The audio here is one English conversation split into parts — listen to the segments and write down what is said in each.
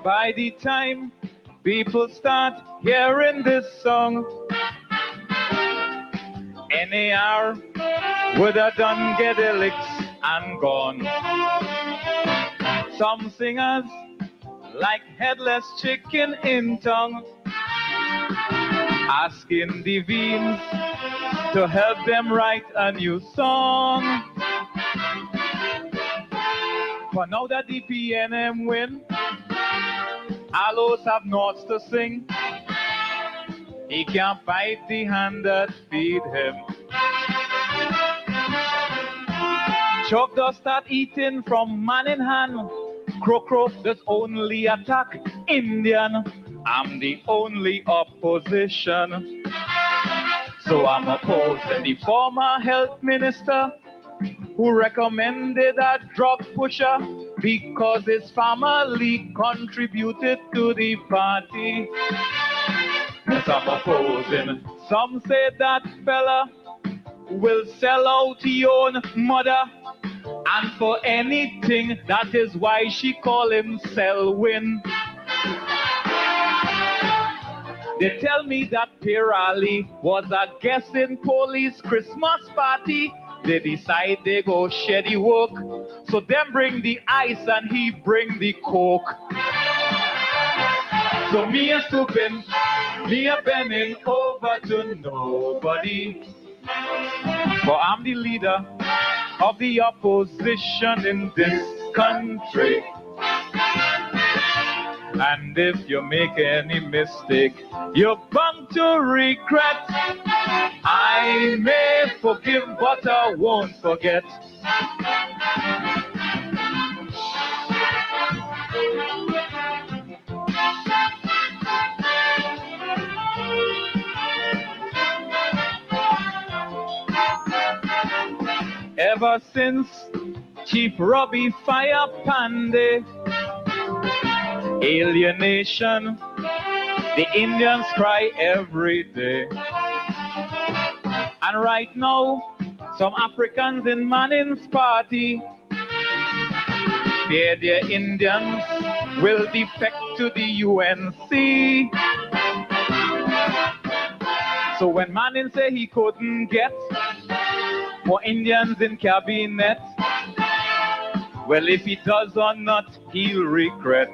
By the time people start hearing this song, NAR would have done get the licks and gone. Some singers like headless chicken in tongue, asking the Veens to help them write a new song. But now that the PNM win, Allos have nods to sing. He can't fight the hand that feed him. Chuck does start eating from man in hand. Crow does only attack Indian. I'm the only opposition. So I'm opposing the former health minister who recommended a drug pusher because his family contributed to the party. Yes, I'm opposing. Some say that fella will sell out your own mother, and for anything, that is why she call him Selwyn. They tell me that Pirali was a guest in police Christmas party. They decide they go share the work, so them bring the ice and he bring the coke. So me a stooping, me a bending over to nobody. For I'm the leader of the opposition in this country. And if you make any mistake, you're bound to regret. I may forgive, but I won't forget. Ever since Chief Robbie Fire Pandey, alienation, the Indians cry every day. And right now, some Africans in Manning's party fear their Indians will defect to the UNC. So when Manning say he couldn't get more Indians in cabinet, well, if he does or not, he'll regret.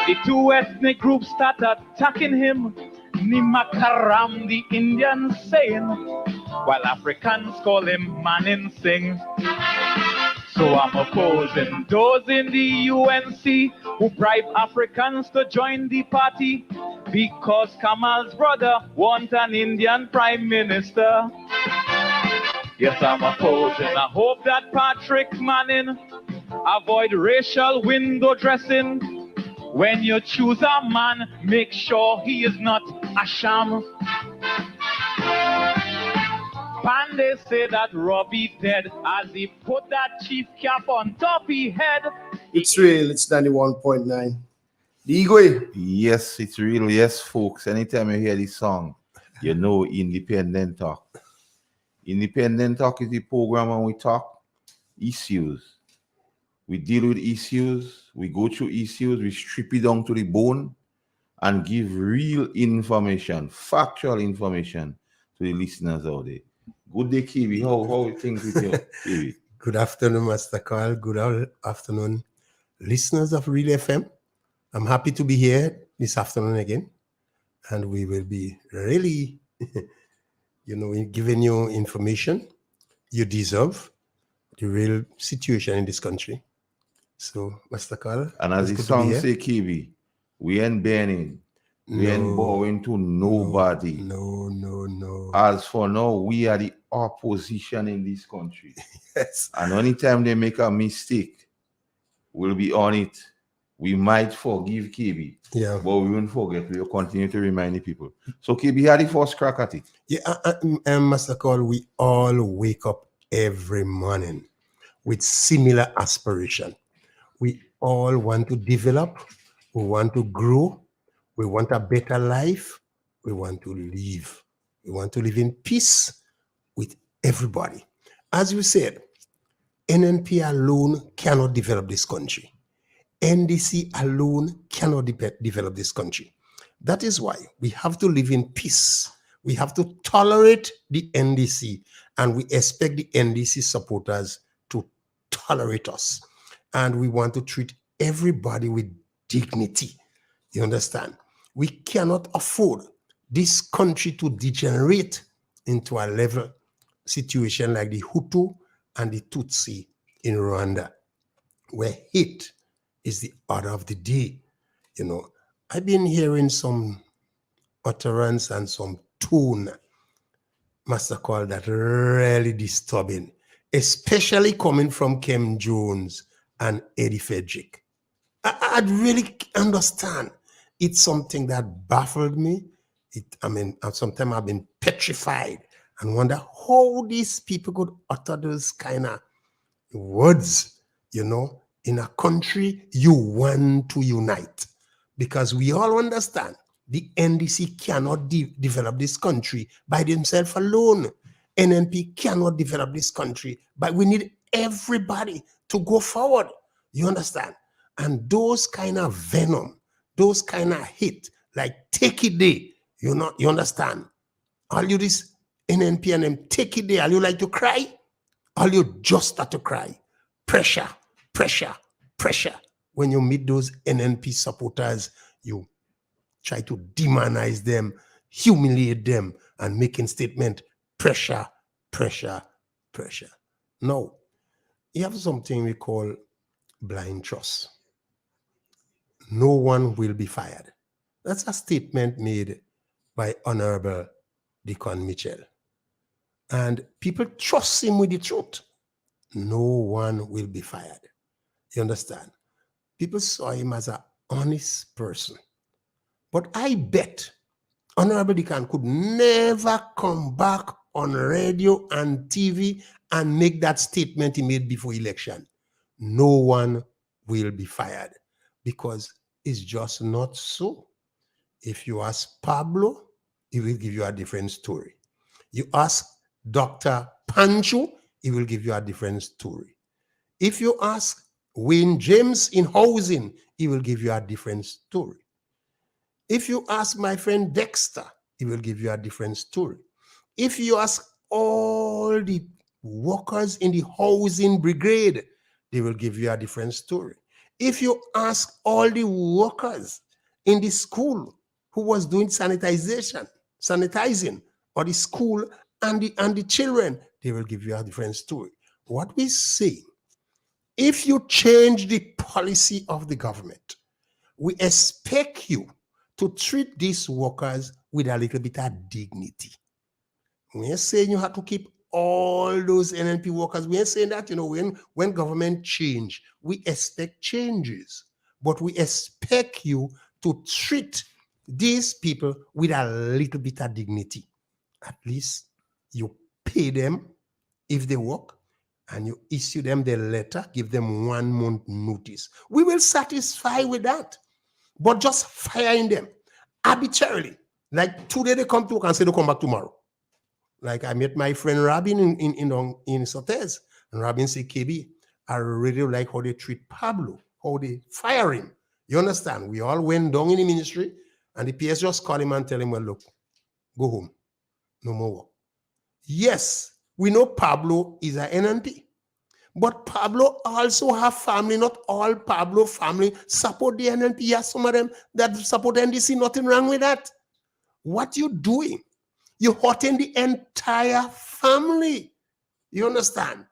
The two ethnic groups start attacking him. Nimakaram, the Indians saying, while Africans call him Manning Singh. So I'm opposing those in the UNC who bribe Africans to join the party because Kamal's brother wants an Indian prime minister. Yes, I'm opposing. I hope that Patrick Manning avoid racial window dressing. When you choose a man, make sure he is not a sham. Pandey say that Robbie dead as he put that chief cap on top his head. It's real, it's 91.9. The Ego. Yes, it's real. Yes, folks. Anytime you hear this song, you know Independent Talk. Independent Talk is the program when we talk issues. We deal with issues, we go through issues, we strip it down to the bone and give real information, factual information to the listeners out there. Good day, Kiwi. How are things with you, Kiwi? Good afternoon, Master Carl. Good afternoon, listeners of Real FM. I'm happy to be here this afternoon again. And we will be really, giving you information you deserve, the real situation in this country. So, Master Carl. And as the song say, Kiwi, we ain't burning. We ain't bowing to nobody. No. As for now, we are the opposition in this country. Yes. And anytime they make a mistake, we'll be on it. We might forgive KB, but we won't forget. We'll continue to remind the people. So KB had the first crack at it. Yeah, Master Carl, we all wake up every morning with similar aspiration. We all want to develop. We want to grow. We want a better life. We want to live. We want to live in peace with everybody. As you said, NNP alone cannot develop this country. NDC alone cannot develop this country. That is why we have to live in peace. We have to tolerate the NDC, and we expect the NDC supporters to tolerate us. And we want to treat everybody with dignity. You understand? We cannot afford this country to degenerate into a level situation like the Hutu and the Tutsi in Rwanda, where hate is the order of the day. You know, I've been hearing some utterance and some tone, Master Call, that really disturbing, especially coming from Kem Jones and Eddie Frederick. I'd really understand. It's something that baffled me. Sometimes I've been petrified and wonder how these people could utter those kind of words, in a country you want to unite. Because we all understand the NDC cannot develop this country by themselves alone. NNP cannot develop this country, but we need everybody to go forward. You understand? And those kind of venom, those kind of hate, like take it there, you understand? All you this NNP and them, take it there. Are you like to cry? All you just start to cry. Pressure, pressure, pressure. When you meet those NNP supporters, you try to demonize them, humiliate them, and making statement, pressure, pressure, pressure. No, you have something we call blind trust. No one will be fired. That's a statement made by Honorable Deacon Mitchell. And people trust him with the truth. No one will be fired. You understand? People saw him as an honest person. But I bet Honorable Deacon could never come back on radio and TV and make that statement he made before election. No one will be fired, because it's just not so. If you ask Pablo, he will give you a different story. You ask Dr. Pancho, he will give you a different story. If you ask Wayne James in housing, he will give you a different story. If you ask my friend Dexter, he will give you a different story. If you ask all the workers in the housing brigade, they will give you a different story. If you ask all the workers in the school who was doing sanitizing, or the school and the children, they will give you a different story. What we say, if you change the policy of the government, we expect you to treat these workers with a little bit of dignity. We ain't saying you have to keep all those NNP workers. We ain't saying that, when government change, we expect changes. But we expect you to treat these people with a little bit of dignity. At least you pay them if they work, and you issue them the letter, give them 1 month notice. We will satisfy with that. But just firing them arbitrarily. Like today they come to work and say they'll come back tomorrow. Like I met my friend Robin in Sotez, and Robin said, KB, I really like how they treat Pablo, how they fire him. You understand? We all went down in the ministry, and the PS just called him and tell him, well, look, go home. No more work. Yes, we know Pablo is an NNP. But Pablo also have family. Not all Pablo family support the NNP. Yes, some of them that support NDC, nothing wrong with that. What you doing? You're hurting the entire family. You understand?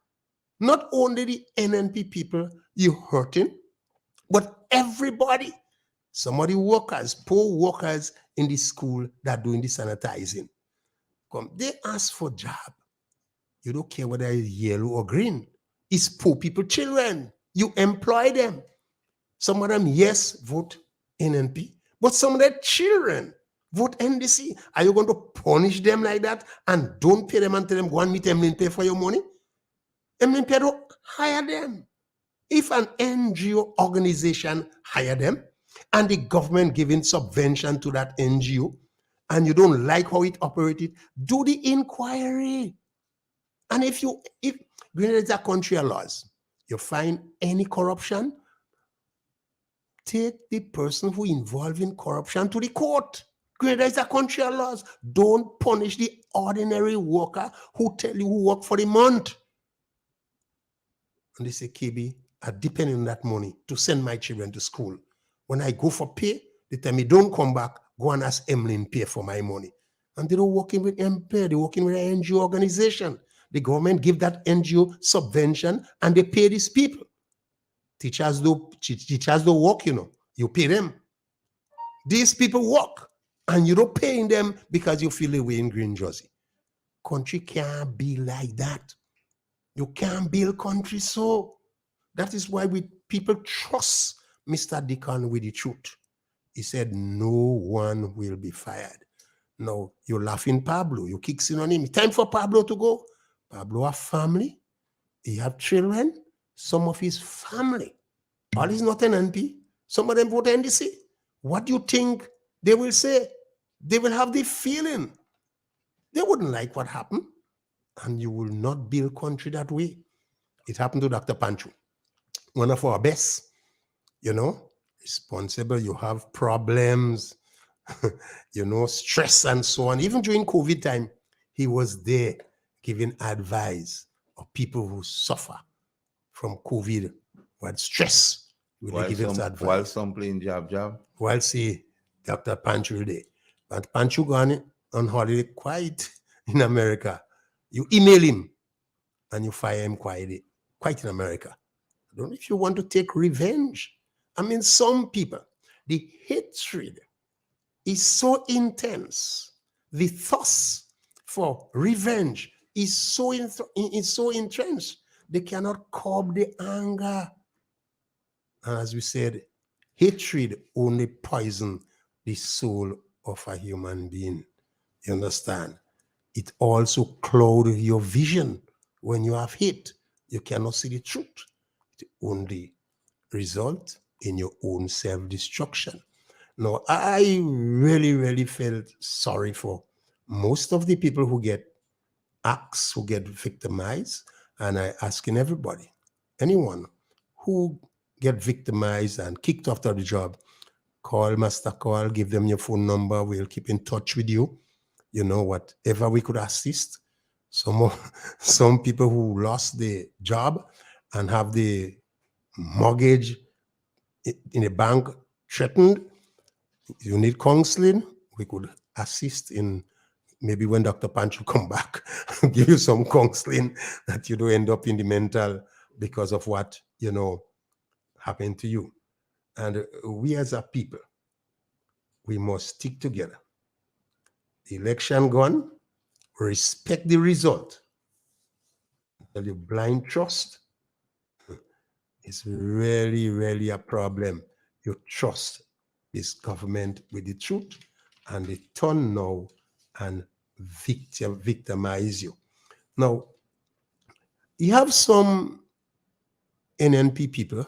Not only the NNP people you're hurting, but everybody. Some of the workers, poor workers in the school that are doing the sanitizing. They ask for job. You don't care whether it's yellow or green. It's poor people, children. You employ them. Some of them, yes, vote NNP, but some of their children vote NDC. Are you going to punish them like that and don't pay them and tell them, go and meet them and pay for your money? MNP don't hire them. If an NGO organization hire them and the government giving subvention to that NGO and you don't like how it operated, do the inquiry. And if Greenland, is a country of laws, you find any corruption, take the person who involved in corruption to the court. Greater is the country of laws. Don't punish the ordinary worker who tell you who work for the month. And they say, KB, I depend on that money to send my children to school. When I go for pay, they tell me, don't come back, go and ask Emily pay for my money. And they don't working with MPay, they're working with an NGO organization. The government give that NGO subvention and they pay these people. Teachers don't work, you pay them. These people work and you don't paying them because you feel away in green jersey. Country can't be like that. You can't build country so. That is why people trust Mr. Deacon with the truth. He said, no one will be fired. Now, you're laughing Pablo. You kicking on him. Time for Pablo to go. Pablo have family. He have children. Some of his family. All is not an NP. Some of them vote NDC. What do you think they will say? They will have the feeling. They wouldn't like what happened. And you will not build country that way. It happened to Dr. Panchu. One of our best, responsible. You have problems, stress and so on. Even during COVID time, he was there giving advice of people who suffer from COVID, who had stress. While some playing jab. While see Dr. Panchu there. But Panchu gone on holiday quite in America. You email him and you fire him quite in America. I don't know if you want to take revenge. I mean, some people, the hatred is so intense. The thirst for revenge is so entrenched. They cannot curb the anger. And as we said, hatred only poisons the soul of a human being. You understand? It also clouds your vision. When you have hate, you cannot see the truth. It only results in your own self-destruction. Now, I really, really felt sorry for most of the people who get axed, who get victimized. And I asking everybody, anyone who get victimized and kicked off of the job, call Master Call, give them your phone number. We'll keep in touch with you. Whatever we could assist. Some people who lost their job and have the mortgage in a bank threatened, you need counseling, we could assist in maybe when Dr. Panchu come back, give you some counseling that you don't end up in the mental because of what, happened to you. And we as a people, we must stick together. The election gone, respect the result. Tell you blind trust is really, really a problem. You trust this government with the truth, and they turn now and victimize you. Now, you have some NNP people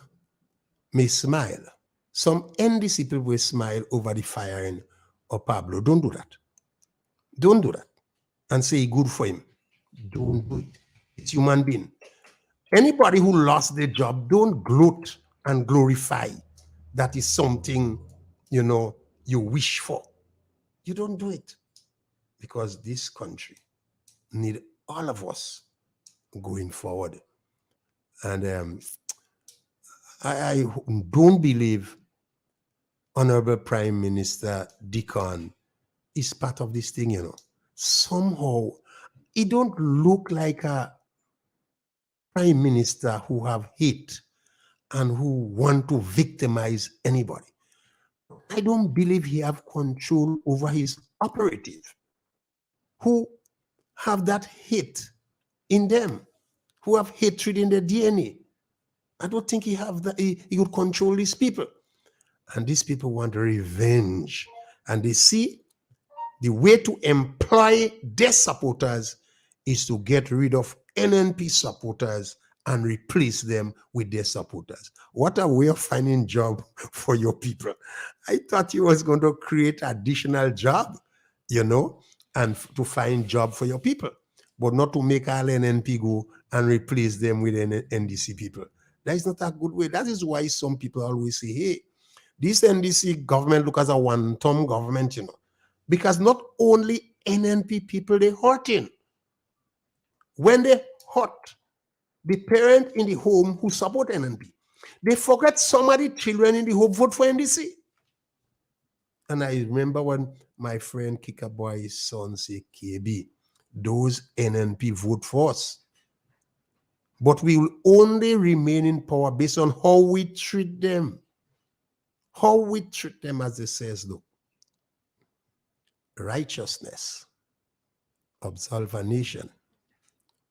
may smile. Some NDC people will smile over the firing of Pablo. Don't do that. Don't do that. And say good for him. Don't do it. It's human being. Anybody who lost their job, don't gloat and glorify. That is something, you wish for. You don't do it. Because this country need all of us going forward. And I don't believe Honorable Prime Minister Deacon is part of this thing, Somehow, it don't look like a prime minister who have hate and who want to victimize anybody. I don't believe he have control over his operative, who have that hate in them, who have hatred in their DNA. I don't think he have that. He could control these people. And these people want revenge. And they see the way to employ their supporters is to get rid of NNP supporters and replace them with their supporters. What a way of finding job for your people. I thought you was going to create additional job, and to find job for your people, but not to make all NNP go and replace them with NDC people. That is not a good way. That is why some people always say, hey, This NDC government look as a one-term government, because not only NNP people they hurting. When they hurt the parent in the home who support NNP, they forget some of the children in the home vote for NDC. And I remember when my friend Kikaboy's son said, KB, those NNP vote for us. But we will only remain in power based on how we treat them. How we treat them, as it says, look. Righteousness absolve a nation,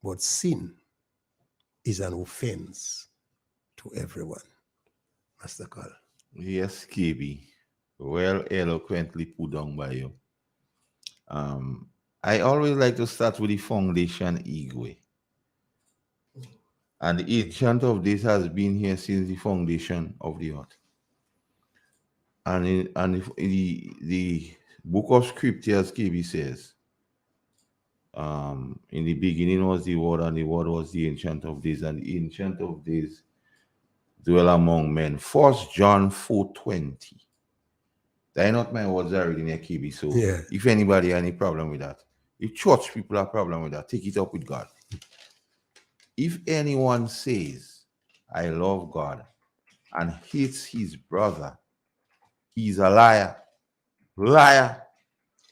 but sin is an offense to everyone. Master Carl. Yes, KB. Well eloquently put down by you. I always like to start with the foundation ego. And the ancient of this has been here since the foundation of the earth. And the book of scriptures, KB says, in the beginning was the word, and the word was the ancient of days, and the ancient of days dwell among men. 1 John 4:20. That are not my words are reading here, KB. So if anybody has any problem with that, if church people have problem with that, take it up with God. If anyone says, I love God, and hates his brother, he is a liar. Liar.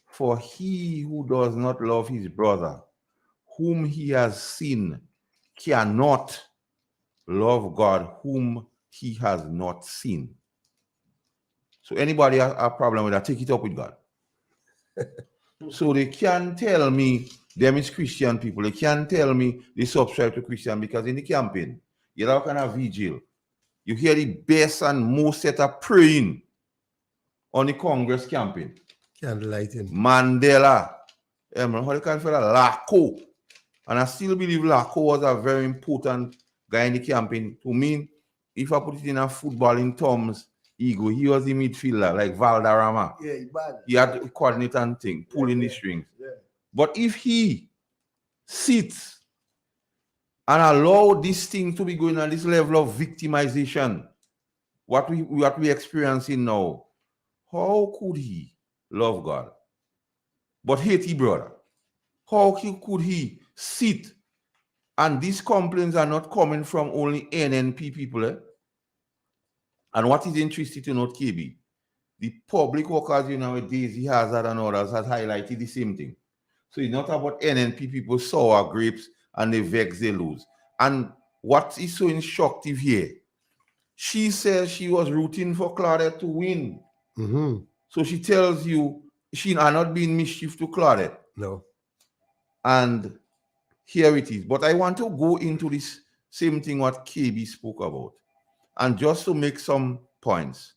For he who does not love his brother, whom he has seen, cannot love God, whom he has not seen. So anybody have a problem with that, take it up with God. So they can't tell me them is Christian people. They can't tell me they subscribe to Christian, because in the campaign, you know, kind of vigil. You hear the best and most set of praying on the Congress campaign. Candlelighting. Mandela. How you call it? Lako. And I still believe Lako was a very important guy in the campaign. To me, if I put it in a footballing terms, ego, he was the midfielder, like Valderrama. Yeah, bad. He had to coordinate and thing, pulling the strings. Yeah. But if he sits and allow this thing to be going on this level of victimization, what we experiencing now, how could he love God but hate his brother? How could he sit? And these complaints are not coming from only NNP people. And what is interesting to note, KB, the public workers nowadays, he has that and others has highlighted the same thing. So it's not about NNP people sour grapes and they vex, they lose. And what is so instructive here, she says she was rooting for Claudette to win. Mm-hmm. So she tells you she are not being mischief to Claudette. No. And here it is. But I want to go into this same thing what KB spoke about. And just to make some points.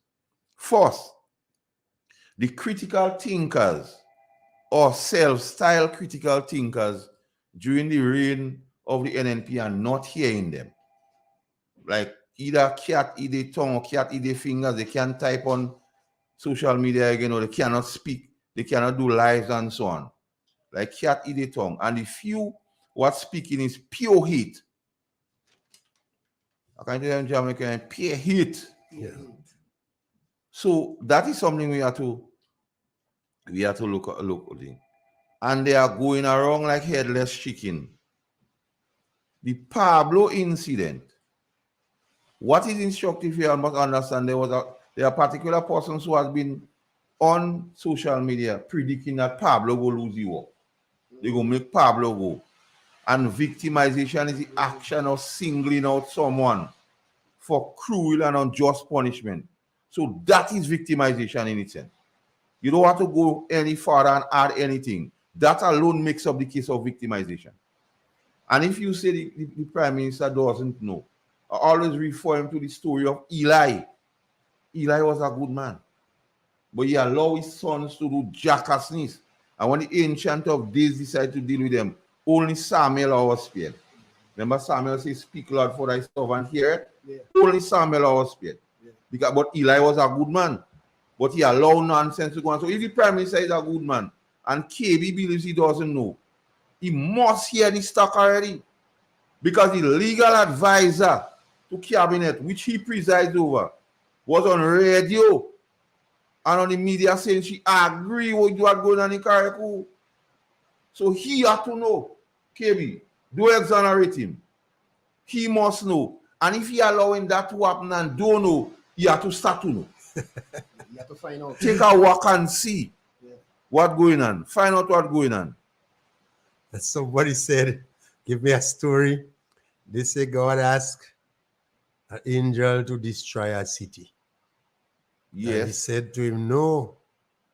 First, the critical thinkers or self-style critical thinkers during the reign of the NNP are not hearing them. Like either cat eat their tongue or cat eat their fingers. They can't type on social media again, or they cannot speak. They cannot do lives and so on. Like cat eat their tongue. And the few what's speaking is pure hate. I can tell them Jamaican, pure hate. Yeah. So that is something we have to look at. And they are going around like headless chicken. The Pablo incident. What is instructive here, I must understand, there are particular persons who have been on social media predicting that Pablo will lose the war. They will make Pablo go. And victimization is the action of singling out someone for cruel and unjust punishment. So that is victimization in itself. You don't have to go any further and add anything. That alone makes up the case of victimization. And if you say the Prime Minister doesn't know, I always refer him to the story of Eli. Eli was a good man, but he allowed his sons to do jackassness. And when the Ancient of Days decided to deal with them, only Samuel was spared. Remember Samuel says, speak, Lord, for thy servant here. Yeah. Only Samuel was spared. Yeah. But Eli was a good man, but he allowed nonsense to go on. So if the Prime Minister is a good man, and KB believes he doesn't know, he must hear the stock already. Because the legal advisor to cabinet, which he presides over, was on radio And on the media saying she agree with what going on in Carriacou. So he had to know, KB, don't exonerate him. He must know. And if he allowing that to happen and don't know, he have to start to know. You have to find out. Take a walk and see what going on. Find out what going on. Somebody said, give me a story. They say God asked an angel to destroy a city. And he Yes. said to him, no,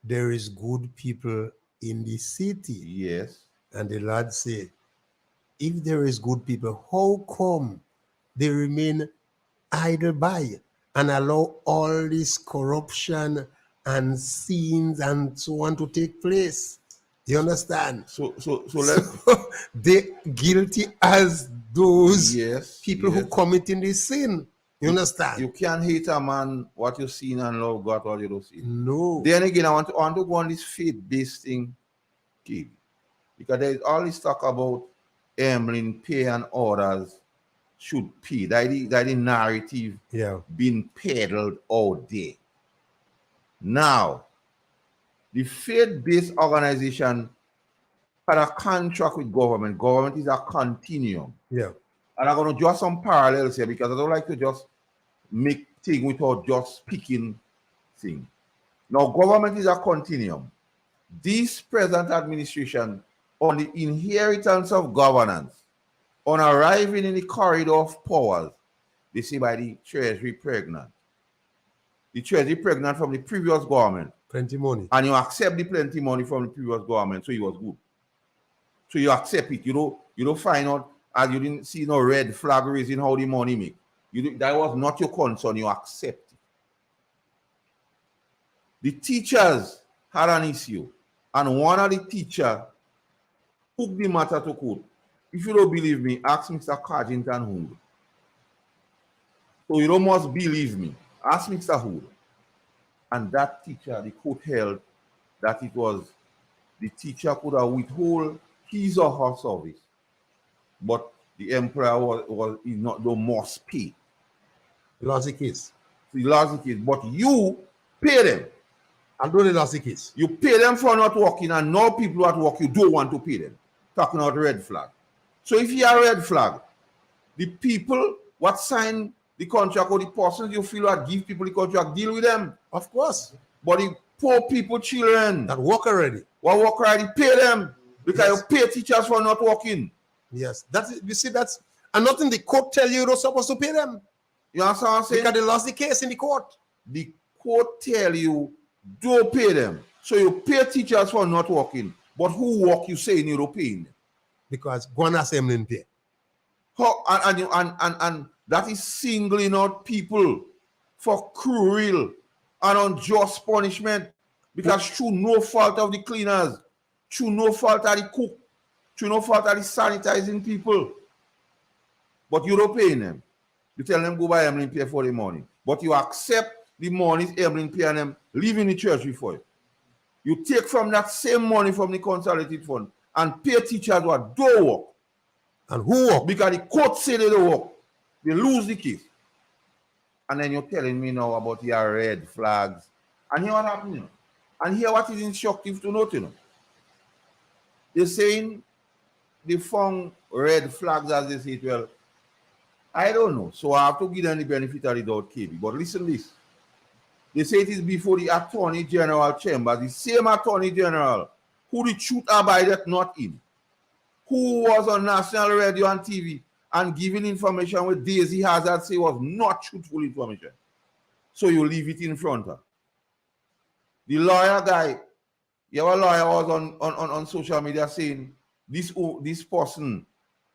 there is good people in the city. Yes. And the Lord said, if there is good people, how come they remain idle by and allow all this corruption and sins and so on to take place? You understand? So let's They guilty as those people who yes. committing this sin. You understand? You can't hate a man what you seen and love God what you don't see. No. Then again, I want to go on this faith-based thing, okay? Because there is all this talk about Emlyn pay and others should pay. That the narrative being peddled out there. Now, the faith-based organization had a contract with government. Government is a continuum. Yeah. And I'm going to draw some parallels here because I don't like to just make things without just picking things. Now, government is a continuum. This present administration, on the inheritance of governance, on arriving in the corridor of powers, they say by the treasury pregnant. The treasury pregnant from the previous government. Plenty money. And you accept the plenty money from the previous government, so it was good. So you accept it. You don't find out, as you didn't see no red flag raising how the money make. That was not your concern. You accept it. The teachers had an issue, and one of the teachers took the matter to court. If you don't believe me, ask Mr. Cargington Hood. So you don't must believe me. Ask Mr. Hood. And that teacher, the court held that it was the teacher could have withhold his or her service, but the employer is not the must pay. Lost the case. So he lost the case, but you pay them. And do they lost the case? You pay them for not working, and now people at work, you don't want to pay them. Talking about red flag. So if you are red flag, the people what sign the contract or the persons you feel that give people the contract, deal with them. Of course. But the poor people, children, that work already. What work already, pay them. Because you pay teachers for not working. Yes. That's, you see, that's, and nothing the court tell you you're not supposed to pay them. You understand what I'm saying? Because they lost the case in the court. The court tell you, don't pay them. So you pay teachers for not working. But who work, you say you don't pay them. Because go and assembly and pay. How, and that is singling out people for cruel and unjust punishment. Because through no fault of the cleaners, through no fault of the cook, through no fault of the sanitizing people. But you don't pay them. You tell them go buy Emlyn pay for the money. But you accept the money Emlyn pay and them leave in the treasury for you. You take from that same money from the consolidated fund and pay teachers what don't work. And who work? Because the court say they don't work. They lose the case. And then you're telling me now about your red flags. And here what happened, you know? And here what is instructive to note, you know? They're saying they found red flags as they say it. Well, I don't know. So I have to give them the benefit of the doubt, KB. But listen to this. They say it is before the Attorney General chamber, the same Attorney General who the truth abideth not in, who was on national radio and TV and giving information with Daisy Hazard say was not truthful information. So you leave it in front of her. The lawyer guy, your lawyer was on social media saying this person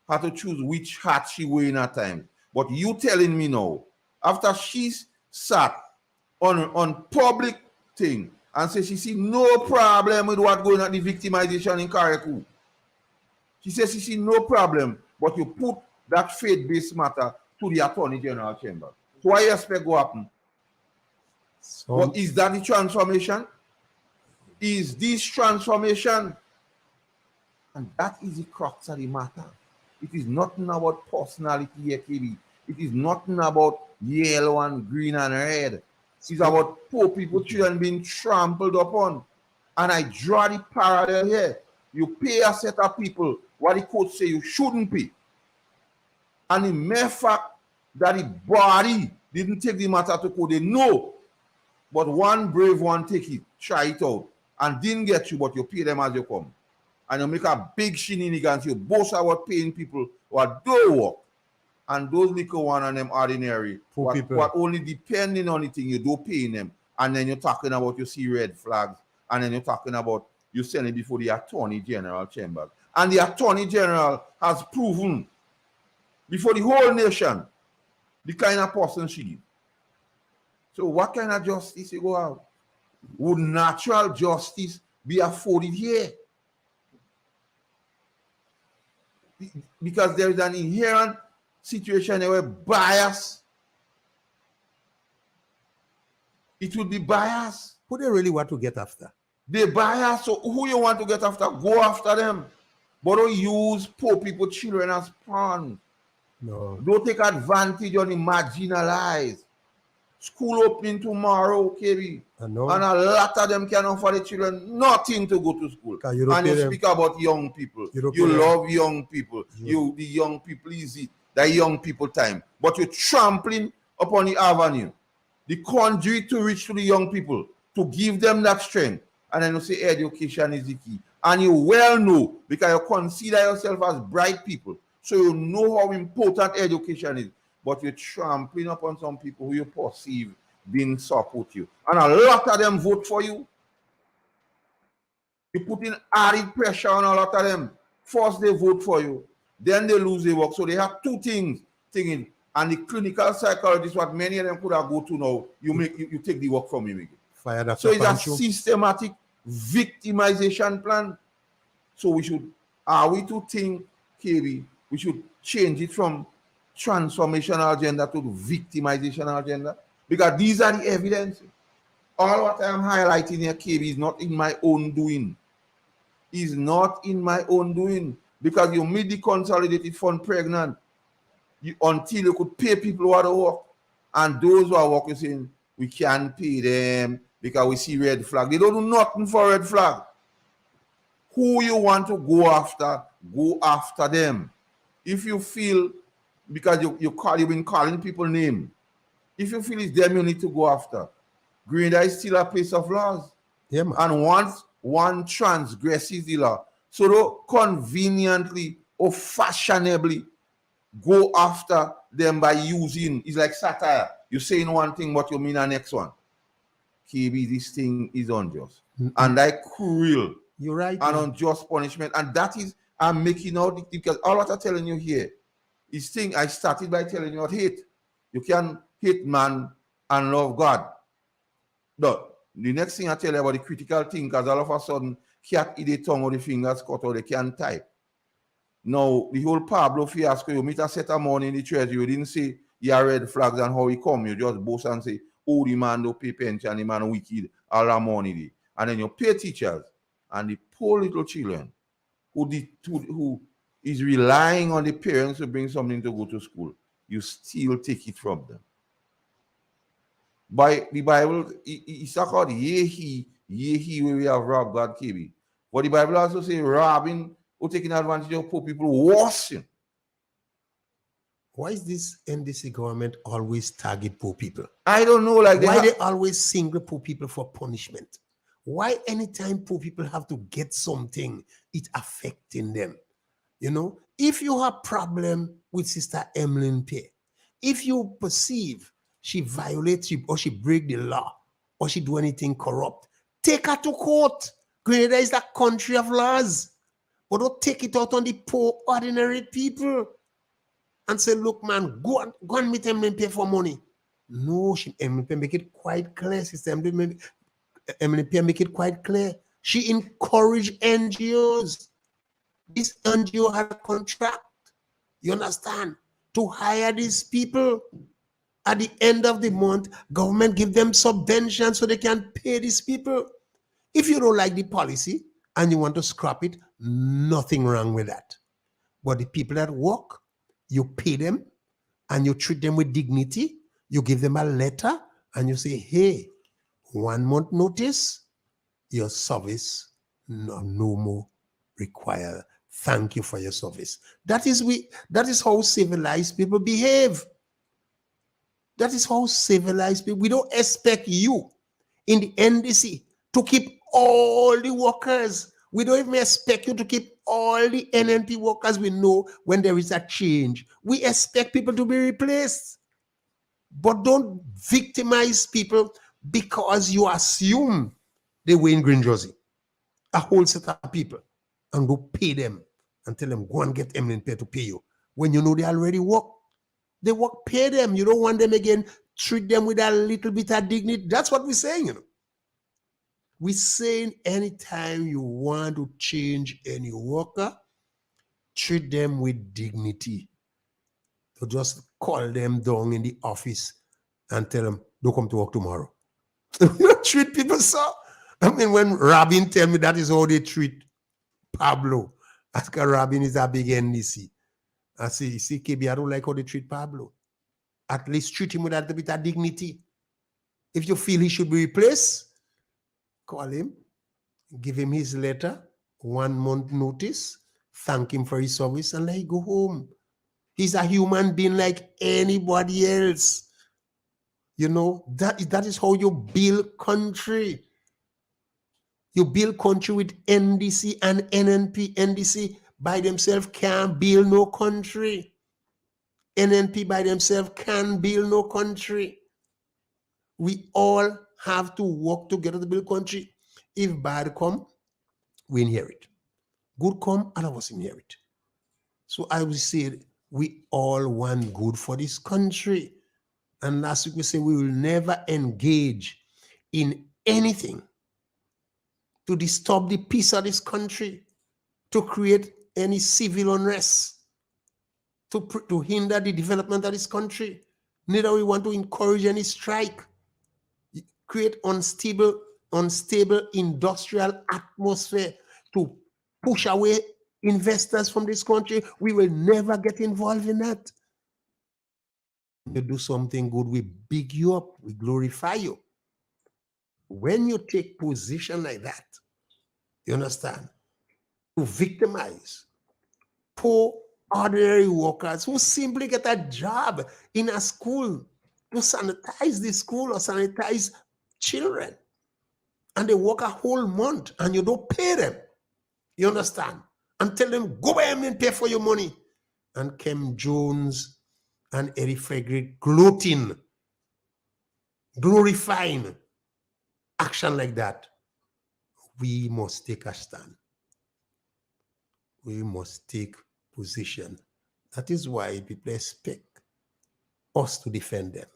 had to choose which hat she wearing at time. But you telling me now, after she's sat on public thing and say she see no problem with what going on the victimization in Carriacou. She says she see no problem, but you put that faith-based matter to the Attorney General chamber. So what you expect will happen? So, but is that the transformation? Is this transformation? And that is the crux of the matter. It is nothing about personality here, KB. It is nothing about yellow and green and red. It's about poor people, children being trampled upon. And I draw the parallel here. You pay a set of people what the court say you shouldn't pay. And the mere fact that the body didn't take the matter to court, they know. But one brave one take it, try it out, and didn't get you, but you pay them as you come. And you make a big shenanigans, you boast about paying people what do work. And those little one and them ordinary, what only depending on the thing you do paying them. And then you're talking about you see red flags, and then you're talking about you send it before the Attorney General chambers. And the Attorney General has proven before the whole nation the kind of person she is. So what kind of justice you go out? Would natural justice be afforded here? Because there is an inherent situation where bias, it would be bias. Who they really want to get after? They bias, so who you want to get after, go after them. But don't use poor people, children as pawns. No. Don't take advantage on the marginalized. School opening tomorrow, KB. And a lot of them can offer the children nothing to go to school. And you speak about young people. You love young people. The young people is it. The young people time. But you're trampling upon the avenue. The conduit to reach to the young people. To give them that strength. And then you say education is the key. And you well know, because you consider yourself as bright people. So you know how important education is. But you're trampling upon some people who you perceive didn't support you. And a lot of them vote for you. You put in added pressure on a lot of them. First they vote for you. Then they lose their work. So they have two things thinking. And the clinical psychologist, what many of them could have go to now, you take the work from him again. So it's a systematic victimization plan. So we should, are we to think, KB, we should change it from transformational agenda to the victimization agenda? Because these are the evidence. All what I am highlighting here, KB, is not in my own doing. Is not in my own doing. Because you made the consolidated fund pregnant until you could pay people who are to work. And those who are working saying, we can't pay them because we see red flag. They don't do nothing for red flag. Who you want to go after them. If you feel, because you've been calling people names, if you feel it's them you need to go after, Grenada is still a place of laws. Yeah, man. And once one transgresses the law, so don't conveniently or fashionably go after them by using, it's like satire. You're saying one thing, but you mean the next one. KB, this thing is unjust. And like cruel. You're right. And unjust punishment. And that is, I'm making out, because all what I'm telling you here is thing I started by telling you about hate. You can hate man and love God. But the next thing I tell you about the critical thing, because all of a sudden, cat eat the tongue or the fingers cut or they can't type. Now, the whole Pablo fiasco, you meet a set of money in the treasury, you didn't say your red flags and how he come. You just boast and say, oh, the man don't pay pension, the man wicked, all that money. And then you pay teachers and the poor little children who is relying on the parents to bring something to go to school. You still take it from them. By the Bible, it's called ye he where we have robbed God, KB. But the Bible also says robbing or taking advantage of poor people worse. Why is this NDC government always target poor people? I don't know. Like why they always single poor people for punishment? Why anytime poor people have to get something, it affecting them? You know, if you have problem with Sister Emlyn Pay, if you perceive she violates you or she break the law or she do anything corrupt, take her to court. Grenada is a country of laws. But don't take it out on the poor, ordinary people and say, look, man, go and meet Emlyn Pay for money. No, Emlyn Pay make it quite clear, Sister Emlyn Pay make it quite clear. She encouraged NGOs. This NGO had a contract, you understand, to hire these people. At the end of the month, government give them subvention so they can pay these people. If you don't like the policy and you want to scrap it, nothing wrong with that. But the people that work, you pay them and you treat them with dignity. You give them a letter and you say, hey, 1 month notice, your service no more required. Thank you for your service. That is how civilized people behave. That is how civilized people. We don't expect you in the NDC to keep all the workers. We don't even expect you to keep all the NNP workers. We know when there is a change. We expect people to be replaced. But don't victimize people because you assume they were in green jersey. A whole set of people, and go pay them and tell them, go and get eminent pay to pay you. When you know they already work. They work, pay them. You don't want them again. Treat them with a little bit of dignity. That's what we're saying, you know. We're saying anytime you want to change any worker, treat them with dignity. So just call them down in the office and tell them, don't come to work tomorrow. You don't treat people so. I mean, when Robin tell me that is how they treat Pablo, ask Robin is a big NDC. I say, see, KB, I don't like how they treat Pablo. At least treat him with a little bit of dignity. If you feel he should be replaced, call him, give him his letter, 1 month notice, thank him for his service, and let him go home. He's a human being like anybody else. You know, that is how you build country. You build country with NDC and NNP. NDC by themselves can't build no country. NNP by themselves can't build no country. We all have to work together to build country. If bad come, we inherit. Good come, all of us inherit. So I will say we all want good for this country. And last week we said we will never engage in anything to disturb the peace of this country, to create any civil unrest, to hinder the development of this country. Neither we want to encourage any strike, create unstable industrial atmosphere to push away investors from this country. We will never get involved in that. You do something good, we big you up, we glorify you. When you take position like that, you understand, to victimize poor ordinary workers who simply get a job in a school to sanitize the school or sanitize children, and they work a whole month and you don't pay them, you understand, and tell them, go by and pay for your money. And Kem Jones and Eric Frederick gloating, glorifying action like that. We must take a stand. We must take position. That is why people expect us to defend them.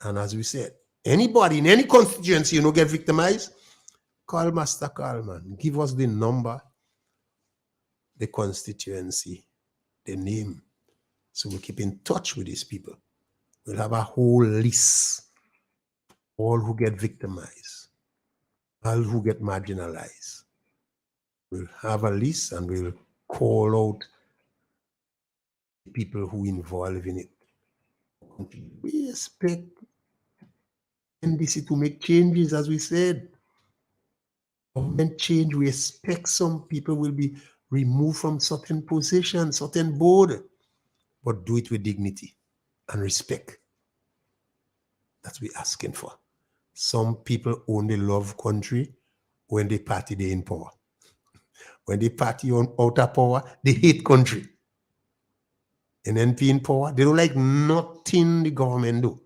And as we said, anybody in any constituency, you know, get victimized, call Master Carlman. Give us the number, the constituency, the name. So we keep in touch with these people. We'll have a whole list. All who get victimized, all who get marginalized. We'll have a list and we'll call out people who involve in it. We expect NDC to make changes, as we said. Government change, we expect some people will be removed from certain positions, certain board, but do it with dignity and respect. That's what we're asking for. Some people only love country when they party they're in power. When they party on outer power, they hate country. NNP in power, they don't like nothing the government do.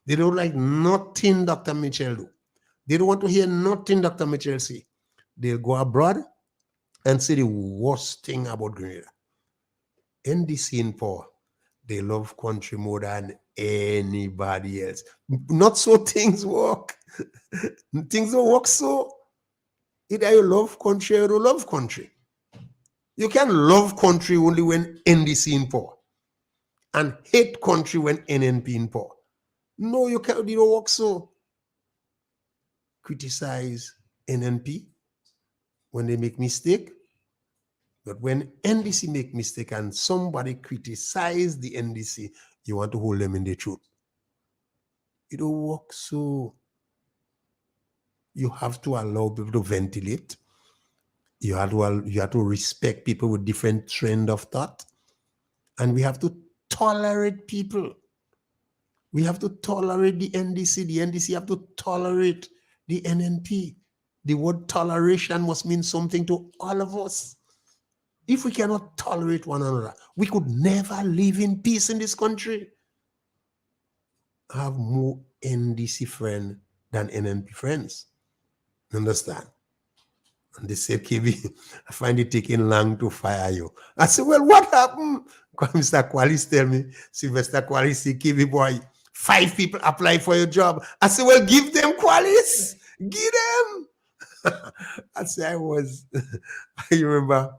They don't like nothing Dr. Mitchell do. They don't want to hear nothing Dr. Mitchell say. They'll go abroad and say the worst thing about Grenada. NDC in power, they love country more than anybody else. Not so things work. Things don't work so. Either you love country or you don't love country. You can love country only when NDC in power and hate country when NNP in power. No, you can't. It don't work so. Criticize NNP when they make mistake, but when NDC make mistake and somebody criticize the NDC, you want to hold them in the truth. It don't work. So you have to allow people to ventilate. You have to respect people with different trend of thought. And we have to tolerate people. We have to tolerate the NDC. The NDC have to tolerate the NNP. The word toleration must mean something to all of us. If we cannot tolerate one another, we could never live in peace in this country. I have more NDC friends than NNP friends. Understand? And they said, KB, I find it taking long to fire you. I said, well, what happened? Mr. Qualis tell me, Sylvester Qualis say, KB boy, 5 people apply for your job. I said, well, give them Qualis. Give them. I said, I remember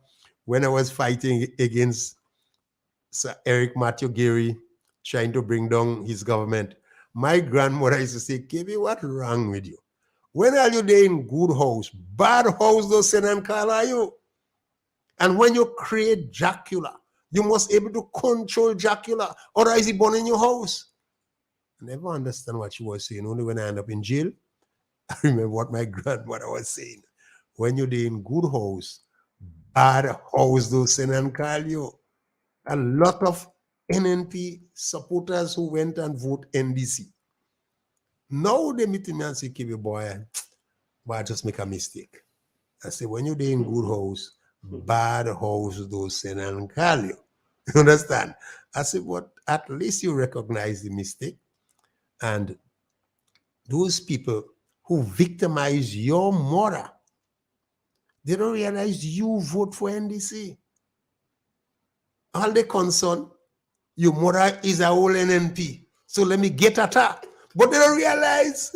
when I was fighting against Sir Eric Matthew Gary, trying to bring down his government. My grandmother used to say, KB, what's wrong with you? When are you there in good house? Bad house, those send and call are you? And when you create Dracula, you must able to control Dracula, otherwise he born in your house. I never understand what she was saying. Only when I end up in jail, I remember what my grandmother was saying. When you're there in good house, bad house, those send and call you. A lot of NNP supporters who went and vote NDC. Now they meet me and say, KB boy, I just make a mistake. I say, when you're there in good house, bad house, those send and call you. You understand? I said, but at least you recognize the mistake. And those people who victimize your mother, they don't realize you vote for NDC. All they concern, your mother is a whole NNP. So let me get at her. But they don't realize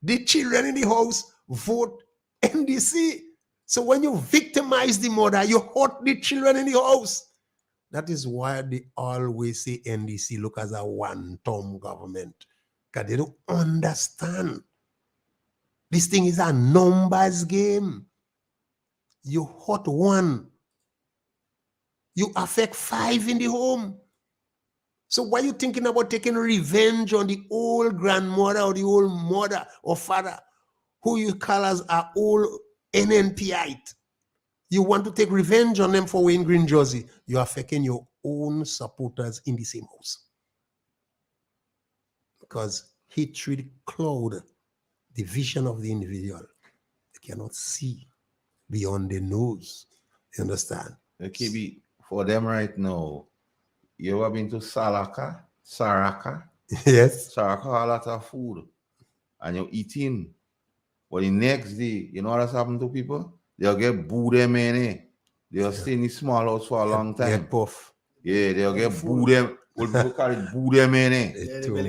the children in the house vote NDC. So when you victimize the mother, you hurt the children in the house. That is why they always say NDC look as a one-term government. Because they don't understand. This thing is a numbers game. You hurt one. You affect 5 in the home. So why are you thinking about taking revenge on the old grandmother or the old mother or father who you call as an old NNPite? You want to take revenge on them for wearing green jersey. You're affecting your own supporters in the same house. Because hatred cloud the vision of the individual. They cannot see beyond the nose. You understand? KB, for them right now, you ever been to Saraka? Yes. Saraka a lot of food. And you're eating. But the next day, you know what's happened to people? They'll get boo them in. They'll stay in the small house for a long time. Get puff. Yeah, they'll get boo them. What people call it boo them in.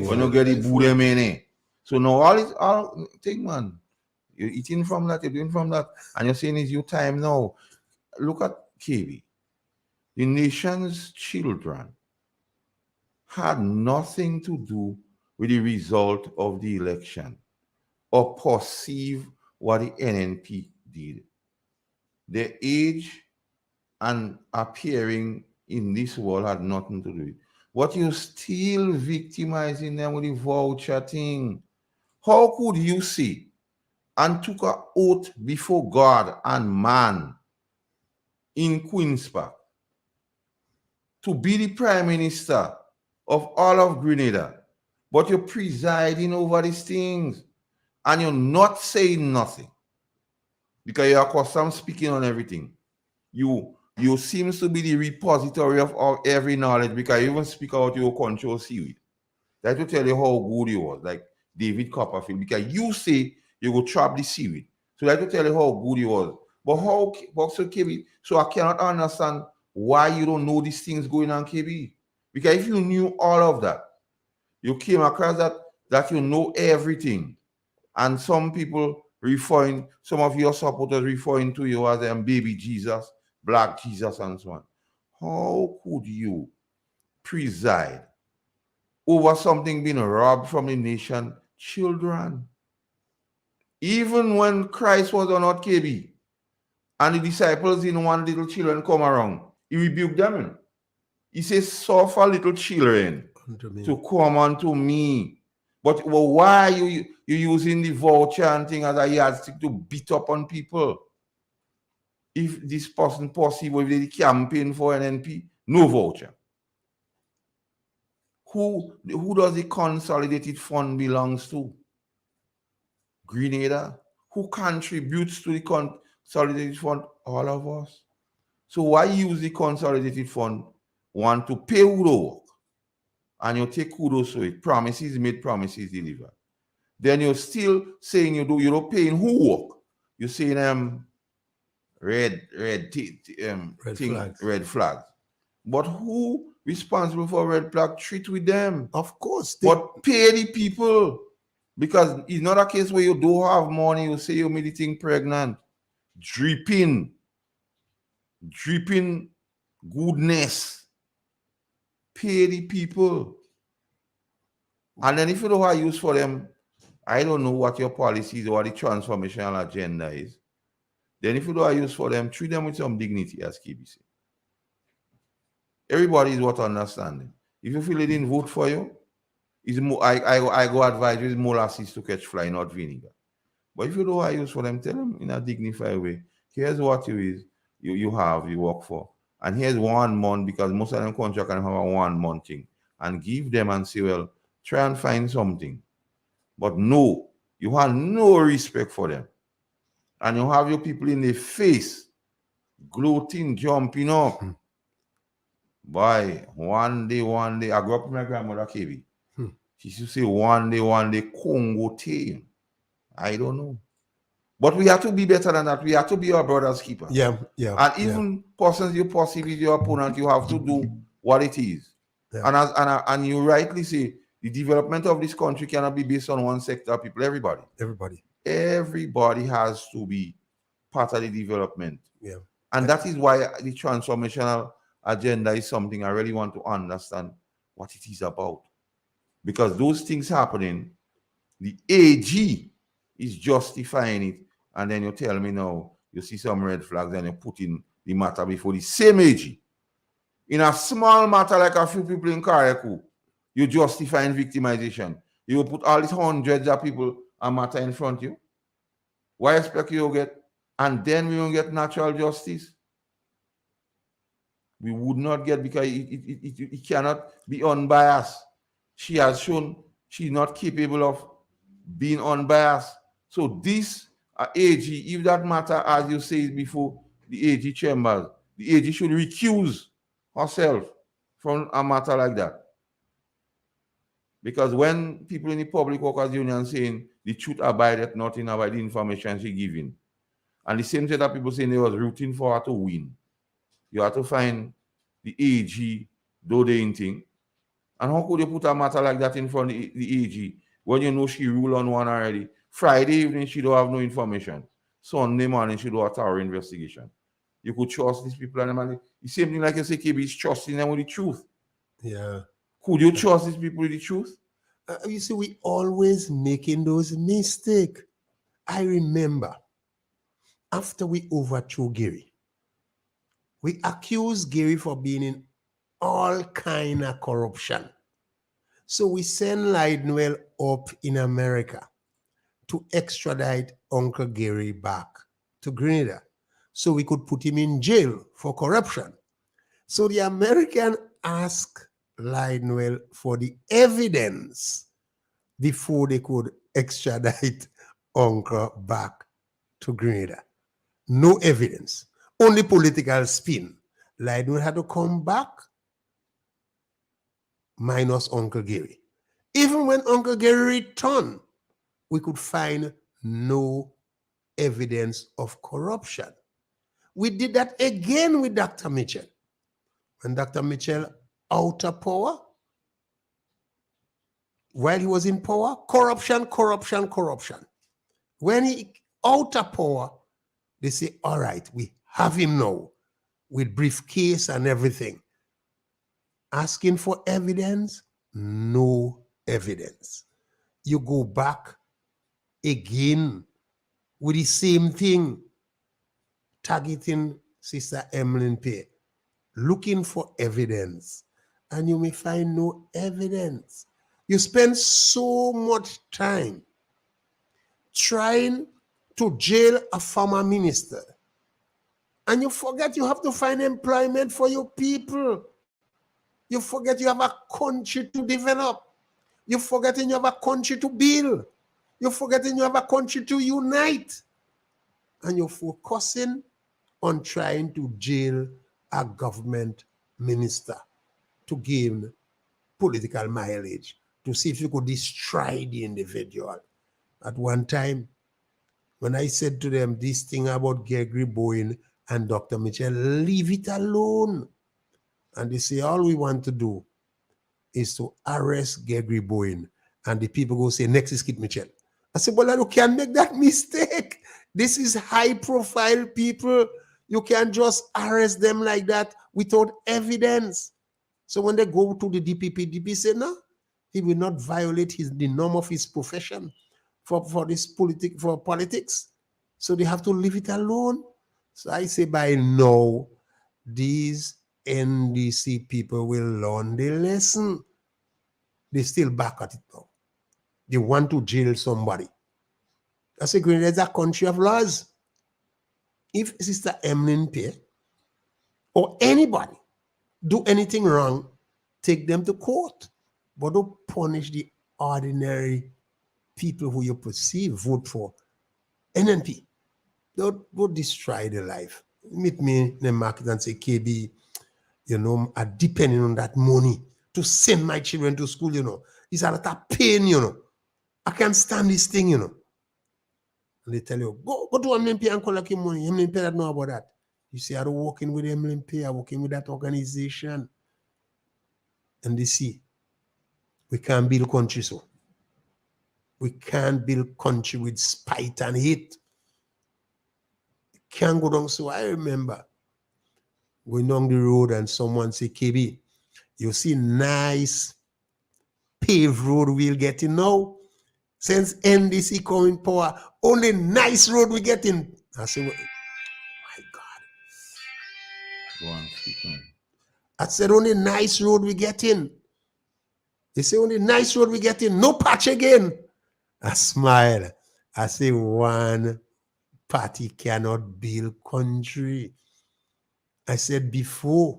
When you get the boo them in. So now all thing, man. You're eating from that, you're doing from that. And you're saying it's your time now. Look at KB. The nation's children had nothing to do with the result of the election or perceive what the NNP did. Their age and appearing in this world had nothing to do with it. But you still victimizing them with the voucher thing. How could you say and took an oath before God and man in Queen's Park to be the Prime Minister of all of Grenada, but you're presiding over these things and you're not saying nothing because you're accustomed speaking on everything. You seems to be the repository of every knowledge because you even speak out your control seaweed. That will tell you how good you was, like David Copperfield, because you say you go trap the seaweed. So that will tell you how good you was. But how, so KB, so I cannot understand why you don't know these things going on, KB. Because if you knew all of that, you came across that you know everything. And some people some of your supporters referring to you as baby Jesus, black Jesus, and so on. How could you preside over something being robbed from the nation? Children. Even when Christ was on earth, KB, and the disciples in one little children come around, he rebuked them. He says, suffer little children to come unto me. But well, why you using the voucher and thing as a yardstick to beat up on people? If this person possible, if they campaign for an NP, no voucher. Who does the consolidated fund belongs to? Grenada. Who contributes to the consolidated fund? All of us. So why use the consolidated fund? Want to pay who the work, and you take kudos to it. Promises made, promises delivered. Then you're still saying you're not paying who work. You're saying red flags. Red flags. But who responsible for red flag? Treat with them. Of course. But pay the people. Because it's not a case where you don't have money, you say you're meditating pregnant. Dripping goodness. Pay the people. And then if you don't have use for them, I don't know what your policies or what the transformational agenda is. Then if you don't have use for them, treat them with some dignity, as KBC. Everybody is worth understanding. If you feel they didn't vote for you, it's more, I go advise you, it's molasses to catch fly, not vinegar. But if you don't have use for them, tell them in a dignified way, here's what you work for. And here's 1 month, because most of them contract can have a 1 month thing. And give them and say, well, try and find something. But no, you have no respect for them. And you have your people in the face, gloating, jumping up. Boy, one day, I grew up with my grandmother, KB. She used to say, one day, Congo team. I don't know. But we have to be better than that. We have to be our brother's keeper. Yeah. And even persons you perceive as your opponent, you have to do what it is. Yeah. And you rightly say, the development of this country cannot be based on one sector of people. Everybody has to be part of the development. Yeah. And that is why the transformational agenda is something I really want to understand what it is about. Because those things happening, the AG is justifying it. And then you tell me now, you see some red flags and you put in the matter before the same AG. In a small matter like a few people in Karaku, you justifying victimization. You put all these hundreds of people a matter in front of you. Why expect you to get? And then we won't get natural justice. We would not get, because it cannot be unbiased. She has shown she's not capable of being unbiased. So this AG, if that matter, as you say before, the AG chambers, the AG should recuse herself from a matter like that. Because when people in the Public Workers Union saying the truth abideth not in about the information she giving, and the same set of people saying they was rooting for her to win, you have to find the AG do the thing. And how could you put a matter like that in front of the AG when you know she ruled on one already? Friday evening, she don't have no information. Sunday morning, she do a thorough investigation. You could trust these people and them. The same thing like you say, KB is trusting them with the truth. Yeah. Could you trust these people with the truth? You see, we always making those mistakes. I remember after we overthrew Gary, we accused Gary for being in all kind of corruption. So we send Lidnwell up in America to extradite Uncle Gary back to Grenada so we could put him in jail for corruption. So the American asked Lidnwell for the evidence before they could extradite Uncle back to Grenada. No evidence, only political spin. Lidnwell had to come back minus Uncle Gary. Even when Uncle Gary returned, we could find no evidence of corruption. We did that again with Dr. Mitchell. When Dr. Mitchell out of power, while he was in power, corruption. When he out of power, they say, all right, we have him now with briefcase and everything. Asking for evidence, no evidence. You go back again with the same thing, targeting Sister Emmeline Pay, looking for evidence, and you may find no evidence. You spend so much time trying to jail a former minister, and you forget you have to find employment for your people. You forget you have a country to develop. You forgetting you have a country to build. You're forgetting you have a country to unite. And you're focusing on trying to jail a government minister to gain political mileage, to see if you could destroy the individual. At one time, when I said to them this thing about Gregory Bowen and Dr. Mitchell, leave it alone. And they say, all we want to do is to arrest Gregory Bowen. And the people go say, next is Kit Mitchell. I said, well, you can't make that mistake. This is high profile people. You can't just arrest them like that without evidence. So when they go to the DPP, DP say, no, he will not violate the norm of his profession for politics. So they have to leave it alone. So I say by now, these NDC people will learn the lesson. They still back at it now. They want to jail somebody. I say, Grenada is a country of laws. If Sister Emlyn Pierre or anybody do anything wrong, take them to court. But don't punish the ordinary people who you perceive vote for NNP. Don't destroy their life. Meet me in the market and say, KB, you know, I'm depending on that money to send my children to school, you know. It's a lot of pain, you know. I can't stand this thing, you know. And they tell you, go to MLMP and collect your money. MLMP doesn't know about that. You see, I'm working with MLMP, I'm working with that organization. And they see, we can't build country so. We can't build country with spite and hate. It can't go down so. I remember going down the road and someone say, KB, you see nice paved road we'll get in now. Since NDC coming power, only nice road we get in. I say, well, my God. Go on, speak on. I said, only nice road we get in. They say, only nice road we get in. No patch again. I smile. I say, one party cannot build country. I said, before,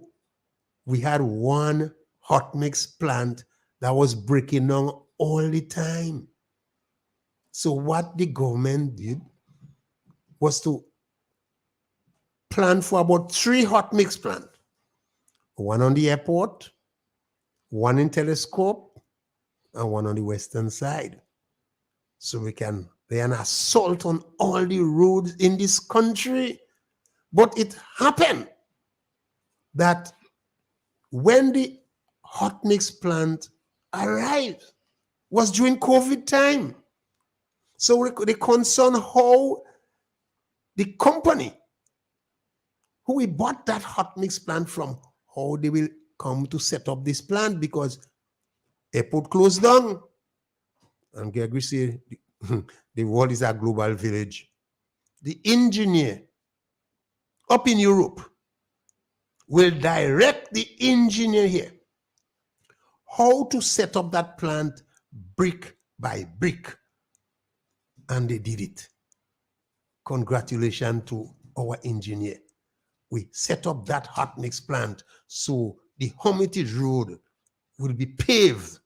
we had one hot mix plant that was breaking down all the time. So what the government did was to plan for about 3 hot mix plants. One on the airport, one in Telescope, and one on the western side. So we can lay an assault on all the roads in this country. But it happened that when the hot mix plant arrived was during COVID time. So the concern how the company who we bought that hot mix plant from, how they will come to set up this plant because airport closed down. And Gregory said, the world is a global village. The engineer up in Europe will direct the engineer here how to set up that plant brick by brick. And they did it. Congratulations to our engineer. We set up that hot mix plant so the Hermitage Road will be paved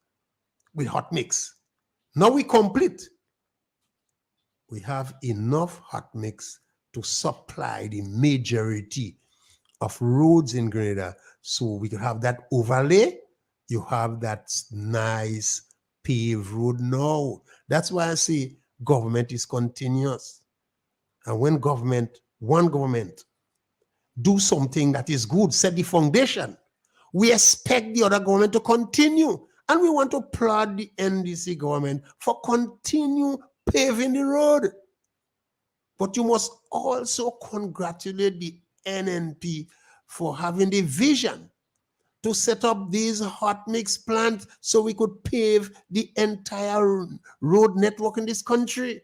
with hot mix. Now we complete. We have enough hot mix to supply the majority of roads in Grenada. So we can have that overlay. You have that nice paved road now. That's why I say government is continuous. And when one government do something that is good, set the foundation, we expect the other government to continue. And we want to applaud the NDC government for continue paving the road. But you must also congratulate the NNP for having the vision to set up these hot mix plants so we could pave the entire road network in this country.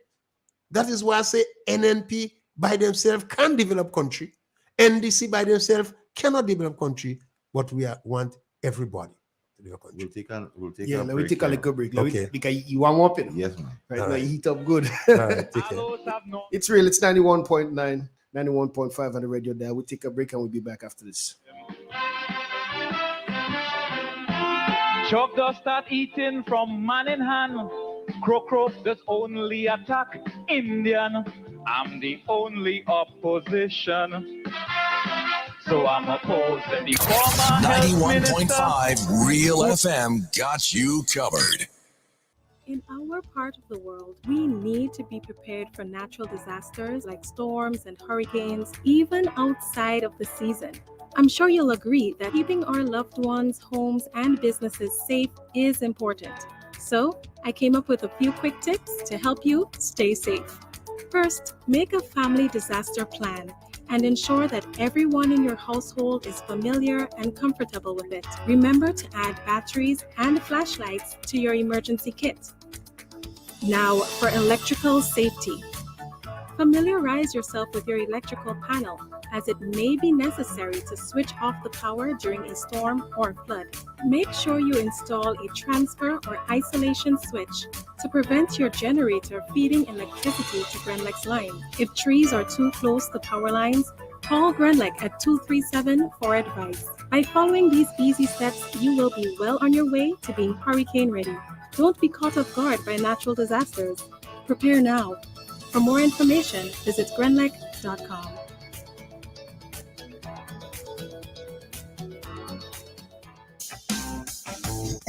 That is why I say NNP by themselves can develop country. NDC by themselves cannot develop country, but we want everybody. to your country. We'll take Yeah, a let me break take a now. little break. Okay. Because you warm up, Yes, man. Right All now, right. you heat up good. All right, take care. Allos have no It's real. It's 91.9, 91.5 on the radio dial. We'll take a break and we'll be back after this. Chuck does start eating from man in hand. Crow does only attack Indian. I'm the only opposition. So I'm opposing the former health minister. 91.5 Real FM got you covered. In our part of the world, we need to be prepared for natural disasters like storms and hurricanes, even outside of the season. I'm sure you'll agree that keeping our loved ones, homes, and businesses safe is important. So, I came up with a few quick tips to help you stay safe. First, make a family disaster plan and ensure that everyone in your household is familiar and comfortable with it. Remember to add batteries and flashlights to your emergency kit. Now, for electrical safety. Familiarize yourself with your electrical panel, as it may be necessary to switch off the power during a storm or flood. Make sure you install a transfer or isolation switch to prevent your generator feeding electricity to Grenlec's line. If trees are too close to power lines, call Grenlec at 237 for advice. By following these easy steps, you will be well on your way to being hurricane ready. Don't be caught off guard by natural disasters. Prepare now. For more information, visit grenlec.com.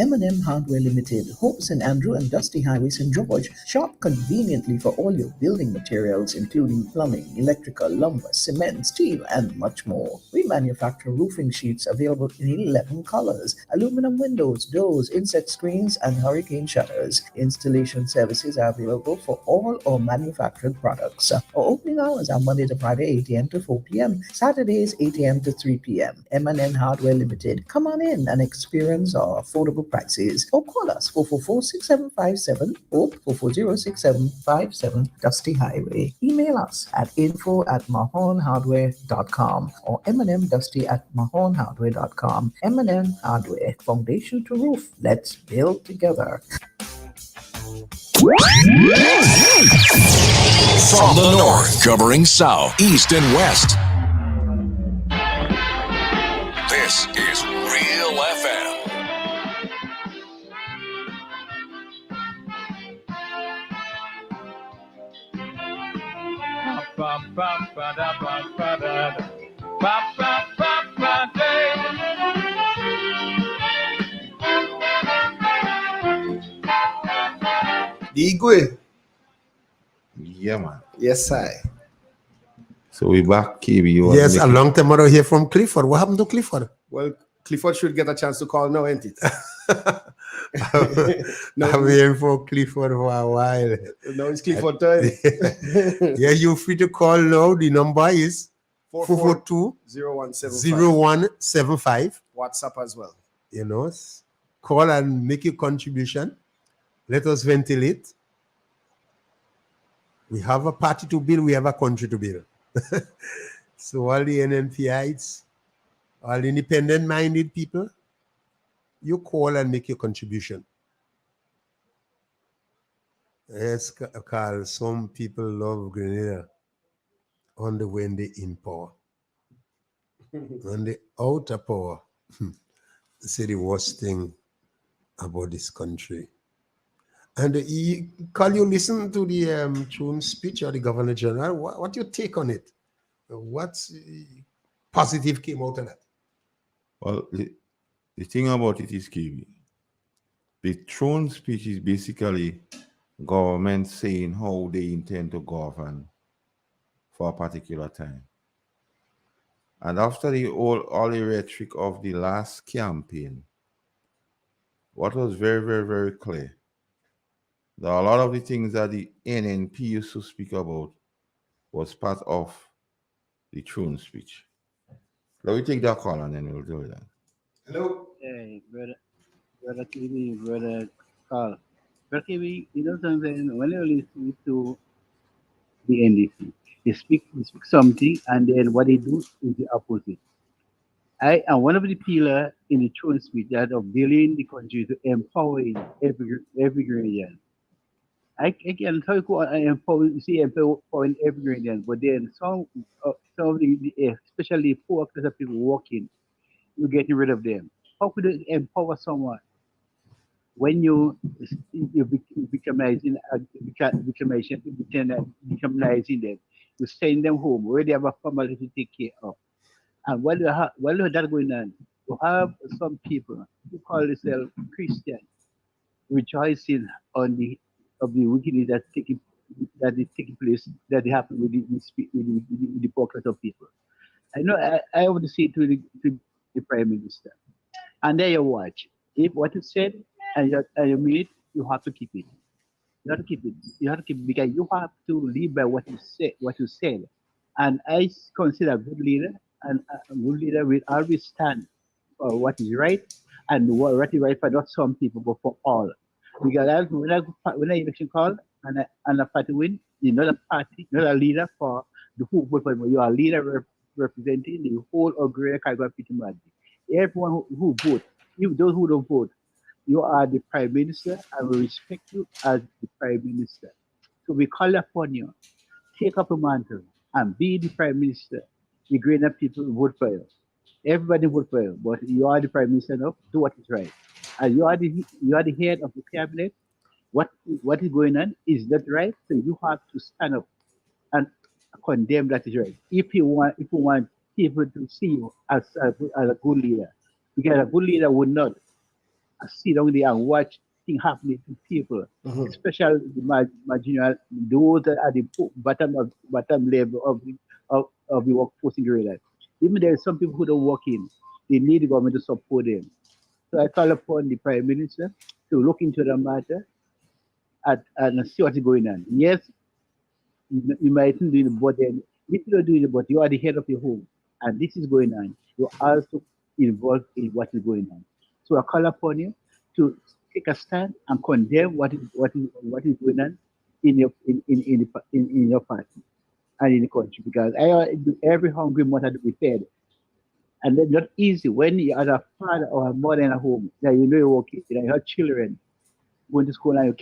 M&M Hardware Limited, Hope St. Andrew and Dusty Highway, St. George. Shop conveniently for all your building materials, including plumbing, electrical, lumber, cement, steel, and much more. We manufacture roofing sheets available in 11 colors, aluminum windows, doors, insect screens, and hurricane shutters. Installation services are available for all our manufactured products. Our opening hours are Monday to Friday, 8 a.m. to 4 p.m., Saturdays, 8 a.m. to 3 p.m. M&M Hardware Limited. Come on in and experience our affordable prices, or call us 444-6757 or 440-6757 Dusty Highway. Email us at info@mahonhardware.com or mnmdusty@mahonhardware.com. M&M Hardware, foundation to roof. Let's build together. From the north, covering south, east, and west. This is Real FM. Digwe. Yeah, man. Yes, I. So we back, KB. You Yes, was a making- long time ago here from Clifford. What happened to Clifford? Well, Clifford should get a chance to call now, ain't it? I'm here for Clifford for a while. Now it's Clifford time. Yeah, you're free to call now. The number is 442-0175. WhatsApp as well. You know, call and make your contribution. Let us ventilate. We have a party to build. We have a country to build. So all the NNPites, all independent-minded people, you call and make your contribution. Yes, Carl, some people love Grenada on the when they in power. On the outer power, say the worst thing about this country. And Carl, you listen to the June speech of the Governor General. What your take on it? What's positive came out of that? Well, the thing about it is, KB, the throne speech is basically government saying how they intend to govern for a particular time. And after all the rhetoric of the last campaign, what was very, very, very clear, that a lot of the things that the NNP used to speak about was part of the throne speech. Let me take that call and then we'll do that. Hello. Hey, brother KB, brother Carl. Brother KB, you know something, when you listen to the NDC, they speak something and then what they do is the opposite. I am one of the pillars in the throne speech that of building the country to empowering every Grenadian. I can tell you I empower, see empowering every Grenadian, but then some of the especially poor class of people working, you're getting rid of them. How could you empower someone when victimizing victimizing them? You send them home where they have a family to take care of. And while that going on, you have some people who call themselves Christian rejoicing on the wickedness that is taking place that happen with the poor class of people. I know I want to say to the Prime Minister, and there you watch. If what is said and you mean it, you have to keep it. You have to keep it. You have to keep it because you have to live by what you say, what you said. And I consider a good leader, and a good leader will always stand for what is right and what is right for not some people but for all. Because when I election call and a party win, you're not a party, not a leader for the whole vote for you. You are a leader representing the whole of Greater Caribbean people. Everyone who vote, even those who don't vote, you are the Prime Minister and we respect you as the Prime Minister. So we call upon you, take up a mantle and be the Prime Minister. The greater people vote for you. Everybody vote for you, but you are the Prime Minister now, do what is right. And you are the head of the cabinet. What is going on is not right, so you have to stand up and condemn that is right. If you want people to see you as a good leader, because a good leader would not sit down there and watch things happening to people, especially the marginal, those that are the bottom level of the workforce in Grenada. Even there are some people who don't work in, they need the government to support them. So I call upon the Prime Minister to look into the matter and see what is going on. Yes, you might do it, but then if you don't do it, but you are the head of your home, and this is going on, you're also involved in what is going on. So I call upon you to take a stand and condemn what is going on in your party and in the country, because every hungry mother to be fed. And that's not easy when you are a father or a mother in a home that you know you're working, you have children going to school and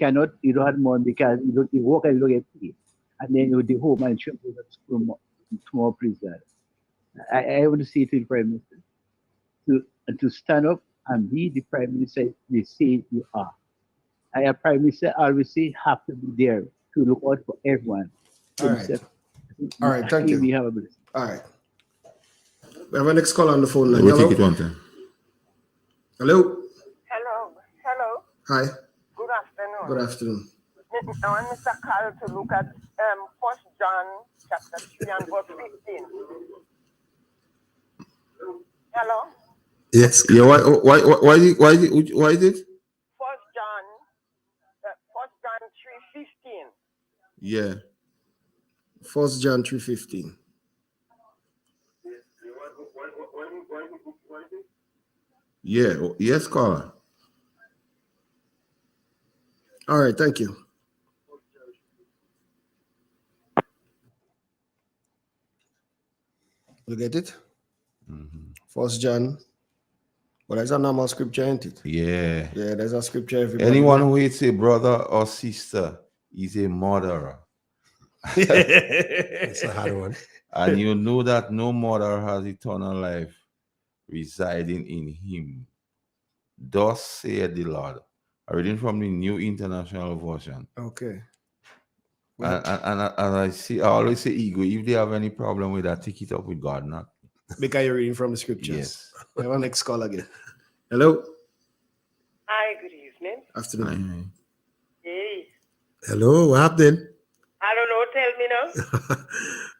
you don't have money because you work and you don't get paid. And then you go home and children go to school tomorrow, please God. I want to say to the Prime Minister to stand up and be the Prime Minister they say you are. A Prime Minister always say have to be there to look out for everyone. All right. All right, thank you. We have a blessing. All right. We have a next call on the phone line. We'll Hello? take it one time. Hello? Hello. Hi. Good afternoon. Good afternoon. I want Mr. Carl to look at 1 John chapter 3 and verse 15. Hello? Yes. Yeah, why is it? 1 John 3:15. Yeah. 1 John 3:15. Yeah. Yes, caller. All right, thank you. You get it? 1 John. Well, there's a normal scripture, ain't it? Yeah. Yeah, there's a scripture. Everybody. Anyone who hates a brother or sister is a murderer. It's a hard one. And you know that no murderer has eternal life residing in him. Thus saith the Lord. I'm reading from the New International Version. Okay. And I always say ego. If they have any problem with that, take it up with God, not because you're reading from the scriptures. Yes. We have our next call again. Hello. Hi, good evening. Afternoon. Hey. Hello, what happened? I don't know, tell me now.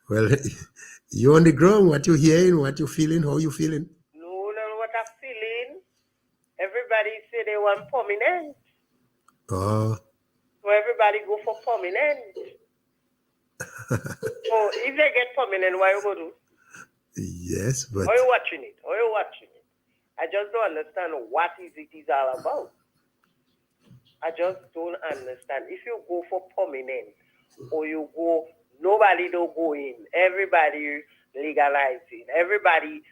Well, you on the ground, what you hearing, what you feeling, how you feeling? No, what I'm feeling. Everybody say they want permanent. Oh. So everybody go for permanent. So if they get permanent, what you go do? Yes, but... Are you watching it? I just don't understand what it is all about. I just don't understand. If you go for permanent or you go, nobody don't go in. Everybody legalizing. Everybody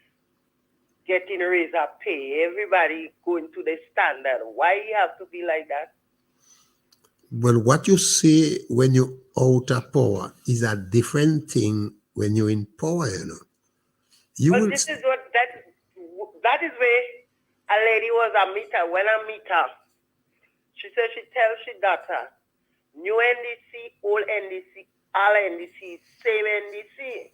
getting raise of pay, everybody going to the standard. Why you have to be like that? Well, what you say when you're out of power is a different thing when you're in power, you know. Well, this is what that is where a lady was a meter. When I meet her, she said she tells she daughter, new NDC, old NDC, all NDC, same NDC.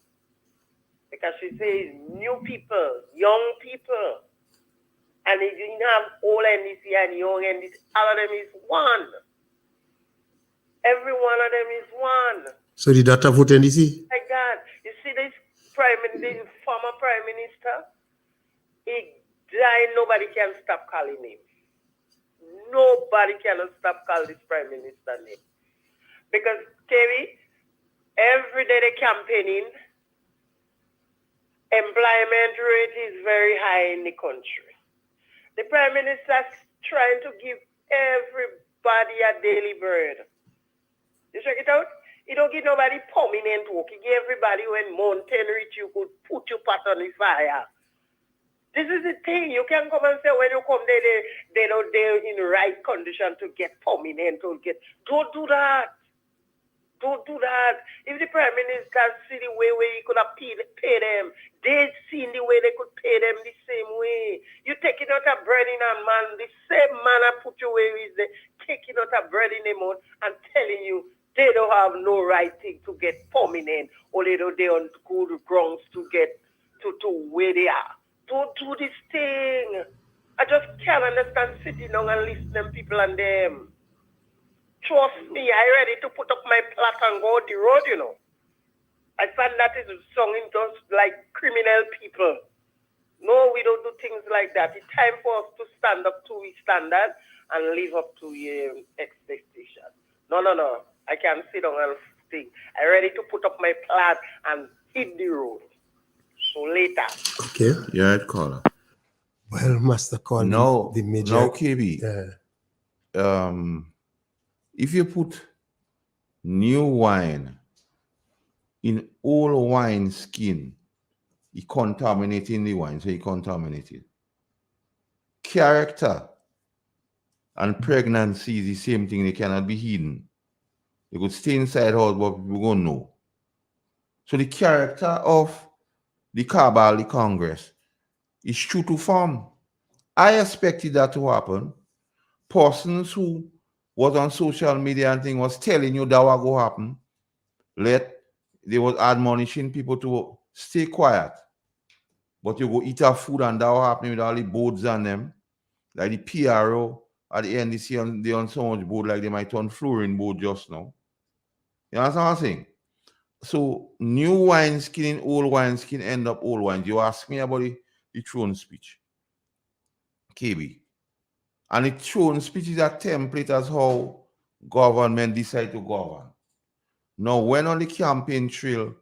Because she says new people, young people. And if you didn't have old NDC and young NDC, all of them is one. Every one of them is one. So the daughter vote NDC? My God, you see this former prime minister, he died, nobody can stop calling him. Nobody cannot stop calling this prime minister name. Because, Kerry, every day they're campaigning, employment rate is very high in the country. The prime minister is trying to give everybody a daily bread. You check it out? He don't give nobody permanent work. He give everybody when mountain reach, you could put your pot on the fire. This is the thing. You can come and say when you come there, they're in the right condition to get permanent or get. Don't do that. Don't do that. If the prime minister see the way where he could have pay them, they seen the way they could pay them the same way. You taking out a bread in a man, the same man I put you where is there, taking out a bread in a mouth and telling you they don't have no right thing to get permanent or they on good grounds to get to where they are. Don't do this thing. I just can't understand sitting down and listening to people and them. Trust me, I ready to put up my plot and go the road, you know. I find that is sounding just like criminal people. No, we don't do things like that. It's time for us to stand up to our standard and live up to your expectation. No. I can't sit down and think. I ready to put up my plot and hit the road. So later. Okay. Yeah, I'd call her. Well, Master call the major. No, KB. If you put new wine in old wine skin, it contaminating the wine, so it contaminated. Character and pregnancy is the same thing. They cannot be hidden. They could stay inside house, but people won't know. So the character of the cabal, the Congress, is true to form. I expected that to happen. Persons who was on social media and thing was telling you that was going to happen. They was admonishing people to stay quiet. But you go eat our food and that was happening with all the boards on them. Like the PRO at the NDC, they on so much board like they might turn fluorine board just now. You understand what I'm saying? So new wine skin and old wine skin end up old wine. You ask me about the throne speech. KB. And the throne speech is a template as how government decide to govern. Now, when on the campaign trail,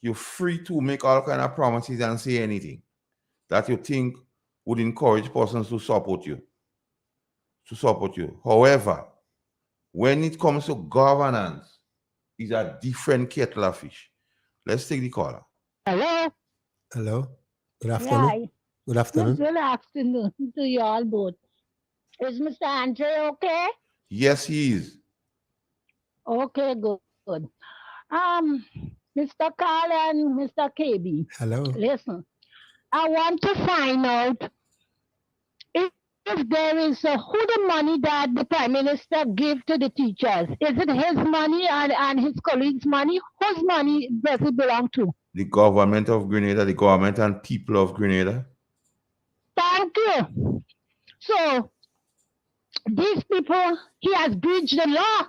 you're free to make all kind of promises and say anything that you think would encourage persons to support you. However, when it comes to governance, it's a different kettle of fish. Let's take the caller. Hello. Hello. Good afternoon. Right. Good afternoon. Good afternoon to you all both. Is Mr. Andre okay? Yes, he is. Okay, good. Mr. Carl and Mr. KB. Hello. Listen, I want to find out if there is who the money that the Prime Minister give to the teachers. Is it his money and his colleagues' money? Whose money does it belong to? The government of Grenada, the government and people of Grenada. Thank you. So, these people, he has breached the law.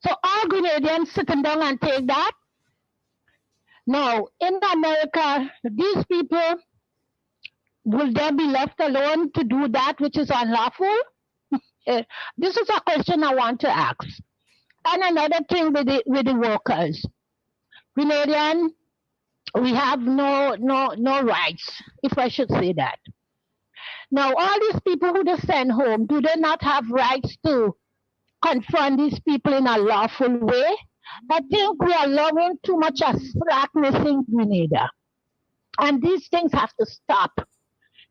So all Grenadians sitting down and take that. Now, in America, these people, will they be left alone to do that which is unlawful? This is a question I want to ask. And another thing with the workers. Grenadian, we have no rights, if I should say that. Now, all these people who they send home, do they not have rights to confront these people in a lawful way? I think we are allowing too much of slackness in Grenada. And these things have to stop.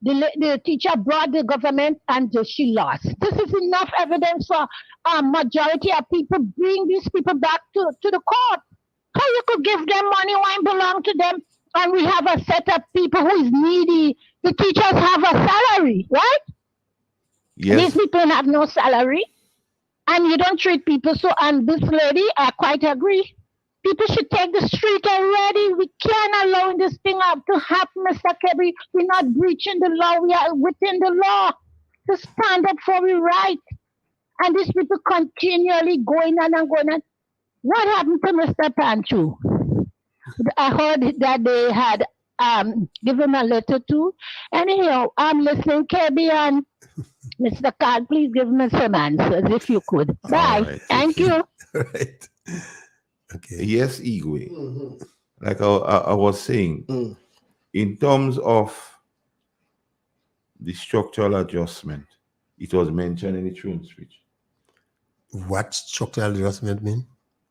The teacher brought the government and she lost. This is enough evidence for a majority of people bring these people back to the court. So you could give them money when it belong to them, and we have a set of people who is needy. The teachers have a salary, right? Yes. These people have no salary, and you don't treat people so. And this lady, I quite agree. People should take the street already. We can't allow this thing up to happen, Mr. Kebby. We're not breaching the law. We are within the law to stand up for our right. And these people continually going on and going on. What happened to Mr. Panchu? I heard that they had given a letter to. Anyhow, I'm listening, Kebby, and Mr. Card, please give me some answers if you could. Bye. Right. Thank you. Right. Okay. Yes, Igwe. Like I was saying, in terms of the structural adjustment, it was mentioned in the throne speech. What structural adjustment mean?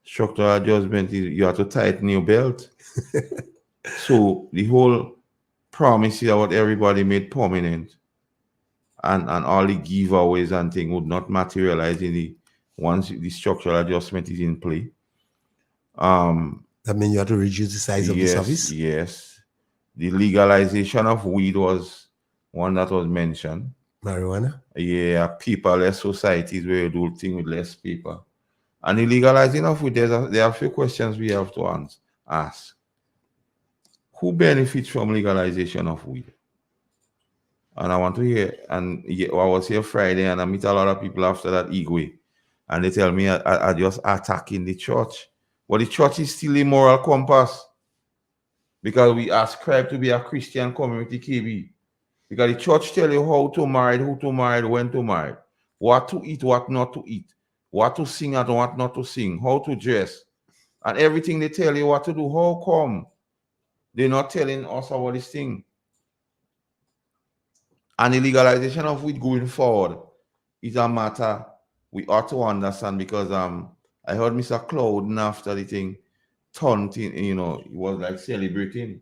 Structural adjustment is you have to tighten your belt. So the whole promise about everybody made permanent and all the giveaways and things would not materialize once the structural adjustment is in play. That means you have to reduce the size of the service? Yes. The legalization of weed was one that was mentioned. Marijuana? Yeah, paperless societies where you do things with less paper. And the legalizing of weed, there are a few questions we have to ask. Who benefits from legalization of weed? And I want to hear, and I was here Friday and I meet a lot of people after that Igwe, and they tell me I just attacking the church. But the church is still a moral compass because we ascribe to be a Christian community, KB. Because the church tell you how to marry, who to marry, when to marry, what to eat, what not to eat, what to sing and what not to sing, how to dress, and everything they tell you what to do. How come they're not telling us about this thing? And the legalization of weed going forward is a matter we ought to understand because I heard Mr. Clouden after the thing turned in, he was like celebrating.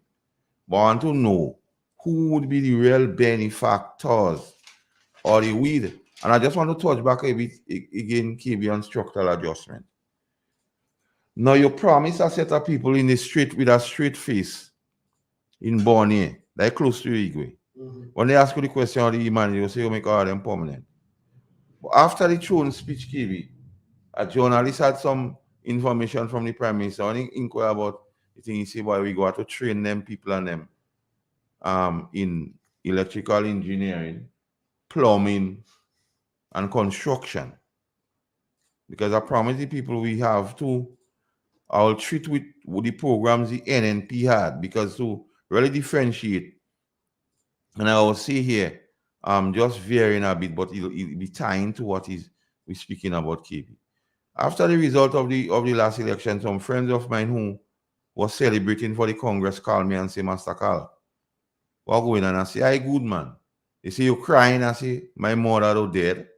But I want to know who would be the real benefactors or the weed. And I just want to touch back a bit again, KB, on structural adjustment. Now you promise a set of people in the street with a straight face in Bonnie, like close to you, Igwe. When they ask you the question of the man, you say you make all them permanent. But after the throne speech, KB, a journalist had some information from the Prime Minister and he inquired about the thing. He said, boy, we got to train them people and them in electrical engineering, plumbing, and construction. Because I promise the people we have to, I'll treat with the programs the NNP had, because to really differentiate, and I will say here, I'm just varying a bit, but it'll be tying to what we're speaking about, KB. After the result of the last election, some friends of mine who was celebrating for the Congress called me and say, Master Carl, what going on? I say, I good man. They say, you crying? I say, my mother is dead,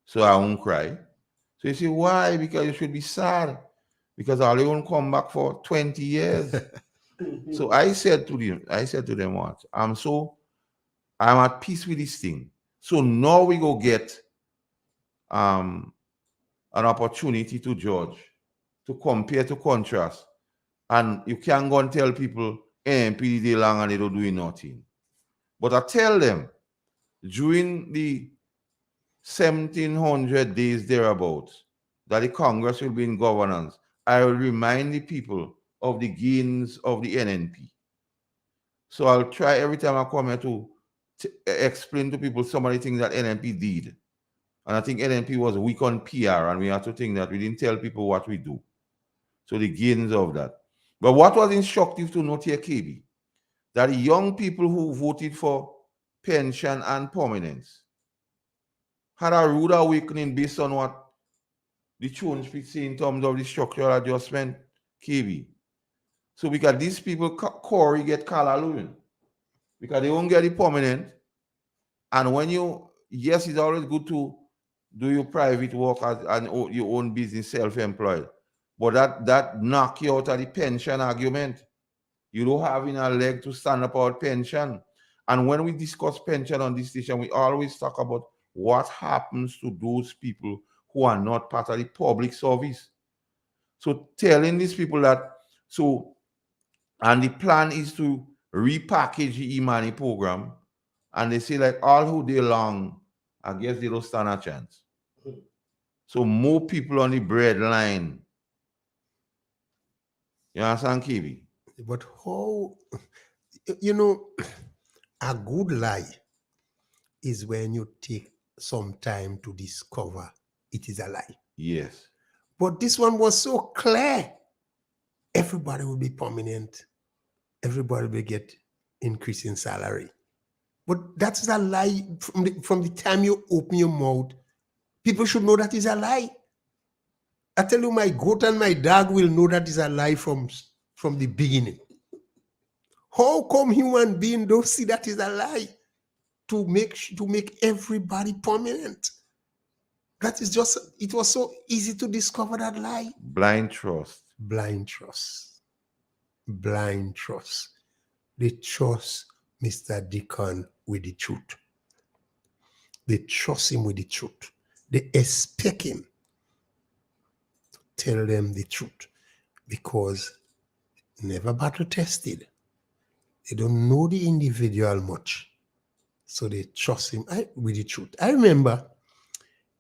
so I won't cry. So you say, why? Because you should be sad. Because I won't come back for 20 years. So I said to them, what? I'm at peace with this thing. So now we go get an opportunity to judge, to compare, to contrast. And you can't go and tell people, NNP day long and they don't do nothing. But I tell them, during the 1700 days thereabouts, that the Congress will be in governance, I will remind the people of the gains of the NNP. So I'll try every time I come here to explain to people some of the things that NNP did. And I think NNP was weak on PR, and we have to think that we didn't tell people what we do. So the gains of that. But what was instructive to note here, KB, that the young people who voted for pension and permanence had a rude awakening based on what the throne speech say in terms of the structural adjustment, KB. So because these people, Corey get called alone, because they won't get the permanent. And when yes, it's always good to do your private work and your own business, self-employed. But that knock you out of the pension argument. You don't have in a leg to stand up our pension. And when we discuss pension on this station, we always talk about what happens to those people who are not part of the public service. So telling these people that, and the plan is to repackage the e-money program, and they say like all who day long, I guess they don't stand a chance. So more people on the bread line. You understand, Kiwi? But how, you know, a good lie is when you take some time to discover it is a lie. Yes. But this one was so clear. Everybody will be prominent. Everybody will get increase in salary. But that's a lie from the time you open your mouth. People should know that is a lie. I tell you, my goat and my dog will know that is a lie from the beginning. How come human beings don't see that is a lie? To make everybody prominent. That is just, it was so easy to discover that lie. Blind trust. Blind trust. Blind trust. They trust Mr. Deacon with the truth. They trust him with the truth. They expect him to tell them the truth because never battle tested. They don't know the individual much. So they trust him with the truth. I remember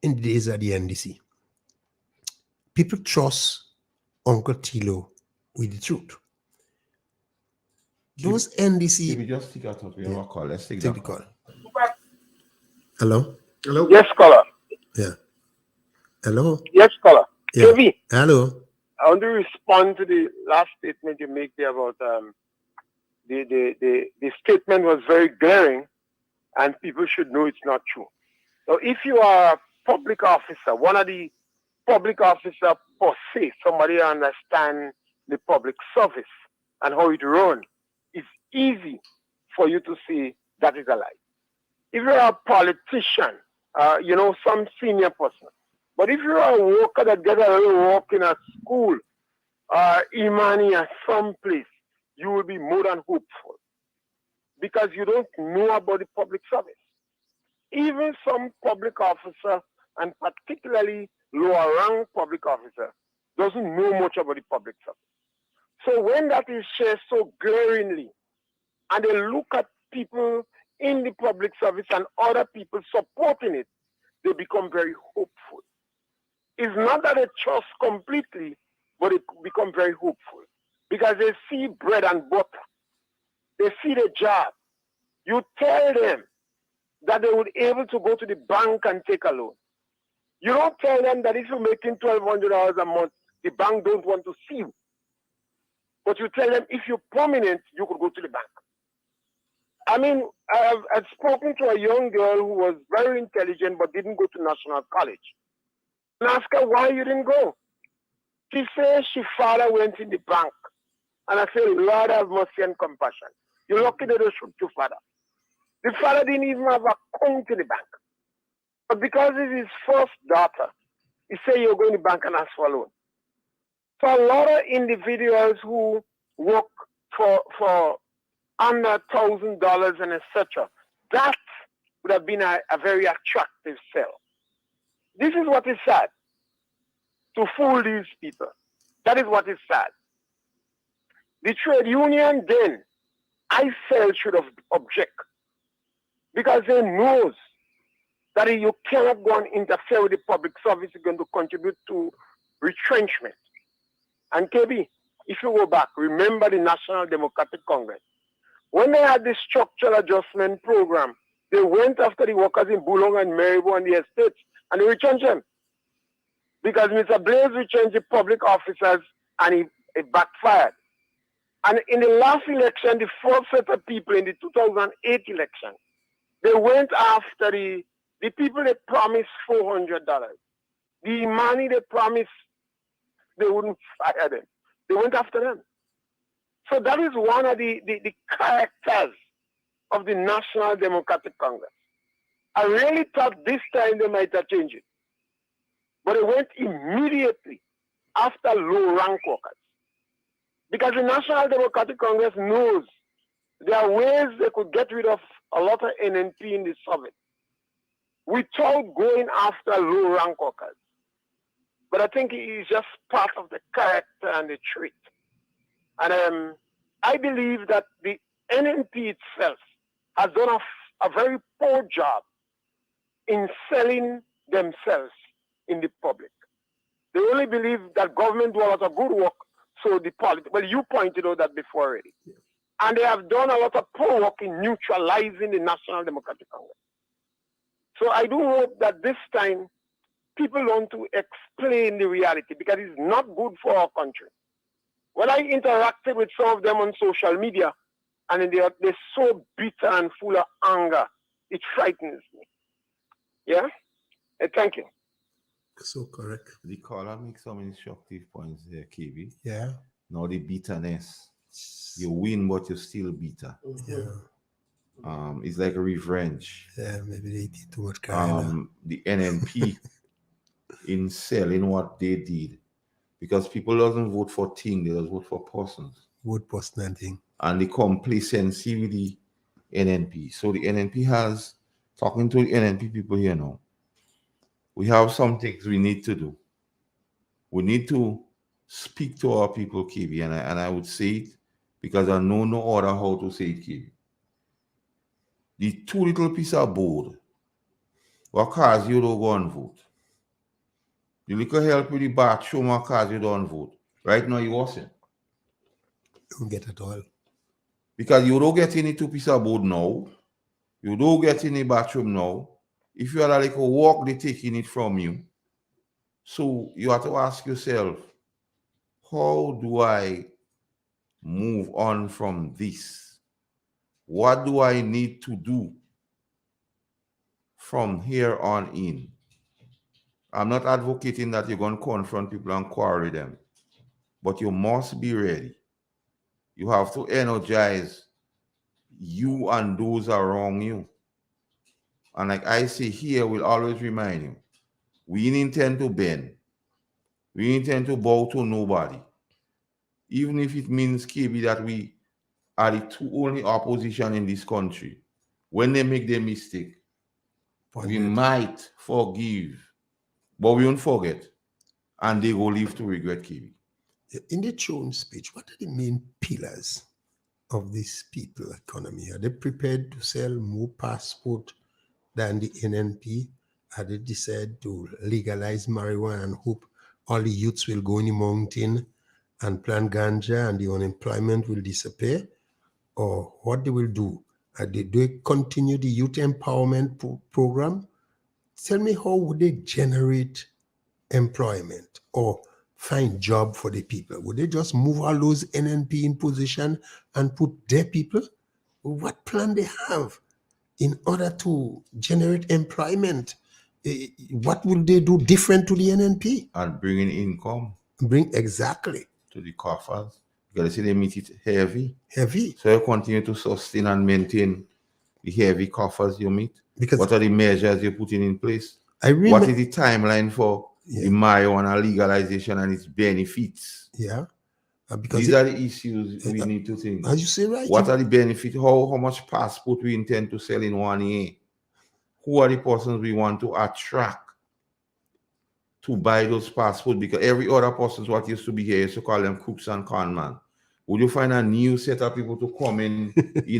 in the days of the NDC, people trust Uncle Tilo with the truth. Those NDC... Can we just take out of your call? Let's take the call. Hello? Hello? Yes, caller. Yeah. Hello? Yes, caller. Yeah. KV, Hello? I want to respond to the last statement you make there about the statement was very glaring and people should know it's not true. So if you are a public officer, one of the public officer per se, somebody understand the public service and how it runs, it's easy for you to say that is a lie. If you're a politician, some senior person, but if you're a worker that gets a little work in a school, Imani at some place, you will be more than hopeful because you don't know about the public service. Even some public officer, and particularly lower rank public officer, doesn't know much about the public service. So when that is shared so glaringly, and they look at people in the public service and other people supporting it, they become very hopeful. It's not that they trust completely, but they become very hopeful because they see bread and butter. They see the job. You tell them that they would be able to go to the bank and take a loan. You don't tell them that if you're making $1,200 a month, the bank don't want to see you. But you tell them if you're prominent, you could go to the bank. I mean, I've spoken to a young girl who was very intelligent but didn't go to National College. And asked her why you didn't go. She says she father went in the bank. And I said, Lord have mercy and compassion. You're lucky they don't shoot your father. The father didn't even have a account in the bank. But because it's his first daughter, he said you're going to the bank and ask for a loan. So a lot of individuals who work for under $1,000 and etc., that would have been a very attractive sell. This is what is sad. To fool these people. That is what is sad. The trade union then, I felt, should have object. Because they knows that you cannot go and interfere with the public service, you're going to contribute to retrenchment. And KB, if you go back, remember the National Democratic Congress. When they had the structural adjustment program, they went after the workers in Bulong and Maribo and the estates, and they retrenched them. Because Mr. Blaze retrenched the public officers, and it backfired. And in the last election, the first set of people in the 2008 election, they went after the people they promised $400. The money they promised, they wouldn't fire them. They went after them. So that is one of the characters of the National Democratic Congress. I really thought this time they might have changed it. But they went immediately after low-rank workers. Because the National Democratic Congress knows there are ways they could get rid of a lot of NNP in the Soviet without going after low rank workers. But I think it is just part of the character and the trait. And I believe that the NNP itself has done a very poor job in selling themselves in the public. They only believe that government do a lot of good work, so the politics. Well, you pointed out that before already. Yeah. And they have done a lot of poor work in neutralizing the National Democratic Congress. So I do hope that this time people want to explain the reality, because it's not good for our country. When I interacted with some of them on social media, and they're so bitter and full of anger, it frightens me. Yeah? Thank you. So correct. The caller makes some instructive points there, KB. Yeah. Now the bitterness. You win, but you're still bitter. Yeah. It's like a revenge. Yeah, maybe they did too much the NNP in selling what they did. Because people doesn't vote for things, they just vote for persons. Vote person and thing. And the complacency with the NNP. So the NNP has, talking to the NNP people here now, we have some things we need to do. We need to speak to our people, KB, and I would say it because I know no other how to say it, KB. The two little piece of board, what cars you don't go and vote. The little help with the bathroom, what cars you don't vote. Right now you wasn't. Don't get it all. Because you don't get any two piece of board now. You don't get any bathroom now. If you are like a walk, they're taking it from you. So you have to ask yourself, how do I move on from this? What do I need to do from here on in? I'm not advocating that you're going to confront people and quarrel them, but you must be ready. You have to energize you and those around you. And like I say here, we'll always remind you, we intend to bend. We intend to bow to nobody. Even if it means, KB, that we are the two only opposition in this country. When they make their mistake, we might forgive, but we won't forget. And they will live to regret, KB. In the Throne speech, what are the main pillars of this people economy? Are they prepared to sell more passport than the NNP? Are they decided to legalize marijuana and hope all the youths will go in the mountain and plant ganja and the unemployment will disappear? Or what they will do? Do they continue the youth empowerment program? Tell me, how would they generate employment or find job for the people? Would they just move all those NNP in position and put their people? What plan they have in order to generate employment? What will they do different to the NNP? And bringing income. Exactly. To the coffers. Because they say they meet it heavy. Heavy. So you continue to sustain and maintain the heavy coffers you meet. Because what are the measures you're putting in place? What is the timeline for the marijuana legalization and its benefits? Yeah. Because these are the issues we need to think. As you say, right. What are the benefits? How much passport we intend to sell in 1 year? Who are the persons we want to attract to buy those passports? Because every other person, what used to be here, used to call them crooks and con man. Would you find a new set of people to come in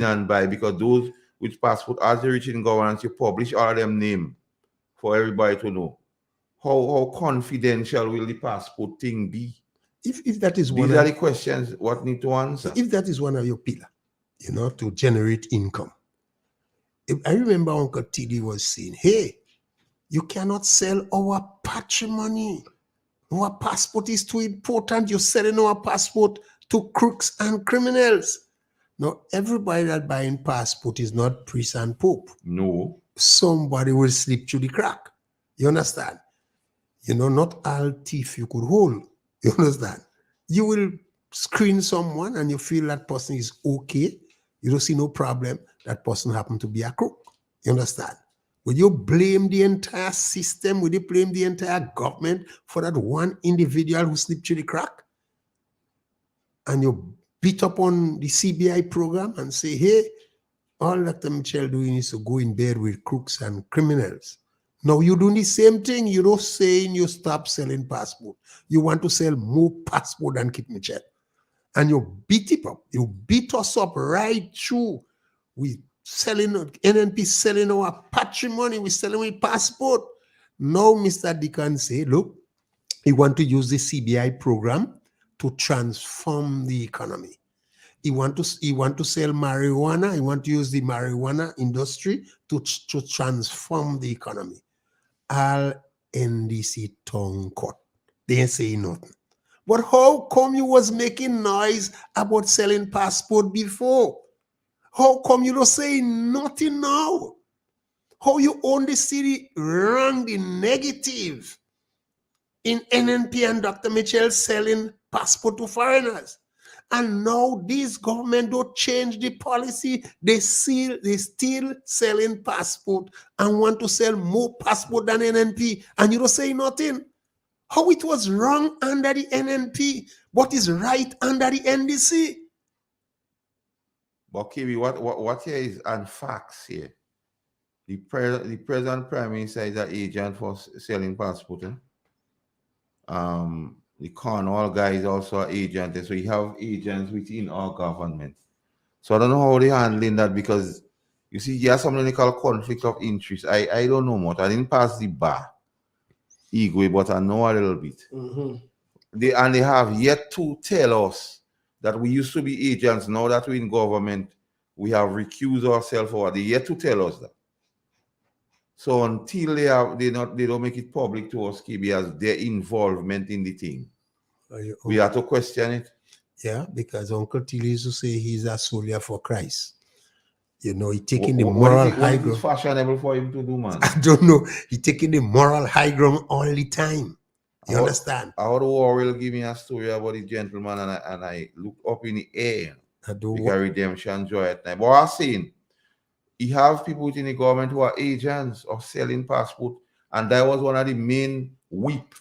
and buy? Because those with passport, as they reach in governance, you publish all of them name for everybody to know. How confidential will the passport thing be? If that is one, these are the questions what need to answer. If that is one of your pillars, to generate income. I remember Uncle TD was saying, hey, you cannot sell our patrimony. Our passport is too important. You're selling our passport to crooks and criminals. Now, everybody that buying passport is not priest and pope. No. Somebody will slip through the crack. You understand? Not all thief you could hold. You understand? You will screen someone and you feel that person is okay. You don't see no problem. That person happened to be a crook. You understand? Would you blame the entire system? Would you blame the entire government for that one individual who slipped through the crack? And you beat up on the CBI program and say, hey, All Dr. Mitchell doing is to go in bed with crooks and criminals. Now you're doing the same thing. You're not saying you stop selling passport. You want to sell more passport than Kit Mitchell. And you beat it up. You beat us up right through. We selling, NNP selling our patrimony. We selling our passport. Now Mr. Deacon say, look, he want to use the CBI program to transform the economy. He want to sell marijuana. He want to use the marijuana industry to transform the economy. All NDC tongue cut. They ain't saying nothing. But how come you was making noise about selling passport before? How come you don't say nothing now? How you own the city wrong the negative in NNP and Dr. Mitchell selling passport to foreigners? And now this government don't change the policy. They still selling passport and want to sell more passport than NNP. And you don't say nothing. How it was wrong under the NNP, but is right under the NDC. But KB, what here is on facts here? The present Prime Minister is an agent for selling passport. The Cornwall guy is also an agent, so you have agents within our government. So I don't know how they're handling that, because you see, there's something they call conflict of interest. I don't know much. I didn't pass the bar, Igwe, but I know a little bit. They have yet to tell us that we used to be agents. Now that we're in government, we have recused ourselves, or they yet to tell us that. So until they don't make it public to us, KB, as their involvement in the thing, we have to question it. Yeah, because Uncle Tilly used to say he's a soldier for Christ. You know, he taking the moral high ground. What is fashionable for him to do, man? I don't know. He taking the moral high ground all the time. You understand? Our war will give me a story about the gentleman, and I look up in the air. Because redemption joy at night. But I'm saying, he have people within the government who are agents of selling passport, and that was one of the main whip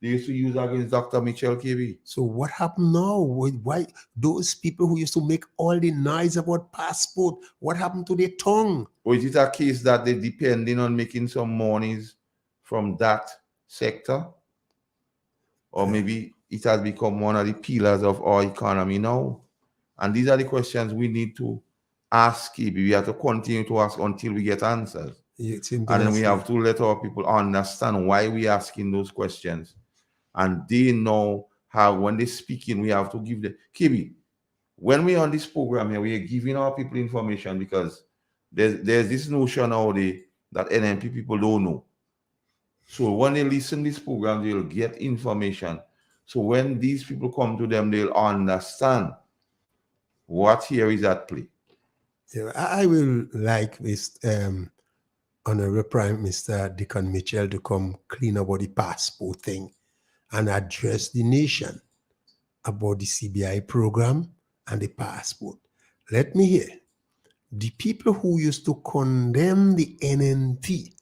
they used to use against Dr. Mitchell, KB. So what happened now? Why those people who used to make all the noise about passport, what happened to their tongue? Or is it a case that they're depending on making some monies from that sector? Or maybe it has become one of the pillars of our economy now? And these are the questions we need to ask. We have to continue to ask until we get answers. And then we have to let our people understand why we're asking those questions. And they know how, when they're speaking, we have to give them. KB, when we're on this program here, we are giving our people information, because there's this notion nowadays that NNP people don't know. So when they listen to this program, they'll get information. So when these people come to them, they'll understand what here is at play. Yeah, I will like this Honorable Prime Minister Deacon Mitchell to come clean about the passport thing and address the nation about the CBI program and the passport. Let me hear. The people who used to condemn the NNP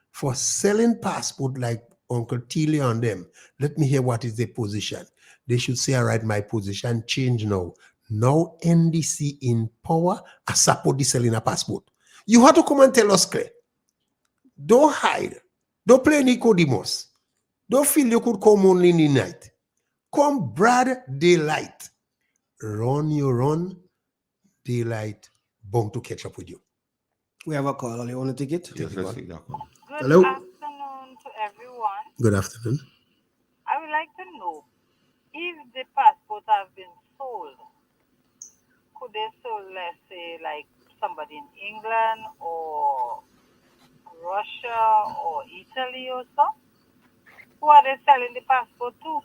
for selling passport like Uncle Tilly on them, let me hear what is their position. They should say, all right, my position change now. Now NDC in power, I support the selling a passport. You have to come and tell us clear. Don't hide. Don't play Nicodemus. Don't feel you could come only in the night. Come broad daylight. Run, you run. Daylight, bound to catch up with you. We have a call. You want to take it? Yes, let's take that call. Hello. Good afternoon to everyone. Good afternoon. I would like to know if the passport have been sold. Could they sold, let's say, like somebody in England or Russia or Italy or so? Who are they selling the passport to?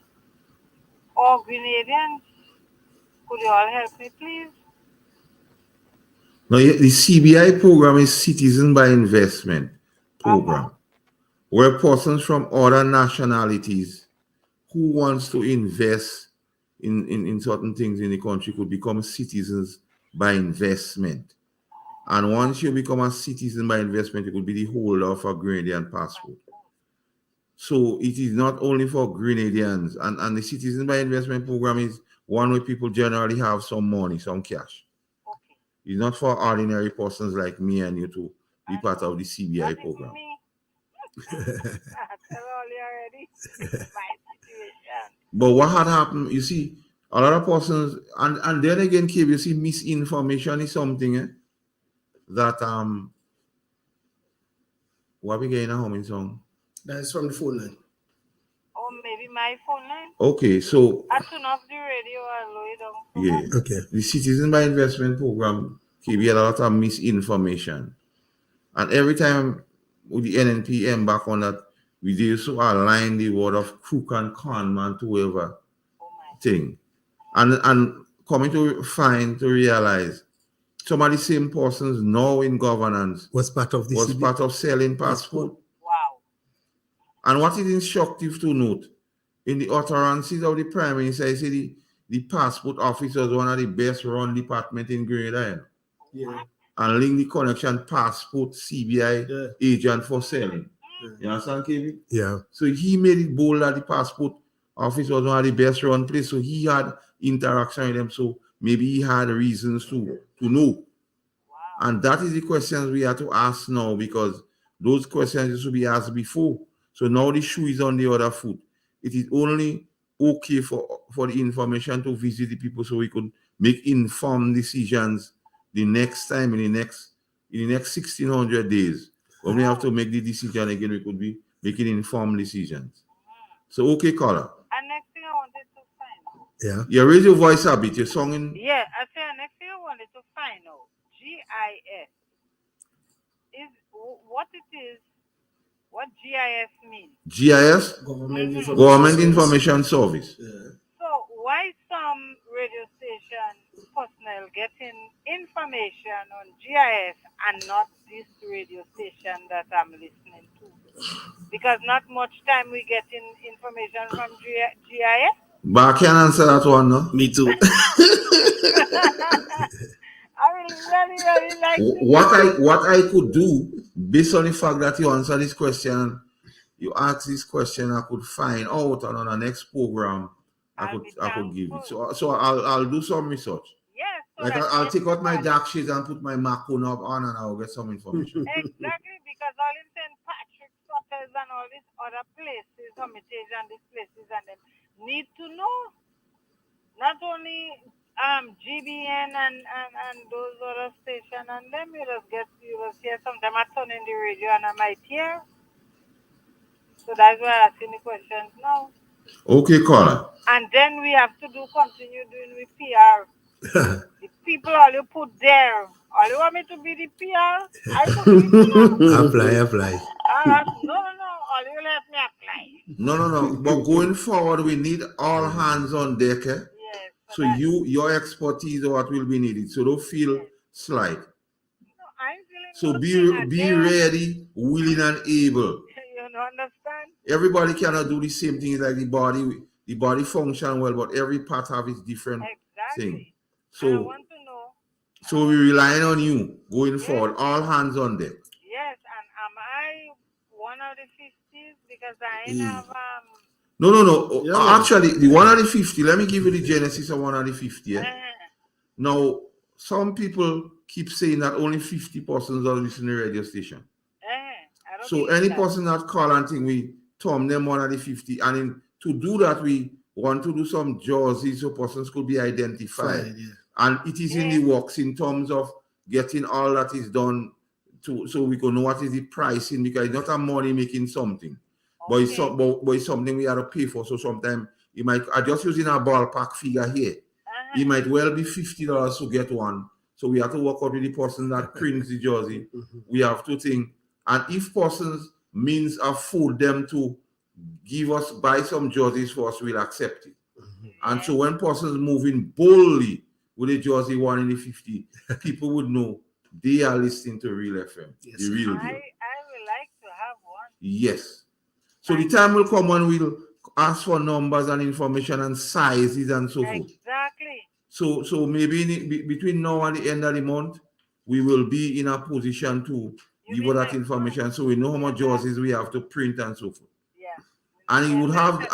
Or Grenadians? Could you all help me, please? Now, the CBI program is Citizen by Investment program, where persons from other nationalities who wants to invest in certain things in the country could become citizens by investment. And once you become a citizen by investment, you could be the holder of a Grenadian passport. So it is not only for Grenadians, and the Citizen by Investment program is one where people generally have some money, some cash. It's not for ordinary persons like me and you to be part of the CBI program. I tell all you already. My situation. But what had happened, you see, a lot of persons, and then again, Kib, you see, misinformation is something that what we getting a humming song? That is from the phone line. Or maybe my phone line. Okay, so I turn off the radio and lower it down. yeah, Okay. the Citizen by Investment program Kib, we had a lot of misinformation. And every time with the NNP embark on that, we used to align the word of crook and con man to whoever thing. And coming to find to realize some of the same persons now in governance was part of selling passport. Wow. And what is instructive to note, in the utterances of the Prime Minister, he said the passport office was one of the best run department in Grenada. Yeah. And link the connection passport CBI agent for selling. You understand, Kevin? Yeah. So he made it bold that the passport office was one of the best run place. So he had interaction with them. So maybe he had reasons to know. Wow. And that is the questions we have to ask now, because those questions used to be asked before. So now the shoe is on the other foot. It is only okay for the information to visit the people so we could make informed decisions the next time in the next 1600 days. When we have to make the decision again, we could be making informed decisions. So okay, caller. And next thing I wanted to find out. Yeah. You raise your voice a bit. You're singing. Yeah, I said next thing I wanted to find out. GIS is what it is. What GIS means? GIS? Government Information Service. Yeah. So why some radio station personnel getting information on GIS and not this radio station that I'm listening to? Because not much time we getting information from GIS. But I can't answer that one, no? Me too. I would really like to what I could do, based on the fact that you answer this question, you ask this question, I could find out on the next program. I could give it. So I'll do some research. Yes. So like I'll take out my dark sheet and put my Macron up on, and I'll get some information. Exactly, because all in St. Patrick's hotels and all these other places, Hermitage and these places, and them need to know. Not only GBN and those other stations, and them you will hear sometimes I turn in the radio and I might hear. So that's why I'm asking the questions now. Okay, caller. And then we have to continue doing with PR. The people all you put there, all you want me to be the PR? I could be Apply. No, all you let me apply. No. But going forward, we need all hands on deck. Eh? Yes. So your expertise or what will be needed. So don't feel slight. No, I'm feeling so be ready, willing and able. You don't understand? Everybody cannot do the same thing like the body. The body function well, but every part have its different thing. So I want to know. So we're relying on you going forward. All hands on deck. Yes, and am I one of the 50s? Because I have No. Yeah. Actually, the one of the 50. Let me give you the genesis of one of the 50. Yeah? Now, some people keep saying that only 50 persons are listening to the radio station. So any person that call and think we term them one of the 50, and to do that, we want to do some jerseys so persons could be identified. And it is in the works in terms of getting all that is done so we can know what is the pricing, because it's not a money making something. But it's something we have to pay for. So sometimes you might, I just using a ballpark figure here. It might well be $50 to get one. So we have to work out with the person that prints the jersey. We have to think. And if persons means afford them to buy some jerseys for us, we'll accept it. And so when persons moving boldly with a jersey 1 in the 50, people would know they are listening to Real FM. Yes, the real deal. I would like to have one. Yes. So the time will come when we'll ask for numbers and information and sizes and so forth. Exactly. So maybe between now and the end of the month, we will be in a position to give you that information so we know how much jerseys we have to print and so forth. Yeah. And it would have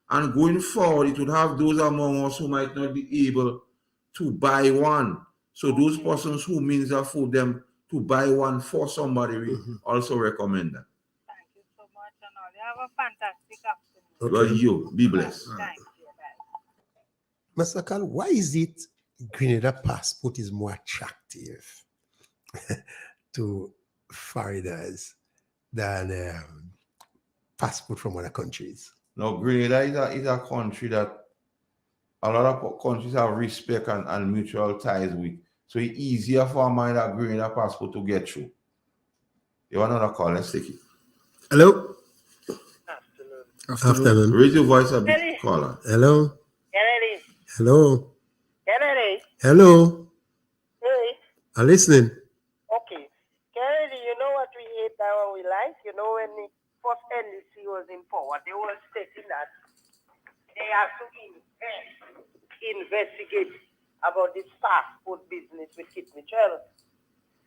and going forward, it would have those among us who might not be able to buy one. So those persons who means afford them to buy one for somebody, we also recommend that. Thank you so much, and all. You have a fantastic afternoon. Well, you be blessed. Thank you. Bye. Mr. Carl, why is it Grenada passport is more attractive to foreigners than passport from other countries? Now, Grenada is a country that a lot of countries have respect and mutual ties with. So it's easier for a man that Grenada passport to get through. You want another call? Let's take it. Hello? Afternoon. Afternoon. Raise your voice a bit, caller. Hello? Kennedy. Hello? Kennedy. Hello? Hey. I'm listening. Okay. Kennedy, you know what we hate now and we like? You know when the first NDC was in power, they were stating that they have to investigate about this passport business with Ministerial.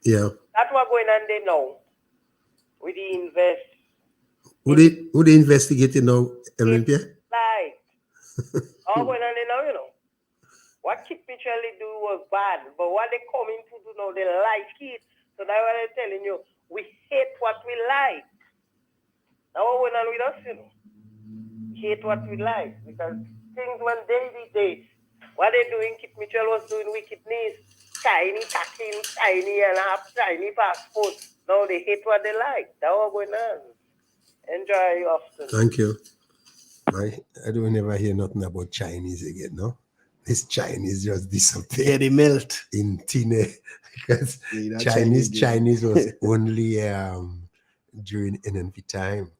Yeah. That's what's going on there now. With the invest. Who they investigating now, Olympia? Like, all going on there now, you know. What Ministerial do was bad, but what they coming to do now, they like it. So that's why they're telling you, we hate what we like. Now what going on with us, you know? Hate what we like, because things when day, what they doing, Ministerial was doing wickedness, tiny taxing, tiny and half tiny passport. Now they hate what they like. That's what going on. Enjoy your afternoon. Thank you. I don't ever hear nothing about Chinese again, no? This Chinese just disappeared. They melt in thin air because Yeah, Chinese was only during NNP time.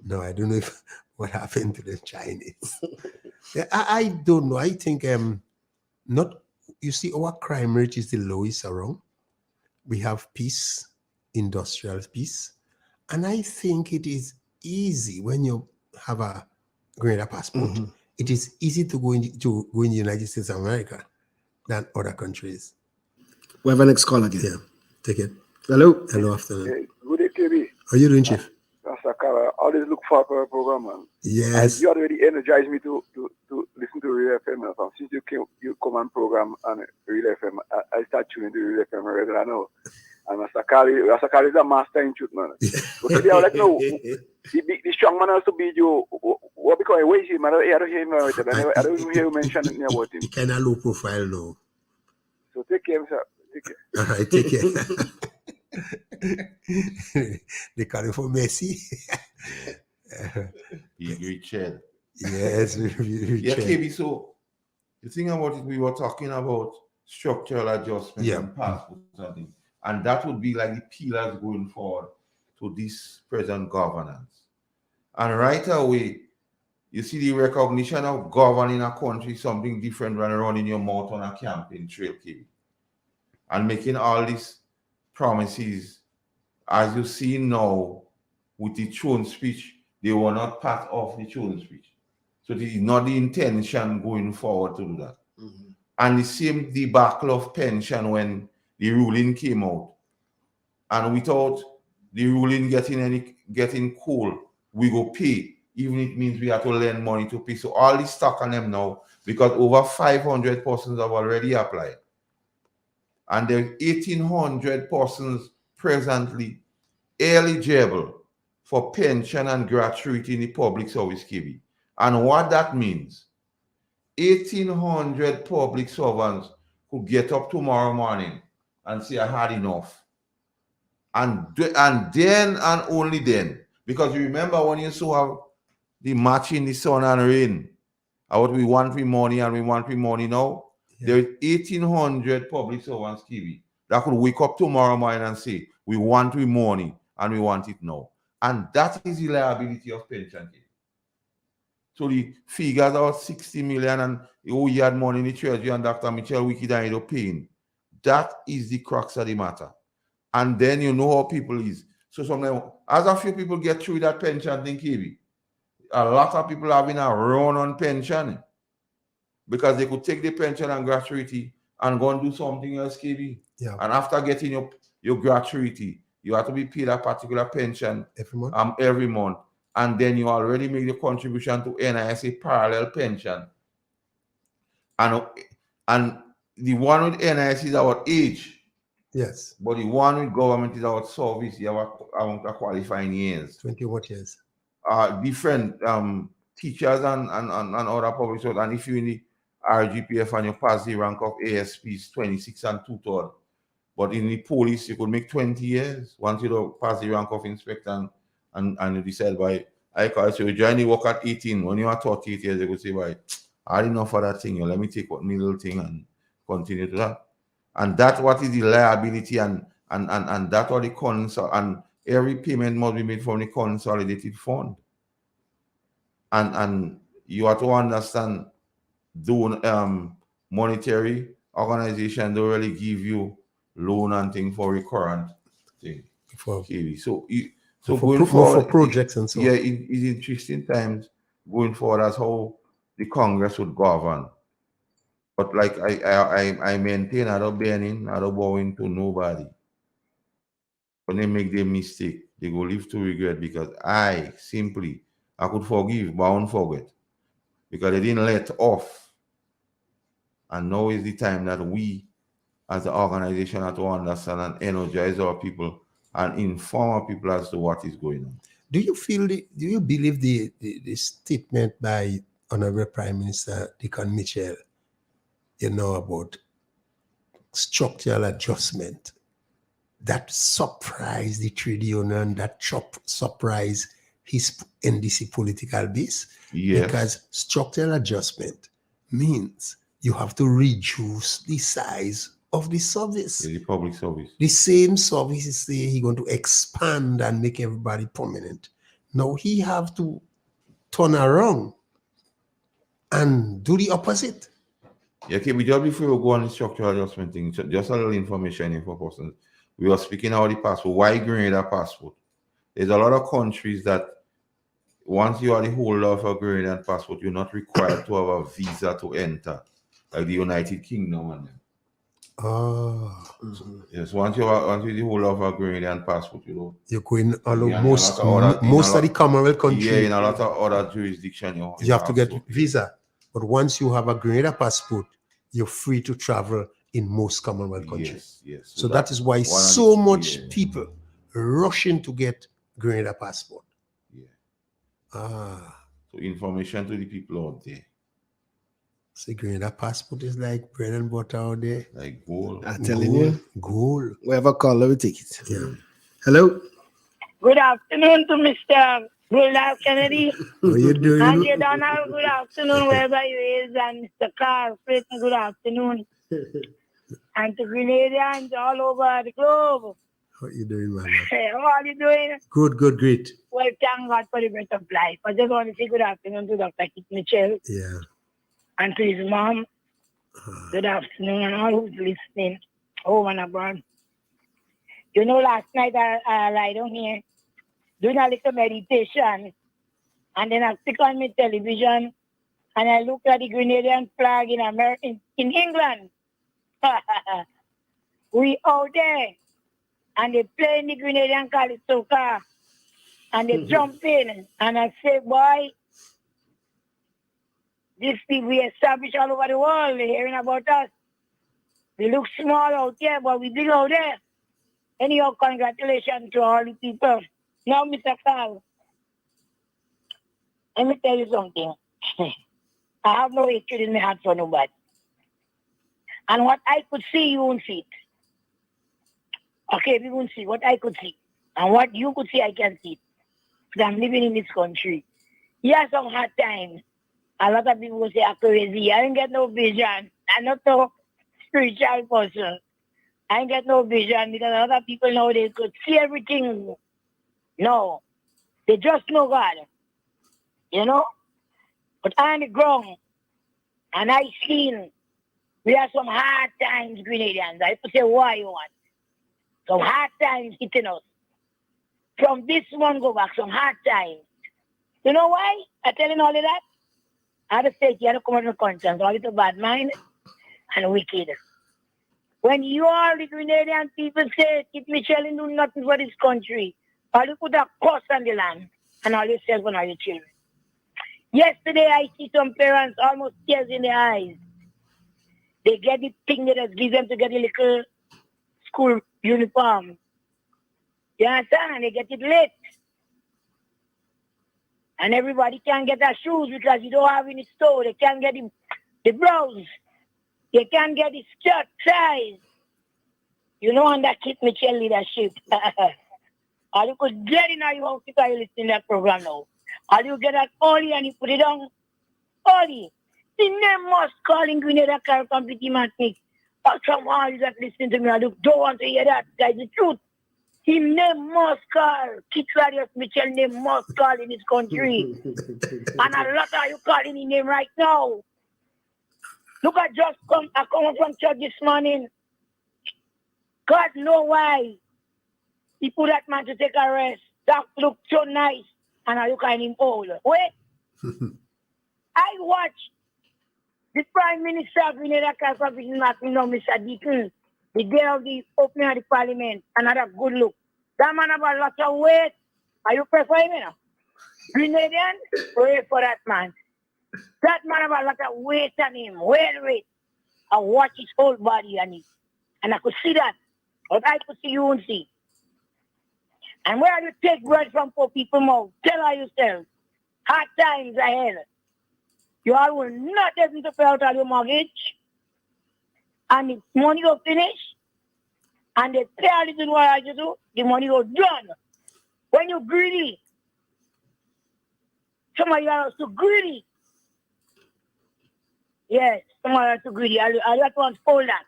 No, I don't know what happened to the Chinese. Yeah, I don't know. I think not. You see, our crime rate is the lowest around. We have peace, industrial peace, and I think it is easy when you have a Grenada passport. It is easy to go in the United States of America than other countries. We have an next call again. Yeah, take it. Hello. Hello, afternoon. Hey, good day, KB. How you doing, Chief? Sakara, I always look forward to a program, man. Yes. And you already energized me to listen to Real FM. Since you come on program on Real FM, I start tuning to Real FM regular now. And Sakari is a master in truth, man. But today I would like to know, the strong man has to be you. What because where is he, man? I don't hear him about it. I don't even hear you mention anything about him. He kind of low profile now. So take care, sir. Take care. All right, take care. They call him for Messi. Richard. Yes, Richard. Yeah, KB, so the thing about it, we were talking about structural adjustment and passports and things. And that would be like the pillars going forward to this present governance. And right away, you see the recognition of governing a country, something different than running your mouth on a campaign trail, KB. And making all these promises, as you see now with the throne speech, they were not part of the throne speech. So this is not the intention going forward to do that. And the same debacle of pension when the ruling came out. And without the ruling getting cold, we go pay, even if it means we have to lend money to pay. So all this stuck on them now, because over 500 persons have already applied. And there are 1,800 persons presently eligible for pension and gratuity in the public service, KB. And what that means, 1,800 public servants could get up tomorrow morning and say, I had enough. And then and only then, because you remember when you saw have the match in the sun and rain, what we want for money and we want for money now, there is 1,800 public servants, KB, that could wake up tomorrow morning and say, we want we money and we want it now. And that is the liability of pension, KB. So the figures are 60 million and you had money in the treasury and Dr. Michelle Wiki died of pain. That is the crux of the matter. And then you know how people is. So sometimes, as a few people get through that pension thing, KB, a lot of people having a run on pension because they could take the pension and gratuity and go and do something else, KB. Yeah. And after getting your gratuity, you have to be paid a particular pension every month. And then you already make the contribution to NIS, a parallel pension. And the one with NIS is about age. Yes. But the one with government is about service. You have a qualifying years. 20 what years? Different teachers and other public service. And if you in the RGPF and you pass the rank of ASPs 26 and 2/3. But in the police, you could make 20 years once you don't pass the rank of inspector and you decide by I call it, so you join the work at 18. When you are 38 years, you could say, by I had enough for that thing. Let me take what my little thing and continue to that. And that's what is the liability and that are the consol and every payment must be made from the consolidated fund. And you have to understand, monetary organization don't really give you loan and thing for recurrent thing. So going forward, for projects and so on. Yeah, it's interesting times going forward as how the Congress would govern. But like I maintain, I don't bending, I don't bowing to nobody. When they make their mistake, they go live to regret because I could forgive, but I won't forget. Because they didn't let off. And now is the time that we as an organization have to understand and energize our people and inform our people as to what is going on. Do you believe the statement by Honorable Prime Minister Dickon Mitchell, about structural adjustment, that surprised the trade union, that surprised his NDC political base? Yes. Because structural adjustment means you have to reduce the size of the service. The public service. The same services he's going to expand and make everybody prominent. Now he have to turn around and do the opposite. Yeah, okay, but just before we go on the structural adjustment thing, just a little information for persons. We are speaking about the passport. Why Grenada passport? There's a lot of countries that once you are the holder of a Grenadian passport, you're not required to have a visa to enter, like the United Kingdom and them. Yes, once you're the holder of a Grenadian passport, you're going most of the Commonwealth countries. Yeah, in a lot of other jurisdictions, you have to get visa. But once you have a Grenada passport, you're free to travel in most Commonwealth countries. Yes. So that is why so much people rushing to get Grenada passport. So information to the people out there. See, Grenada passport is like bread and butter out there. Like gold. I'm telling you. Gold. Whoever call, let me take it. Yeah. Hello. Good afternoon to Mr. Bullard Kennedy. How you doing? Andrew Donald, good afternoon, wherever you is, and Mr. Carl Fritton, good afternoon. And to Grenadians all over the globe. How you doing, man? Hey, how are you doing? Good, great. Well, thank God for the breath of life. I just want to say good afternoon to Dr. Kit Mitchell. Yeah. And to his mom. Good afternoon, and all who's listening home and abroad. Last night I lie down here doing a little meditation, and then I click on my television and I look at the Grenadian flag in America, in England. We out there, and they playing the Grenadian Calistoka, and they jump in, and I say, boy, this thing we established all over the world, they're hearing about us. We look small out here, but we big out there. Anyhow, congratulations to all the people. Now, Mr. Carl, let me tell you something. I have no hatred in my heart for nobody. And what I could see, you won't see it. Okay, we won't see what I could see. And what you could see, I can see it. Because I'm living in this country. Yeah, some hard times. A lot of people say I'm crazy. I ain't get no vision. I'm not no spiritual person. I ain't get no vision because a lot of people know they could see everything. No. They just know God. But I'm on the ground. And I seen we have some hard times, Grenadians. I could say why you want. Some hard times hitting us. From this one go back, some hard times. You know why? I'm telling all of that. I have to say, you have to come out of conscience, all little bad mind and wicked. When you all the Grenadian people say, Kit Mitchell do nothing for this country, all you put a curse on the land and all yourself and all your children. Yesterday, I see some parents almost tears in their eyes. They get the thing that just give them to get a little school uniform. You understand? And they get it late. And everybody can get their shoes because you don't have in the store. They can't get the blouse. They can't get the skirt size. You know, under Kit Mitchell leadership. Or you could get in your house if you listen to that program now. Or you get that Oli and you put it on Oli. The name must call in Grenada car completely matching. Or some all you that listen to me, I don't want to hear that. That's the truth. His name must call. Kit Mitchell name must call in this country. And a lot of you calling his name right now. Look, I come from church this morning. God know why he put that man to take a rest. That looked so nice. And I look at him old. Wait. I watched the Prime Minister of Grenada, Mr. Deacon, the day of the opening of the Parliament. Another good look. That man have a lot of weight. Are you praying for him now? Grenadian, pray for that man. That man have a lot of weight on him. Weight. I watch his whole body on it. And I could see that. But I could see you won't see. And where you take bread from poor people's mouth, tell her yourself, hard times ahead. You all will not able to pay out all your mortgage. And the money will finish. And they pay a little what you do, the money will done. When you're greedy, some of you are so greedy. Yes, some of you are so greedy. I just want to hold that.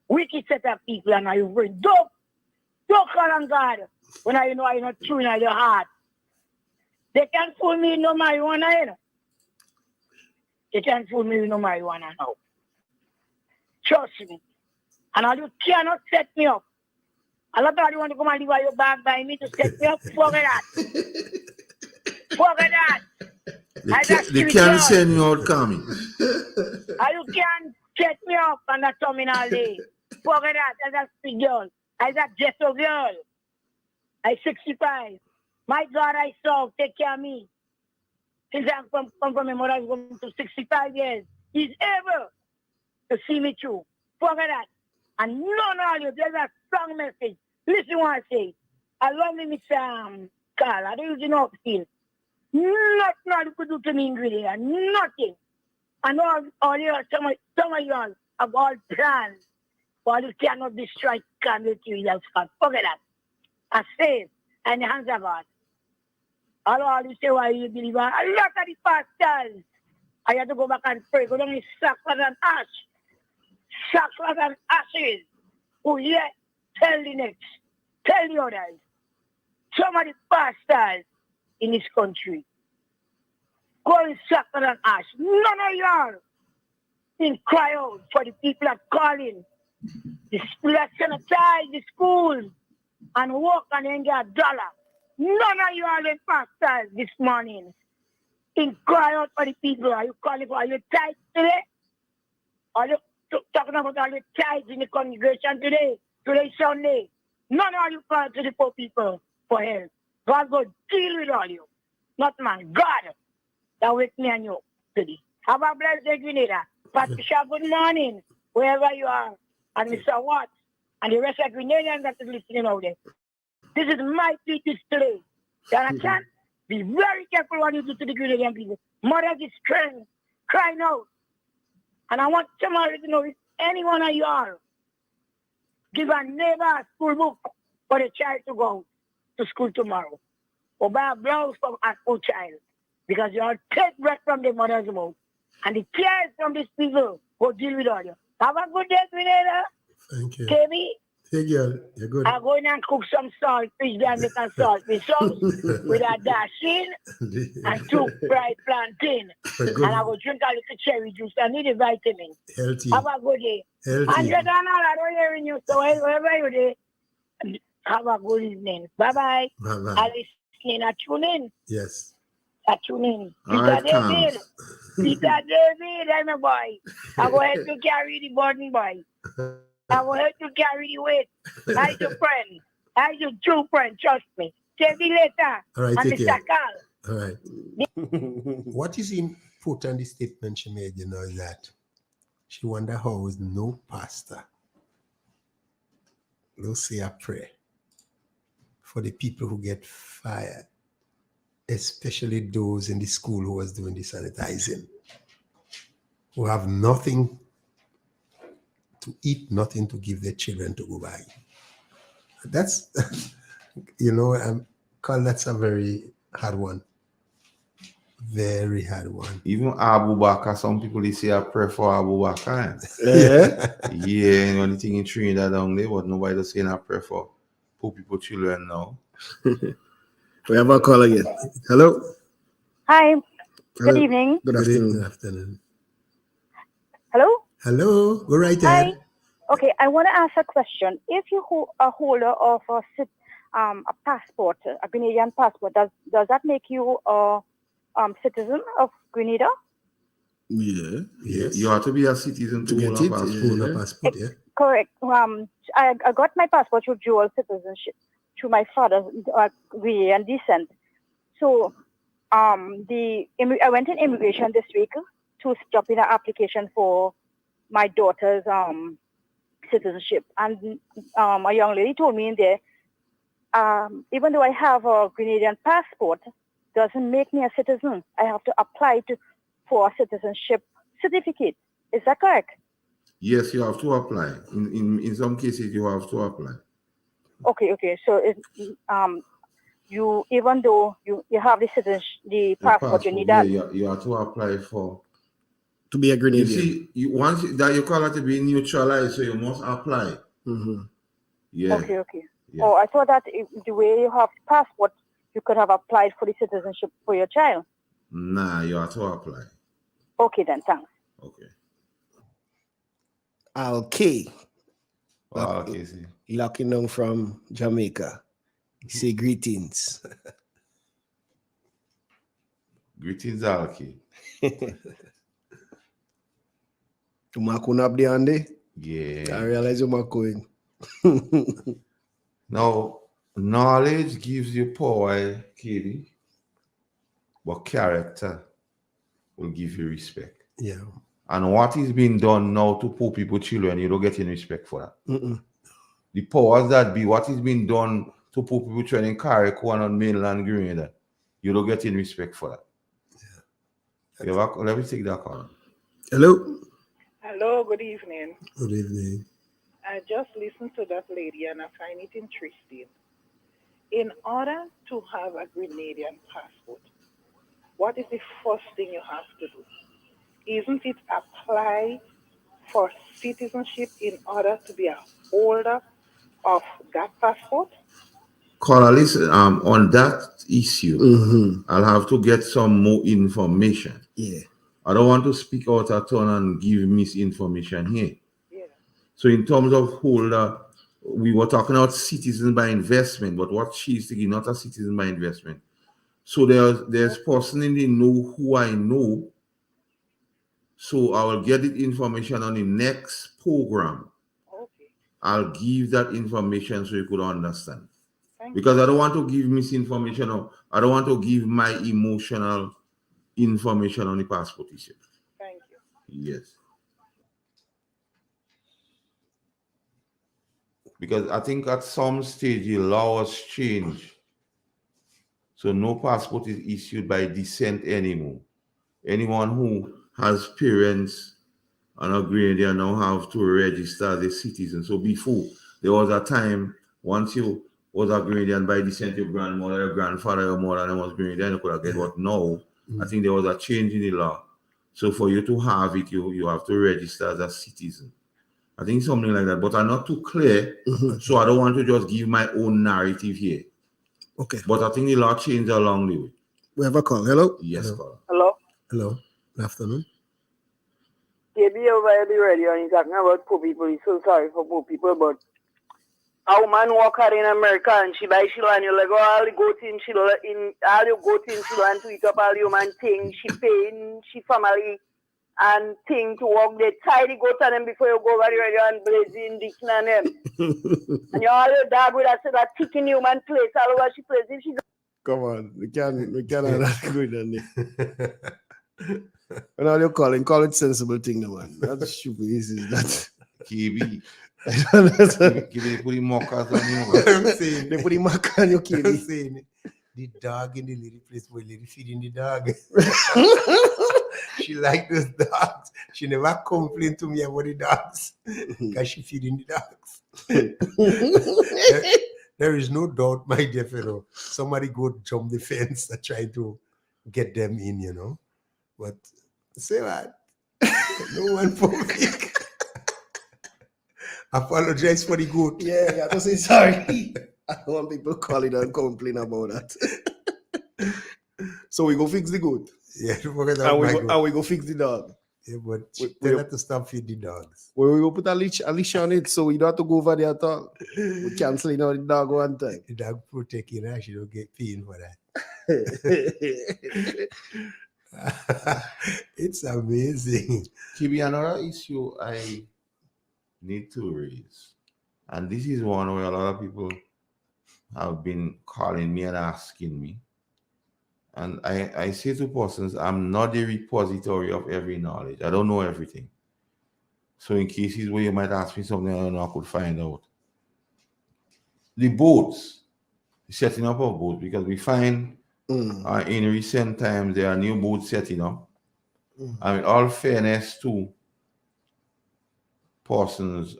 Wicked set of people and you bring dope. Don't call on God when I know I'm not true in your heart. They can't fool me no marijuana, you know. They can't fool me with no marijuana now. Trust me. And you cannot set me up. A lot of you want to come and leave your bag by me to set me up. Forget that. Forget that. They can't send you out coming. And you can't set me up on that terminal day. Forget that. As a street girl. As a ghetto girl. I'm 65. My God, I saw. Take care of me. Since I've come from my mother's home to 65 years. He's able to see me through. Forget that. And none of you, there's a strong message. Listen what I say. I love me, Mr. Carl. I don't usually know how to feel. Nothing you could do to me in Grenada. Nothing. And all you, some of you all have all plans. But you cannot destroy community yourself. Forget that. I say, and the hands of God. All you say why you believe. A lot of the pastors, I had to go back and pray. Go down in sackcloth and ash. Sackcloth and ashes. Who yet tell the next. Tell the others. Some of the pastors in this country go in sackcloth and ash. None of y'all in cry out for the people that calling. The school that sanitize the schools and work and then get $1. None of you all in pastors this morning in cry out for the people. Are you calling for your tithes today? Are you talking about all the tithes in the congregation today? Today Sunday. None of you call to the poor people for help. God will deal with all you. Not man. God that wake me and you today. Have a blessed day, Grenada. Patricia, good morning. Wherever you are. And Mr. Watts. And the rest of Grenadians that is listening out there. This is my plea today. You understand? Be very careful what you do to the Grenadian people. Mothers is crying out. And I want somebody to know if any one of you are, give a neighbor a school book for the child to go to school tomorrow. Or buy a blouse for a school child. Because you all take breath from the mother's mouth. And the tears from these people will deal with all you. Have a good day, Grenada. Thank you. KB. Hey, girl, you're good. I'm going and cook some salt fish there, make a salt fish sauce with a dash in and 2 fried plantain. And I go drink a little cherry juice. I need a vitamin. Healthy. Have a good day. Healthy. $100, I don't hear you. So wherever you're there, have a good evening. Bye-bye. Bye-bye. I listen. I tune in. Yes. I tune in. All Peter right, David. Peter David, I'm a boy. I go ahead to carry the burden, boy. I will help you carry the weight. I'm your friend. I'm your true friend. Trust me. Tell me later. All right, and take Mr. care. Carl. All right. What is important, the statement she made, you know, is that She wonder how is no pastor will say a prayer for the people who get fired, especially those in the school who was doing the sanitizing, who have nothing to eat, nothing to give their children to go buy. That's, Carl, that's a very hard one. Very hard one. Even Abu Bakr, some people they say I pray for Abu Bakr. Yeah, and only thing in Trinidad down there, but nobody does say I pray for poor people children now. We have a call again. Hello. Hi. Hello. Good evening. Good afternoon. Good afternoon. Hello? Hello. Go right Hi. ahead. Okay, I want to ask a question. If you a holder of a passport, a Grenadian passport, does that make you a citizen of Grenada? Yeah. Yes. You have to be a citizen to get hold it. a passport. Yeah. Passport, yeah. Correct. I got my passport through dual citizenship, through my father's Grenadian descent. So, I went in immigration this week to drop in an application for my daughter's citizenship, and a young lady told me in there, even though I have a Grenadian passport, doesn't make me a citizen. I have to apply for a citizenship certificate. Is that correct? Yes, you have to apply. In some cases, you have to apply. Okay. So you, even though you have the passport, you need that. Yeah, you have to apply for to be a Grenadian. You see, once that you call it to be neutralized, so you must apply. Mm-hmm. Yeah. Okay. Yeah. Oh, I thought that the way you have passport, you could have applied for the citizenship for your child. Nah, you have to apply. Okay then, thanks. Okay. Okay. Okay. Locking down from Jamaica. Say greetings. Greetings, Alki. Tumakuna up there, Andy? Yeah. I realize you're going. Now, knowledge gives you power, Katie, but character will give you respect. Yeah. And what is being done now to poor people, children, you don't get any respect for that. Mm-mm. The powers that be, what is being done to poor people, children in Carriacou and on mainland Grenada, you don't get any respect for that. Yeah. Let me take that call. Hello. Hello, good evening. Good evening. I just listened to that lady and I find it interesting. In order to have a Grenadian passport, what is the first thing you have to do? Isn't it apply for citizenship in order to be a holder of that passport? Caller, listen, on that issue, I'll have to get some more information. Yeah. I don't want to speak out of turn and give misinformation here. Yeah. So in terms of holder, we were talking about citizen by investment, but what she's thinking, not a citizen by investment. So there's person in the know who I know. So I will get the information on the next program. Okay. I'll give that information so you could understand. Thank Because I don't want to give misinformation or I don't want to give my emotional information on the passport issue. Thank you. Yes. Because I think at some stage the laws change. So no passport is issued by descent anymore. Anyone who has parents and a Grenadian now have to register as a citizen. So before, there was a time, once you was a Grenadian by descent, your grandmother, your grandfather, your mother, and was Grenadian, you could have get what now. I think there was a change in the law. So for you to have it, you have to register as a citizen. I think something like that, but I'm not too clear. So I don't want to just give my own narrative here. Okay. But I think the law changed along the way. We have a call. Hello? Yes, caller. Hello? Hello. Good afternoon. KB over the radio and he's talking about poor people. He's so sorry for poor people, but a woman walk out in America and she buy shilo and you're like, oh, all the goat in shilo, all your goat in shilo and to eat up all human things. She paying, she family and thing to walk. They tie the goat on them before you go over the radio and blazing dick on them. And you all your dog with that ticking human place all over she plays. If she Come on, we can't have that going on there. And all you call it sensible thing, no man. That's stupid. Is that KB. I don't understand. They put the mockers on you. I'm saying, They put the mark on your I'm KB. saying the dog in the lady place where lady feeding the dog. She like those dogs. She never complained to me about the dogs because she feeding the dogs. There is no doubt, my dear fellow. Somebody go jump the fence and try to get them in, you know. But say what? No one public. Apologize for the goat. Yeah, I have to say sorry. I don't want people calling and complain about that. So we go fix the goat. Yeah, forget and we go fix the dog. Yeah, but tell her to stop feeding the dogs. We go put a leash on it so we don't have to go over there at all. We canceling out the dog one time. The dog protecting her, she don't get pain for that. It's amazing. KB, another issue I need to raise, and this is one where a lot of people have been calling me and asking me. And I say to persons, I'm not the repository of every knowledge. I don't know everything. So in cases where you might ask me something I don't know, I could find out. The boats, the setting up of boats, because we find in recent times there are new boats setting up. I mean, all fairness to persons,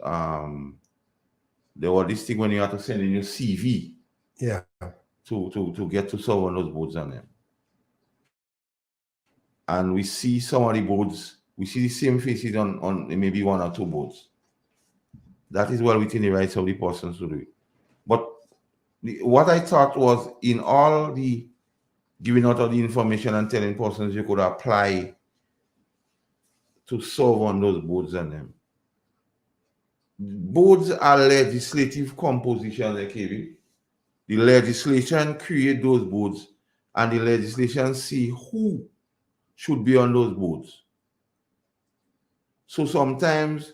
there was this thing when you have to send in your CV. Yeah. To get to serve on those boats on them. And we see some of the boats, we see the same faces on maybe one or two boats. That is well within the rights of the persons to do it. But what I thought was in all the giving out of the information and telling persons you could apply to serve on those boats on them. Boards are legislative compositions, KB. The legislation create those boards and the legislation see who should be on those boards. So sometimes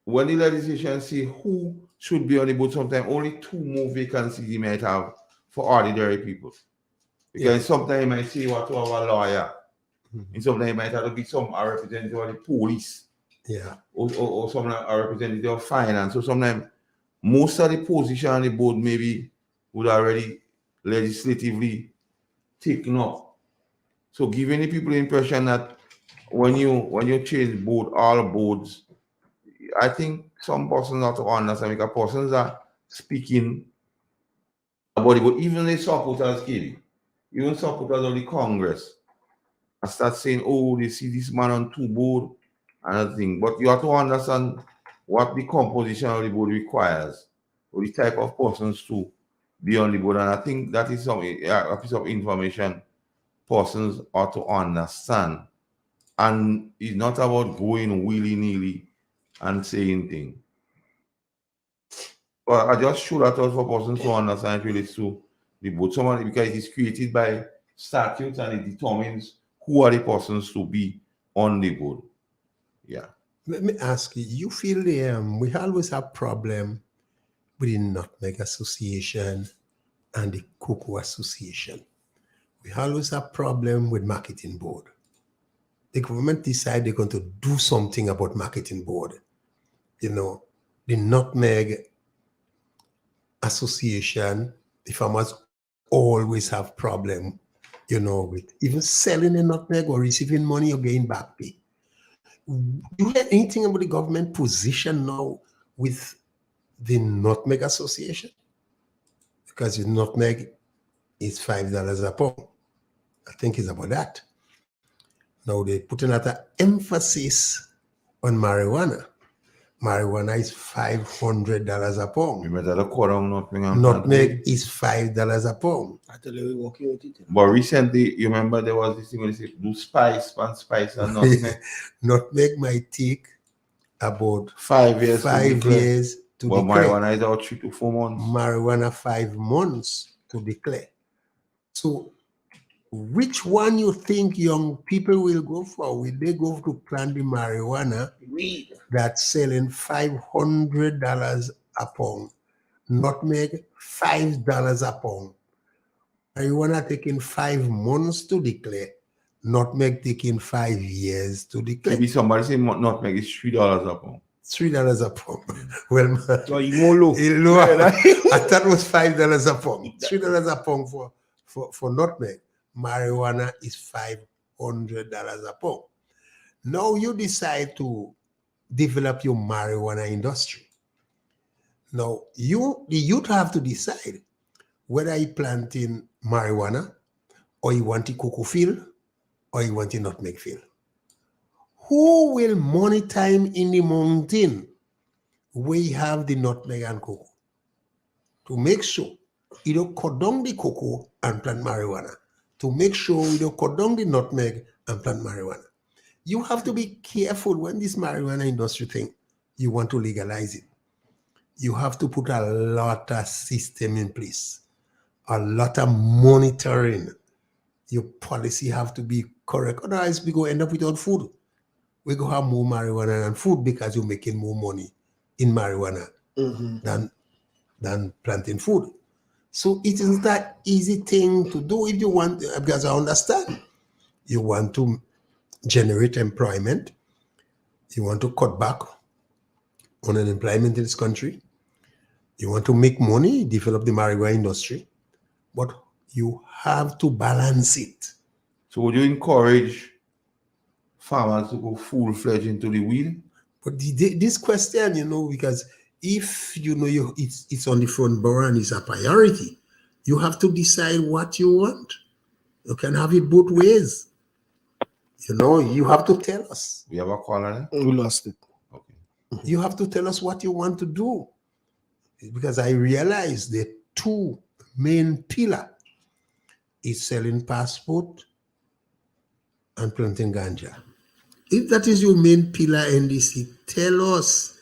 when the legislation see who should be on the board, sometimes only 2 more vacancies you might have for ordinary people. Because sometimes you might say what to have a lawyer. And sometimes you might have to be some representative of the police. Yeah. Or some representative of finance. So sometimes most of the position on the board maybe would already legislatively taken up. So giving the people the impression that when you change board, all boards, I think some persons have to understand because persons are speaking about it, but even the supporters, even supporters of the Congress, I start saying, oh, they see this man on 2 boards and other thing. But you have to understand what the composition of the board requires, or the type of persons to be on the board. And I think that is a piece of information persons ought to understand. And it's not about going willy-nilly and saying things. But I just show that out for persons to understand it relates to the board. Somebody, because it is created by statutes and it determines who are the persons to be on the board. Yeah. Let me ask you, you feel we always have problem with the Nutmeg Association and the Cocoa Association. We always have problem with marketing board. The government decide they're going to do something about marketing board. You know, the Nutmeg Association, the farmers always have problem, you know, with even selling a nutmeg or receiving money or getting back pay. Do you hear anything about the government position now with the Nutmeg Association? Because the nutmeg is $5 a pound. I think it's about that. Now they're putting out an emphasis on marijuana. Marijuana is $500 a pound. Nutmeg is $5 a pound. I tell you, we're working with it. But recently, you remember there was this thing where they say, do spice and nutmeg. Nutmeg might take about 5 years. 5 years to but declare. Marijuana is out 3 to 4 months. Marijuana 5 months to declare. So which one you think young people will go for? Will they go to plant the marijuana that's selling $500 a pound? Nutmeg, $5 a pound. Marijuana taking 5 months to declare. nutmeg taking 5 years to declare. Maybe somebody say nutmeg is $3 a pound. $3 a pound. Well, man, So you more low. I thought it was $5 a pound. $3 a pound for nutmeg. Marijuana is $500 a pound. Now you decide to develop your marijuana industry. Now the youth have to decide whether you planting marijuana or you want a cocoa field or you want a nutmeg field. Who will monitor him in the mountain where you have the nutmeg and cocoa to make sure you don't cut down the cocoa and plant marijuana, to make sure you don't cut down the nutmeg and plant marijuana? You have to be careful when this marijuana industry thing, you want to legalize it. You have to put a lot of system in place, a lot of monitoring. Your policy have to be correct. Otherwise, we go end up without food. We go have more marijuana than food because you're making more money in marijuana than planting food. So it isn't that easy thing to do if you want, because I understand you want to generate employment. You want to cut back on unemployment in this country. You want to make money, develop the marijuana industry, but you have to balance it. So would you encourage farmers to go full-fledged into the wheel? But this question, because if it's on the front burner and it's a priority, you have to decide what you want. You can have it both ways. You have to tell us. We have a caller. We lost it. Okay. You have to tell us what you want to do. Because I realize the two main pillars is selling passport and planting ganja. If that is your main pillar, NDC, tell us.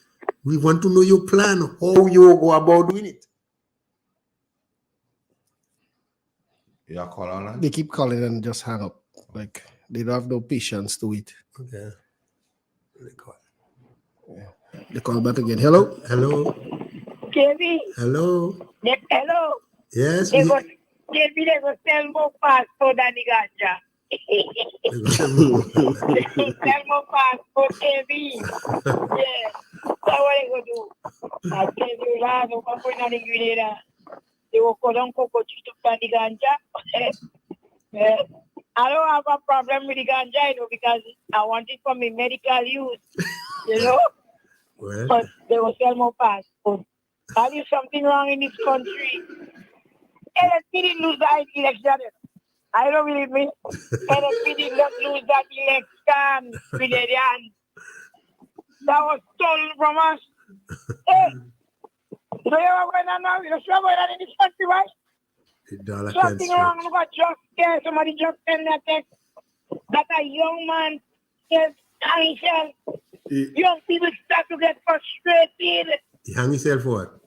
We want to know your plan, how you go about doing it. Yeah, call on. They keep calling and just hang up. Like they don't have no patience to wait. Okay. They call back again. Hello? Hello? KB. Hello? Hello? Yes? They go sell more passport than the ganja. Sell more passport, KB. Yeah. That's what they go do. I tell you, lad, I'm going on the grenade. They will call on cocoa to plant the ganja. I don't have a problem with the ganja, because I want it for my medical use, Well. But they will sell more passport. There is something wrong in this country. LSP didn't lose that election. I don't believe me. LSP did not lose that election, Brilliant. That was stolen from us. Hey, you know what's going on now? You know what's going on in this country, right? Something wrong about just there. Somebody just sent that text that a young man says, hang himself. Young people start to get frustrated. He hang himself for what?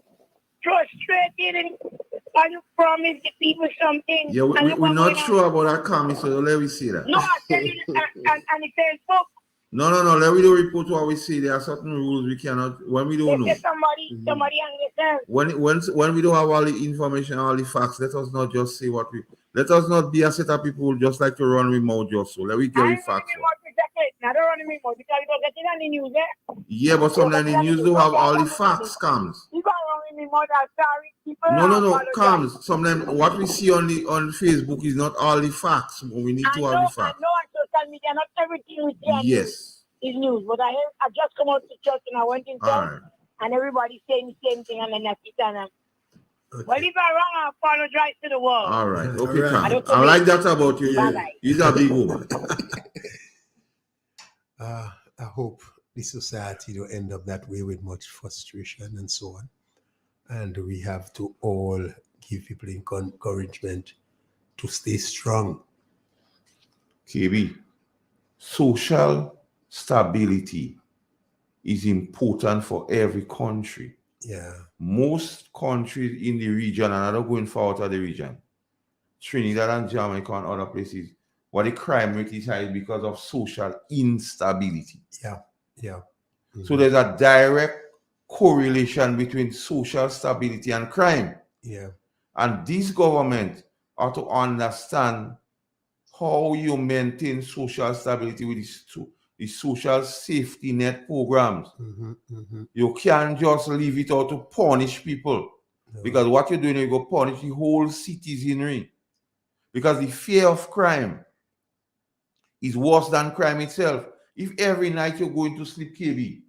Frustrated, and you promise the people something. Yeah, we're not sure about that comment, so let me see that. No, I tell you, and it says, book. No, let me do report what we see. There are certain rules we cannot, when we don't know. Somebody hang themselves. When we don't have all the information, all the facts, let us not just say let us not be a set of people who just like to run with mouth just so. Let me get the facts. I don't run with mouth because you don't get it on the news, Yeah, but sometimes the news don't have all the facts, comes. You can't run with me mouth, I'm sorry. People No, comes. Sometimes what we see on Facebook is not all the facts. We need to have the facts. I know on social media, not everything we see yes. is news. But I just come out to church and I went inside and everybody saying the same thing and then I sit and well, if I'm wrong, I apologize to the world. All right. Okay, I like that about you. You're a big woman. I hope the society will end up that way with much frustration and so on. And we have to all give people encouragement to stay strong. KB, social stability is important for every country. Yeah. Most countries in the region, and I don't go in far out of the region, Trinidad and Jamaica and other places, where the crime rate is high because of social instability. Yeah. Mm-hmm. So there's a direct correlation between social stability and crime. Yeah. And this government ought to understand how you maintain social stability with the social safety net programs. You can't just leave it out to punish people. Because what you're doing, you go punish the whole citizenry. Because the fear of crime is worse than crime itself. If every night you're going to sleep, KB,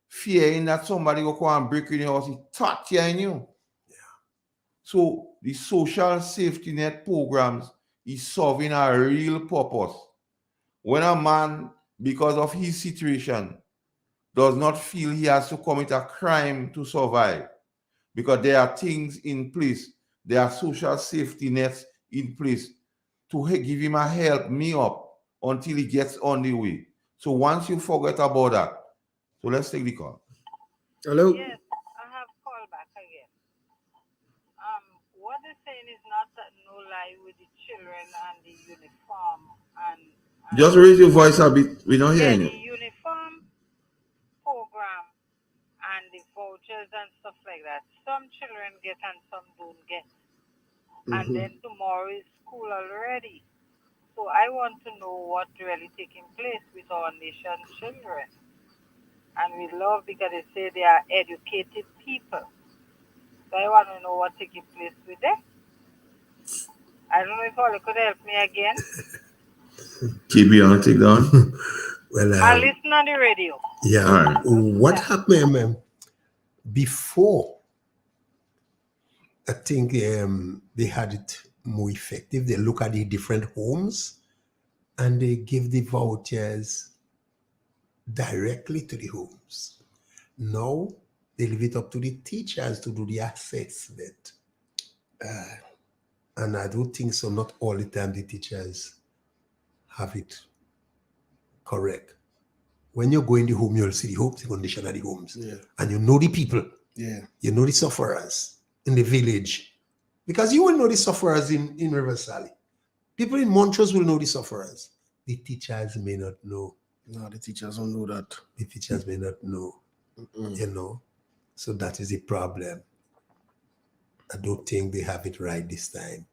fearing that somebody will come and break in your house, it torture in you. So the social safety net programs is serving a real purpose. When a man, because of his situation, does not feel he has to commit a crime to survive, because there are things in place, there are social safety nets in place to give him a help me up until he gets on the way. So once you forget about that, so let's take the call. Hello. Yes, I have called back again. What they're saying is not that no lie with the children and the uniform and Just raise your voice a bit. We're not hearing the you. uniform program and the vouchers and stuff like that. Some children get and some don't get. And then tomorrow is school already. So I want to know what really taking place with our nation's children. And we love because they say they are educated people. So I want to know what's taking place with them. I don't know if all could help me again. KB, you want to take down? Well, I listen on the radio. Yeah. What happened before? I think they had it more effective. They look at the different homes and they give the vouchers directly to the homes. Now they leave it up to the teachers to do the assessment. And I don't think so. Not all the time the teachers have it correct. When you go in the home, you'll see the homes, the condition of the homes. Yeah. And you know the people. Yeah. You know the sufferers in the village. Because you will know the sufferers in Rivers Valley. People in Montrose will know the sufferers. The teachers may not know. No, the teachers don't know that. The teachers may not know. You know. So that is the problem. I don't think they have it right this time.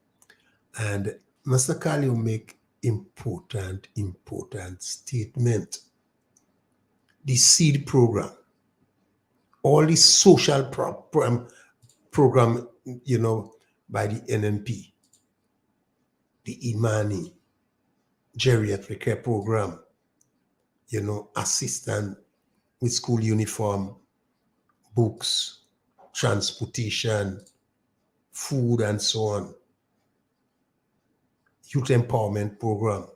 And Mr. Kali will make important statement. The SEED program, all the social program, you know, by the NNP, the Imani, geriatric care program, you know, assistant with school uniform, books, transportation, food, and so on. Youth empowerment program.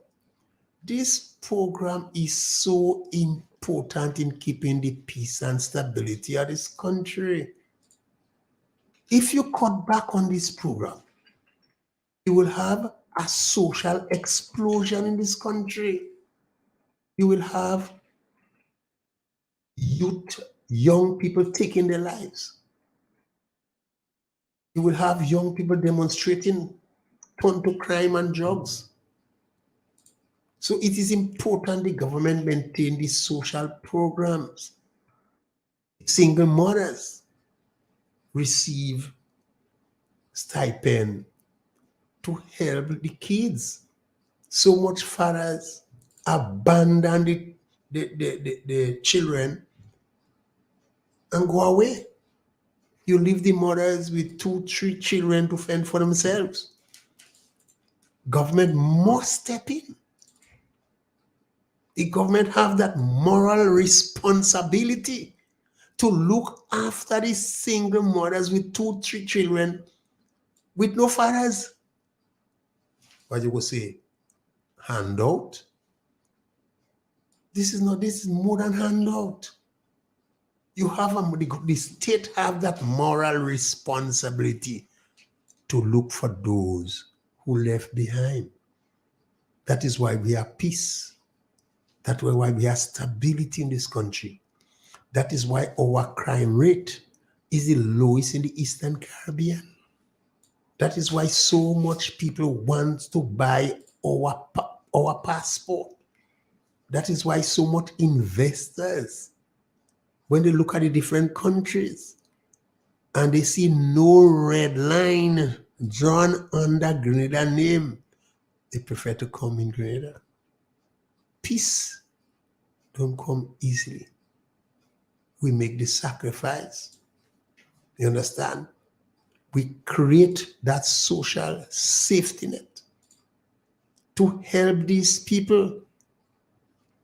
This program is so important in keeping the peace and stability of this country. If you cut back on this program, you will have a social explosion in this country. You will have young people taking their lives. You will have young people demonstrating, turn to crime and drugs. So it is important the government maintain these social programs. Single mothers receive stipend to help the kids. So much fathers abandon the children and go away. You leave the mothers with 2-3 children to fend for themselves. Government must step in. The government have that moral responsibility to look after these single mothers with 2-3 children with no fathers. What you will say? Handout? This is more than handout. You have the state have that moral responsibility to look for those who left behind. That is why we have peace. That is why we have stability in this country. That is why our crime rate is the lowest in the Eastern Caribbean. That is why so much people want to buy our passport. That is why so much investors, when they look at the different countries and they see no red line drawn under Grenada name, they prefer to come in Grenada. Peace don't come easily. We make the sacrifice. You understand? We create that social safety net to help these people.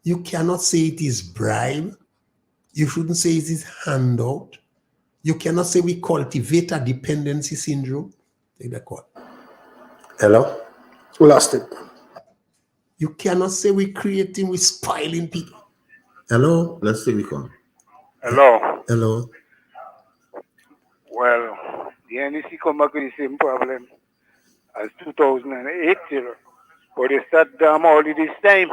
You cannot say it is bribe. You shouldn't say it is handout. You cannot say we cultivate a dependency syndrome. Take that call. Hello? We lost it. You cannot say we're creating, we're spoiling people. Hello? Let's take the call. Hello. Hello? Well, the NEC come back with the same problem as 2008, but they start damn early this time.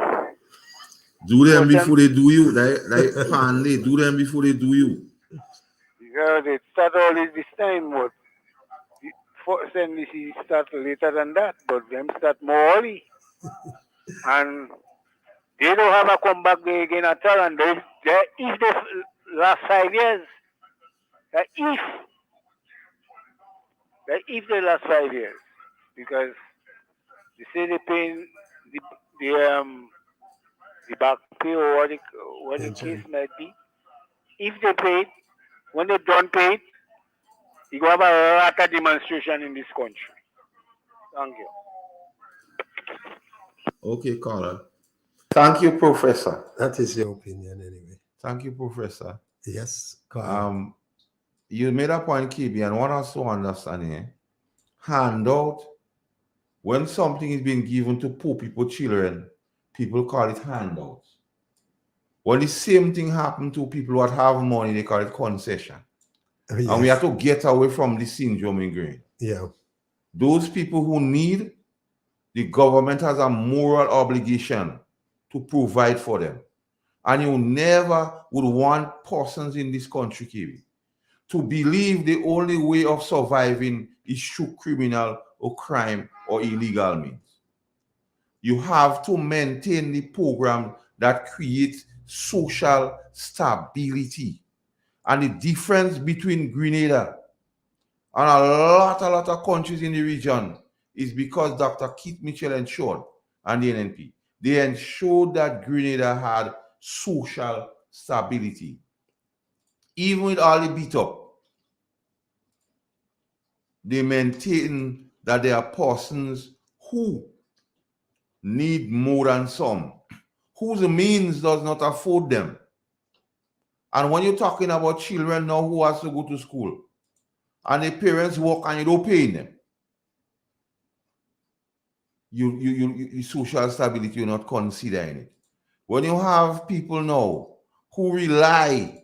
Do them before they do you. Like Panley, do them before they do you. Yeah, they start early this time, but first NEC start later than that, but them start more early. And they don't have a comeback day again at all, and if the last 5 years, if the last 5 years, because they say they pay the back pay or what the case might be. If they pay it, when they don't pay it, you go have a lot of demonstration in this country. Thank you. Okay, caller. Thank you, Professor. That is your opinion anyway. Thank you, Professor. Yes, caller. You made a point, KB, and what else to understand here? Handout. When something is being given to poor people, children, people call it handouts. When the same thing happened to people that have money, they call it concession. Yes. And we have to get away from this syndrome in grain. Yeah. Those people who need, the government has a moral obligation to provide for them. And you never would want persons in this country, KB, to believe the only way of surviving is through criminal or crime or illegal means. You have to maintain the program that creates social stability. And the difference between Grenada and a lot of countries in the region is because Dr. Keith Mitchell ensured, and the NNP, they ensured that Grenada had social stability. Even with all the beat up, they maintain that there are persons who need more than some, whose means does not afford them. And when you're talking about children now who has to go to school, and the parents work and you don't pay them, you social stability, you're not considering it. When you have people now who rely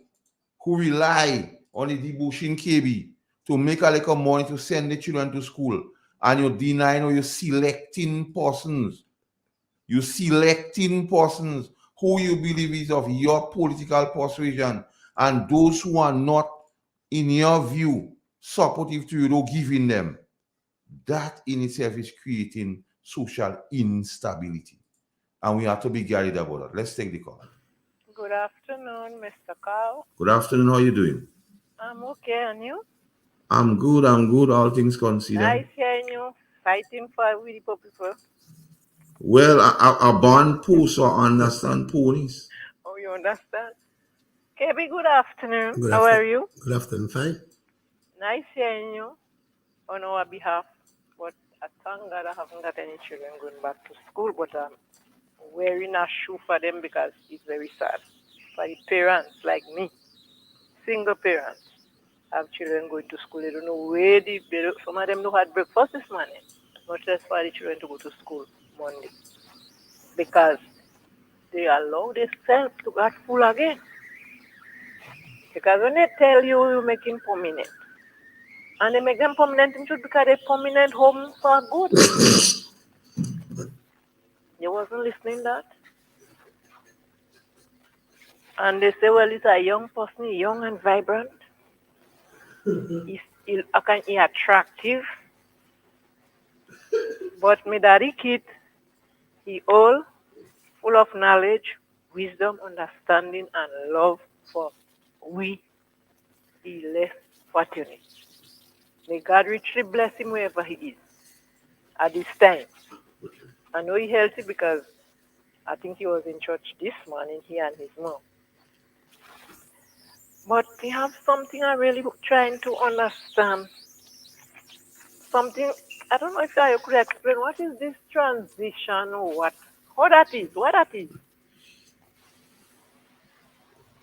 on the debushing KB to make a little money to send the children to school, and you're denying or you're selecting persons who you believe is of your political persuasion, and those who are not, in your view, supportive to you, don't giving them. That in itself is creating social instability. And we have to be guarded about that. Let's take the call. Good afternoon, Mr. Carl. Good afternoon. How are you doing? I'm okay, and you? I'm good. All things considered. Nice hearing you fighting for we the people. Well, I born poor, so I understand police. Oh, you understand? KB, good afternoon. Good How afternoon. are you? Good afternoon, fine. Nice hearing you on our behalf. But I thank God I haven't got any children going back to school, but I'm wearing a shoe for them because it's very sad. For the parents like me, single parents, have children going to school. They don't know where some of them don't have breakfast this morning, much less for the children to go to school Monday. Because they allow themselves to get full again. Because when they tell you you make them permanent, and they make them permanent in truth because they're permanent home for good. You wasn't listening to that? And they say, well, it's a young person, young and vibrant. He's attractive. But me daddy kid, he all full of knowledge, wisdom, understanding, and love for we, the less fortunate. May God richly bless him wherever he is at this time. I know he healthy because I think he was in church this morning, he and his mom. But we have something I really trying to understand. Something, I don't know if I could explain, what is this transition or what? How that is, what that is.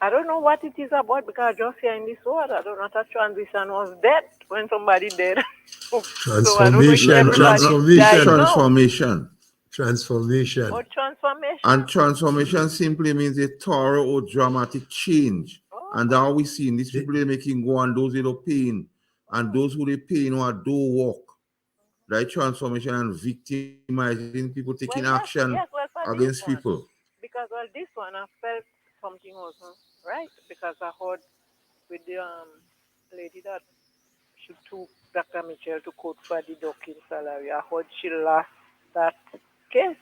I don't know what it is about because I just hear in this word. I don't know if that transition was dead when somebody dead. So I don't know if everybody died now. Transformation. Or transformation. And transformation simply means a thorough or dramatic change. And how we see in these people they making go and those little pain. And those who they pain or do work. Right? Transformation and victimizing people taking action against people. Because this one I felt something wasn't right because I heard with the lady that she took Dr. Mitchell to court for the docking salary. I heard she lost that case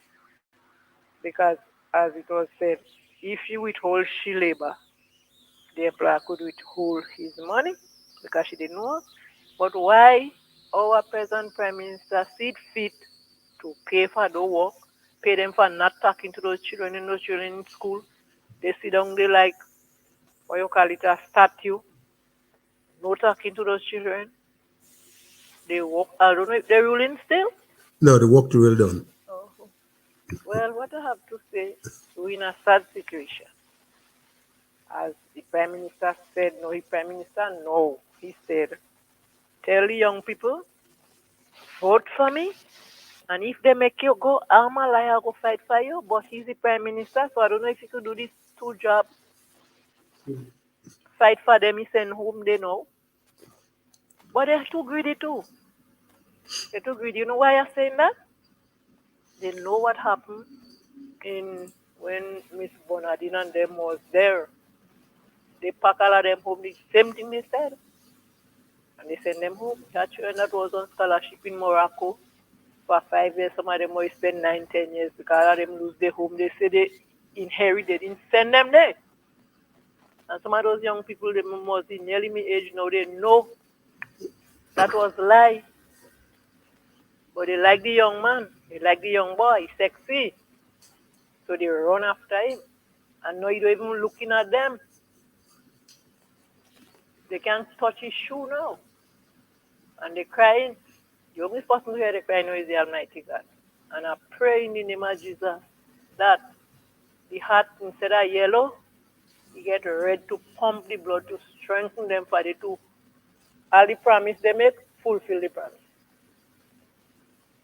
because, as it was said, if you withhold she labor, the employer could withhold his money because she didn't work. But why our present Prime Minister see fit to pay for the work, pay them for not talking to those children in school? They sit down there like, what you call it, a statue, no talking to those children. They work, I don't know if they're ruling still. No, the work to well done. Oh. Well, what I have to say, we're in a sad situation. As the Prime Minister said, no, he said, tell the young people, vote for me, and if they make you go, I'm a liar, I'll go fight for you, but he's the Prime Minister, so I don't know if he could do these two jobs. Fight for them, he send whom they know. But they're too greedy too. They're too greedy. You know why I'm saying that? They know what happened when Miss Bernardine and them was there. They pack all of them home, the same thing they said. And they send them home. That children that was on scholarship in Morocco for 5 years, some of them will spend 9-10 years because all of them lose their home. They say they inherited, didn't send them there. And some of those young people, they must be nearly my age now, they know that was a lie. But they like the young man, they like the young boy, he's sexy. So they run after him. And now you don't even looking at them. They can't touch his shoe now. And they're crying. The only person who hear the crying now is the Almighty God. And I pray in the name of Jesus that the heart, instead of yellow, you get red to pump the blood to strengthen them for the two. All the promise they make, fulfill the promise.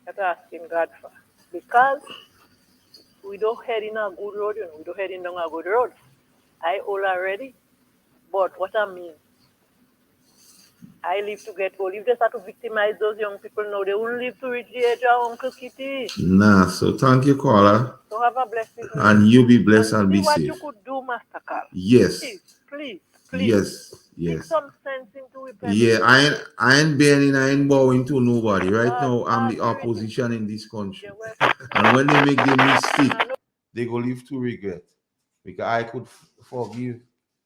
That's what I'm asking God for. Because we don't head in a good road, we don't head in down a good road. I old already, but what I mean, I live to get old. If they start to victimize those young people now, they won't live to reach the age of Uncle Kitty. Nah, so thank you, caller. So have a blessed evening. And you be blessed and be see what safe. you could do, Master Carl. Yes. Please. Yes. Make some sense into it. Yeah, I ain't bending, I ain't bowing to nobody. Right now, I'm the opposition in this country. And when they make the mistake, they go live to regret. Because I could forgive,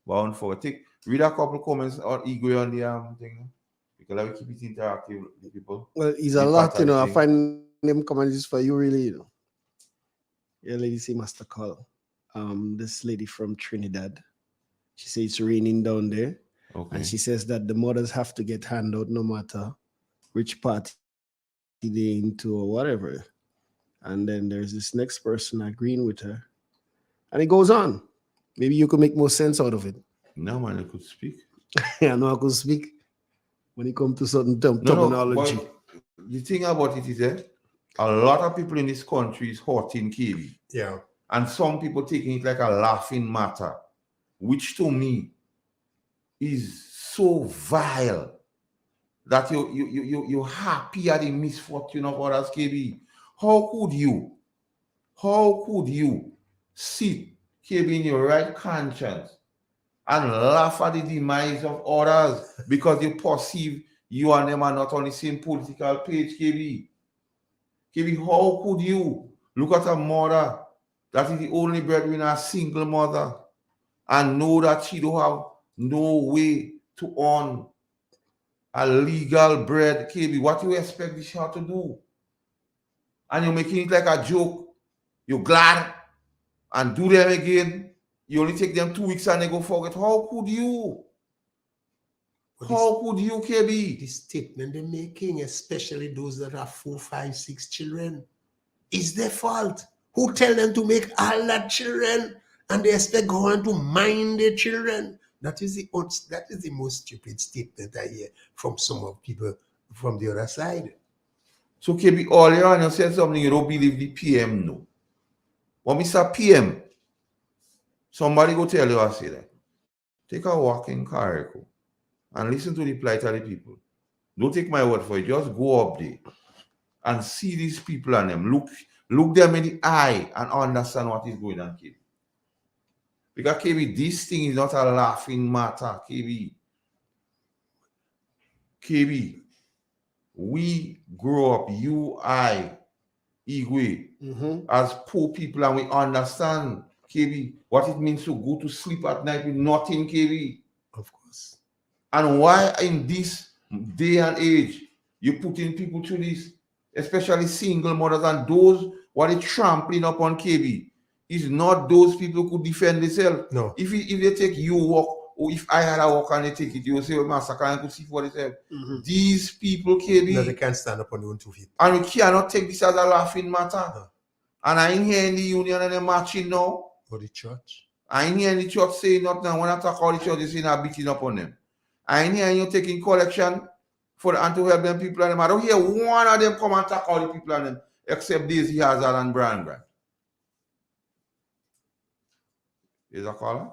bound for read a couple comments or ego on the thing. Because I will keep it interactive with the people. Well, it's a lot, you know. I find them comments for you, really, you know. Yeah, lady say Master Call. This lady from Trinidad. She says it's raining down there. Okay. And she says that the mothers have to get handled no matter which party they into or whatever. And then there's this next person agreeing with her. And it goes on. Maybe you could make more sense out of it. No, man, I could speak. Yeah, no, I could speak when it comes to certain terminology. No, the thing about it is a lot of people in this country is hurting KB. Yeah. And some people taking it like a laughing matter, which to me is so vile that you're happy at the misfortune of others, KB. How could you sit, KB, in your right conscience and laugh at the demise of others because you perceive you and them are not on the same political page, KB? KB, how could you look at a mother that is the only breadwinner, a single mother, and know that she don't have no way to earn a legal bread, KB? What do you expect the child to do? and you're making it like a joke. You're glad and do them again. You only take them 2 weeks and they go forget. How could you? How could you, KB? The statement they're making, especially those that have 4, 5, 6 children, is their fault. Who tell them to make all that children and they expect going to mind their children? That is the most stupid statement I hear from some of people from the other side. So KB, earlier on you said something you don't believe the PM no. But Mr. PM, somebody go tell you I say that. Take a walk in Carrico and listen to the plight of the people. Don't take my word for it. Just go up there and see these people and them. Look them in the eye and understand what is going on, KB. Because KB, this thing is not a laughing matter, KB. KB, we grow up, you, I, Igwe, as poor people, and we understand, KB, what it means to go to sleep at night with nothing, KB. Of course. And why in this day and age, you putting people through this, especially single mothers and those what are trampling upon KB, is not those people who could defend themselves. No. If they take you walk, or if I had a walk and they take it, you will say, well, massacre and could see for themselves. These people, KB. No, they can't stand up on their own 2 feet. And we cannot take this as a laughing matter. No. And I ain't here in the union and they're marching now. Or the church. I ain't here in the church saying nothing. And when I talk about the church, they say not beating up on them. I ain't here you taking collection for and to help them people and them. I don't hear one of them come and talk all the people and them, except Daisy Hazard and Brian Grant. Is a caller?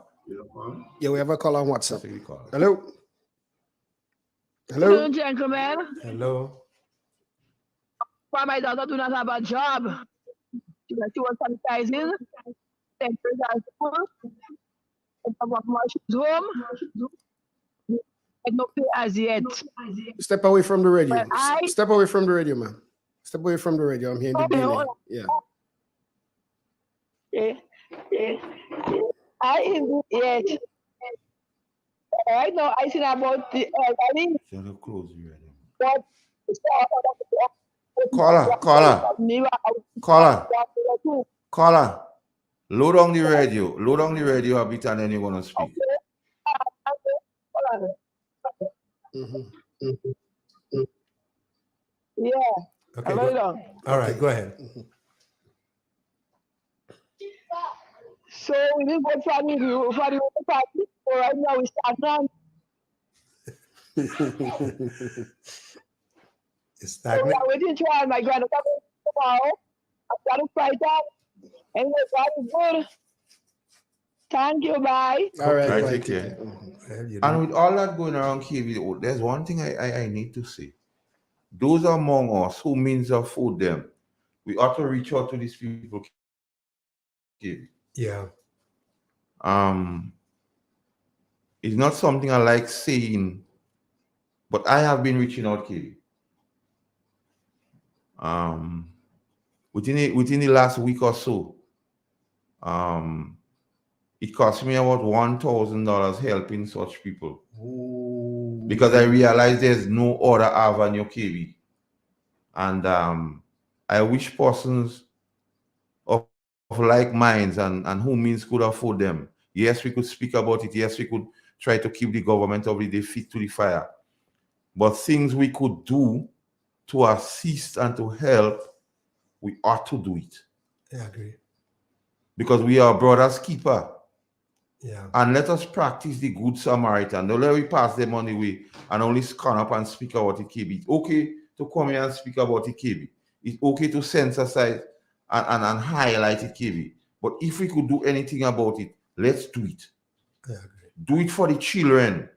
Yeah, we have a call on WhatsApp. Hello. Hello, gentlemen. Hello. Why my daughter do not have a job? She was sanitizing. Temperatures are full. She's home. No pay as yet. Step away from the radio. But Step away from the radio, man. Step away from the radio. I'm hearing the delay. Yeah. Yes. Yes. Right now, I see about the Caller. Load on the radio. Load on the radio a bit and then you're going to speak. Yeah. Okay. All right, go ahead. So we will go for the party. So right now we start now. It's stagnant. So we're waiting to my granddaughter tomorrow. I've got to fight out. Anyway, God is good. Thank you, bye. All right, take care. And with all that going around here, there's one thing I need to say. Those among us who means of food them, we ought to reach out to these people. Yeah. It's not something I like saying, but I have been reaching out, KB. Within the last week or so, it cost me about $1,000 helping such people. Ooh. Because I realized there's no other avenue, KB. And I wish persons of like minds and who means could afford them. Yes, we could speak about it. Yes, we could try to keep the government of the feet to the fire. But things we could do to assist and to help, we ought to do it. I agree. Because we are brother's keeper. Yeah. And let us practice the good Samaritan. Don't let we pass them on the way and only scan up and speak about the KB. It's okay to come here and speak about the KB. It's okay to sensitize and highlight the KB. But if we could do anything about it, let's do it. I agree. Do it for the children.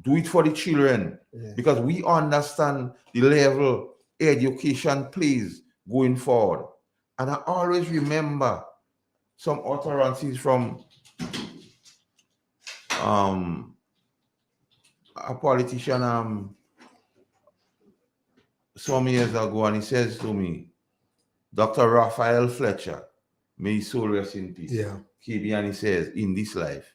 Do it for the children. Yeah. Because we understand the level education plays going forward. And I always remember some utterances from a politician some years ago, and he says to me, Dr. Raphael Fletcher, may his soul rest in peace. Yeah. KB, and he says, in this life,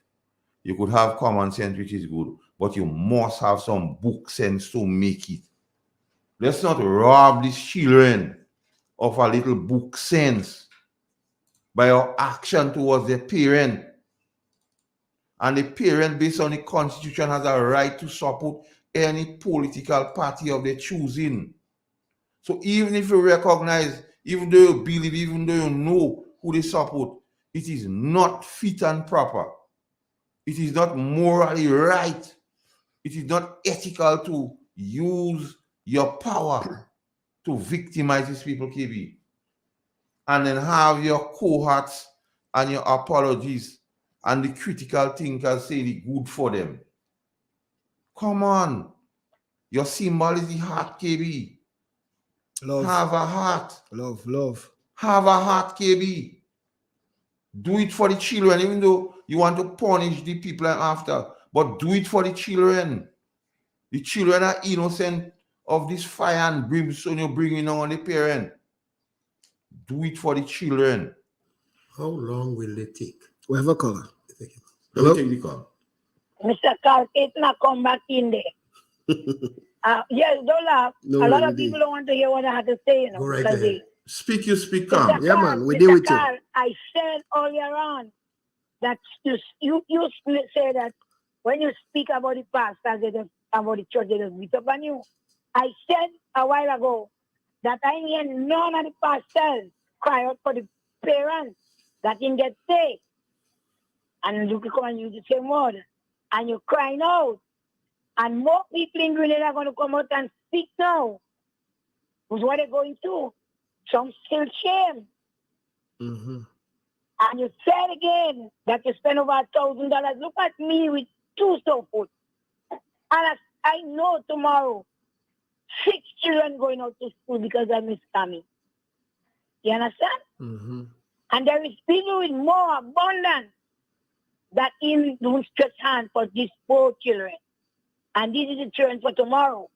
you could have common sense, which is good, but you must have some book sense to make it. Let's not rob these children of a little book sense by our action towards the parent. And the parent, based on the constitution, has a right to support any political party of their choosing. So even if you recognize, even though you believe, even though you know who they support, it is not fit and proper. It is not morally right. It is not ethical to use your power to victimize these people, KB. And then have your cohorts and your apologies and the critical thinkers say the good for them. Come on. Your symbol is the heart, KB. Love. Have a heart. Love. Have a heart, KB. Do it for the children, even though you want to punish the people after. But do it for the children. The children are innocent of this fire and brimstone you're bringing on the parent. Do it for the children. How long will it take? We have a caller. Hello? Take the call. Mr. Carl, it's not come back in there. Yes, don't laugh. No, a lot we of people did. don't want to hear what I have to say, you know. Go right because ahead. Speak, you speak, Mr. calm. Yeah, Carl, man, we Mr. deal with you. Carl, I said earlier on that you say that when you speak about the pastors, about the church, they just beat up on you. I said a while ago that I hear none of the pastors cry out for the parents that didn't get saved. And you come and use the same word. And you're crying out. And more people in Grenada are going to come out and speak now. Who's what they're going through. Some still shame. Mm-hmm. And you said again that you spend over $1,000. Look at me with 2 soap food. And I know tomorrow 6 children going out to school because I miss coming. You understand? Mm-hmm. And there is people with more abundance that in don't stretch hand for these poor children. And this is the children for tomorrow.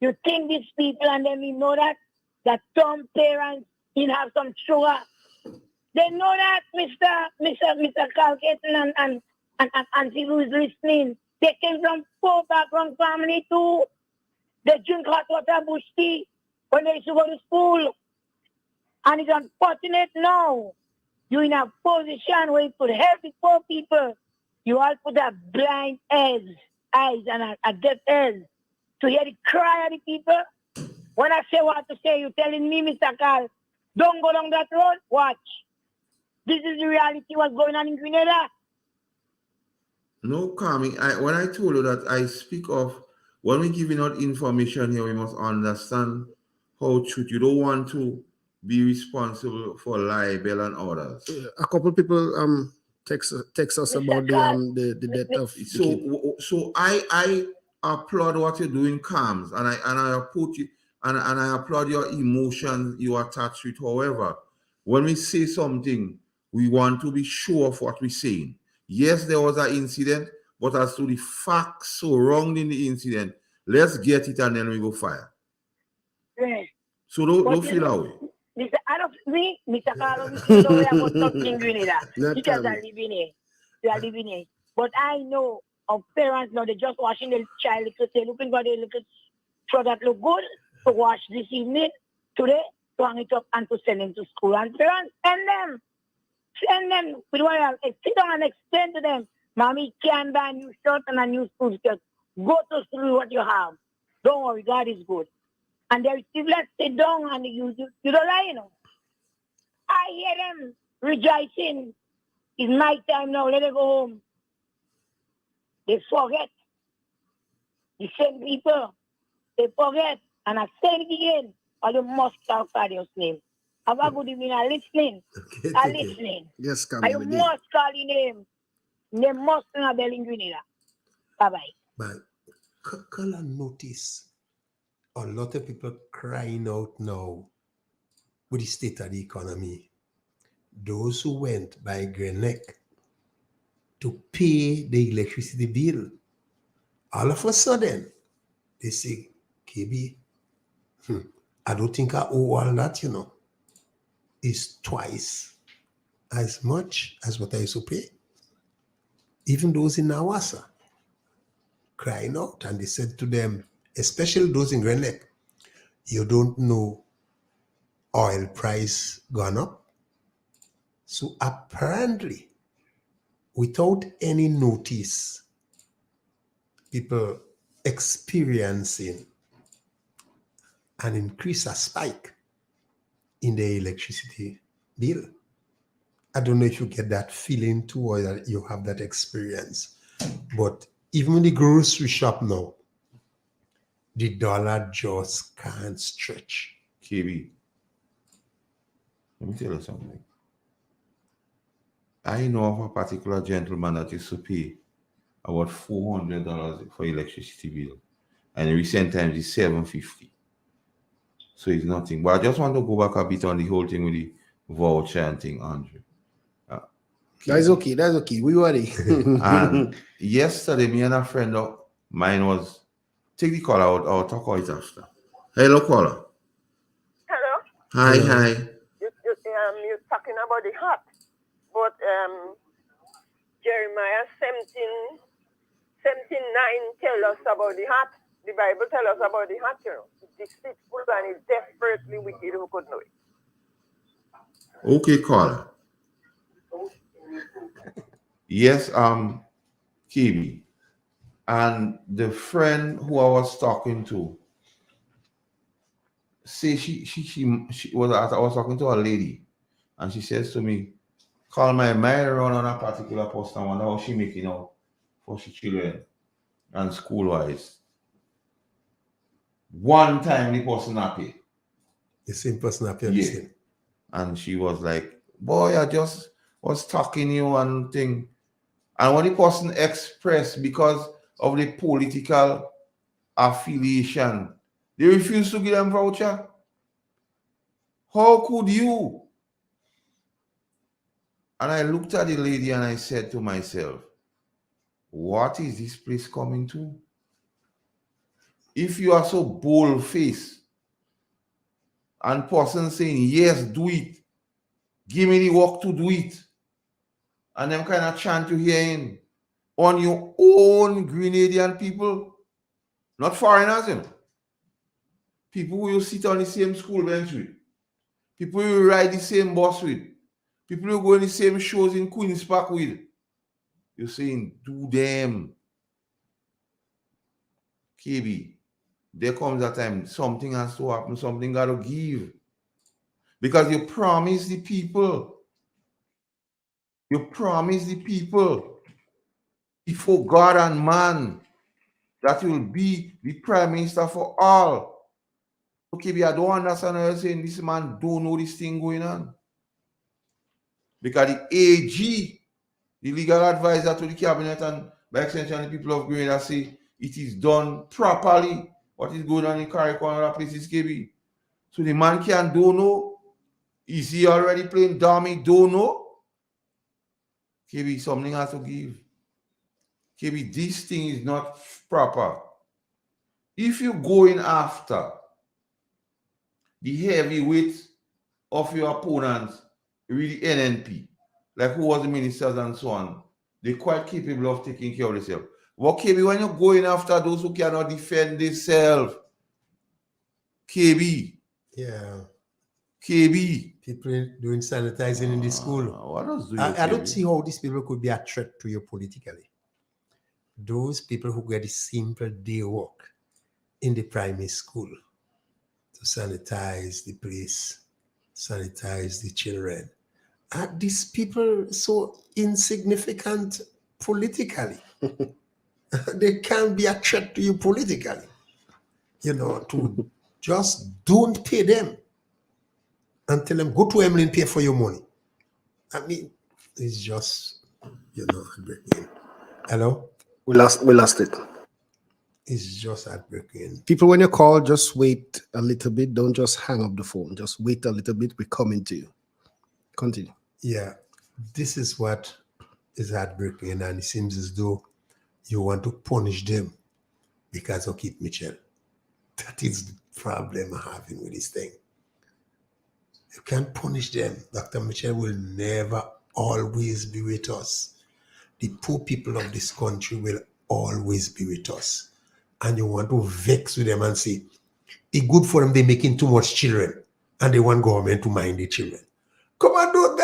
You think these people and them you know that some parents didn't have some sugar. They know that, Mr. Calcaton and people who is listening. They came from poor background family too. They drink hot water bush tea when they used to go to school. And it's unfortunate now. You're in a position where you could help the poor people. You all put a blind eyes and a deaf ears to hear the cry of the people. When I say what to say, you're telling me, Mr. Carl, don't go down that road. Watch. This is the reality what's going on in Grenada. No, calming. When I told you that I speak of, when we're giving out information here, we must understand how truth. You don't want to be responsible for libel and others. A couple people text us about the death of the kid. So I applaud what you're doing, calms, and I applaud you and I applaud your emotions you attach to it. However, when we say something, we want to be sure of what we're saying. Yes, there was an incident, but as to the facts surrounding the incident, let's get it and then we go fire. Yeah. So don't feel that way. Mr. Carlos, we don't know about something in Grenada. Because I live in here. We are living here. But I know of parents now, they're just washing their child because they're looking for their little so that look good to wash this evening, today, to hang it up and to send them to school. And parents, send them with what sit down and explain to them, Mommy can buy a new shirt and a new school skirt. Go to school with what you have. Don't worry, God is good. And there is people that sit down and you don't lie, you know. I hear them rejoicing. It's night time now, let them go home. They forget. The same people, they forget. And I say it again, or you must call Father's name. Have a good evening, I'm listening. Okay, I'm listening. Yes, come I must call your name. They must not be in Grenada. Bye-bye. But can I notice a lot of people crying out now with the state of the economy? Those who went by Grenek to pay the electricity bill, all of a sudden, they say, KB, I don't think I owe all that, you know. It's twice as much as what I used to pay. Even those in Nawasa crying out, and they said to them, especially those in Grenek, you don't know oil price gone up. So apparently, without any notice, people experiencing an increase, a spike in the electricity bill. I don't know if you get that feeling too or that you have that experience. But even in the grocery shop now, the dollar just can't stretch. KB, let me tell you something. I know of a particular gentleman that used to pay about $400 for electricity bill, and in recent times it's $750. So it's nothing. But I just want to go back a bit on the whole thing with the voucher and thing, Andrew. That's okay. That's okay. We worry. And yesterday, me and a friend of mine was take the call out. I'll talk about it after. Hello, caller. Hello. Hi, Hello. hi. You're talking about the heart, but Jeremiah 17:9 tell us about the heart. The Bible tells us about the heart, you know. It's deceitful and it's desperately wicked. Who could know it? Okay, caller. Yes, KB. And the friend who I was talking to, say she was, I was talking to a lady, and she says to me, call my run on a particular post and wonder how she making out for she children and school-wise. One time the person happy. The same person happy. Yeah. And she was like, boy, I just was talking to you and thing. And when the person expressed because of the political affiliation, they refused to give them voucher. How could you? And I looked at the lady and I said to myself, what is this place coming to? If you are so bold-faced and person saying, yes, do it, give me the work to do it, and them kind of chant you hearing on your own Grenadian people, not foreigners, you know. People who you sit on the same school bench with, people who you ride the same bus with, people who go in the same shows in Queen's Park with. You're saying, do them. KB, there comes a time, something has to happen, something got to give. Because you promise the people. You promise the people before God and man that you will be the prime minister for all. Okay, I don't understand how you're saying this man don't know this thing going on. Because the AG, the legal advisor to the cabinet and by extension the people of Grenada say it is done properly. What is going on in Carriacou and other places, KB. So the man don't know. Is he already playing dummy? Don't know. KB, something has to give. KB, this thing is not proper. If you go in after the heavyweight of your opponents, really NNP, like who was the ministers and so on, they're quite capable of taking care of themselves. But KB, when you're going after those who cannot defend themselves, KB. Yeah. KB. People doing sanitizing in the school. What else do I don't see how these people could be a threat to you politically. Those people who get a simple day work in the primary school to sanitize the place, sanitize the children. Are these people so insignificant politically? They can't be a threat to you politically. You know, to just don't pay them and tell them, go to Emily and pay for your money. I mean, it's just, you know, heartbreaking. Hello? We lost it. It's just heartbreaking. People, when you call, just wait a little bit. Don't just hang up the phone. Just wait a little bit. We're coming to you. Continue. Yeah, this is what is heartbreaking, and it seems as though you want to punish them because of Keith Mitchell. That is the problem I'm having with this thing. You can't punish them. Dr. Mitchell will never always be with us. The poor people of this country will always be with us. And you want to vex with them and say, it's good for them, they're making too much children. and they want government to mind the children. Come on, dude,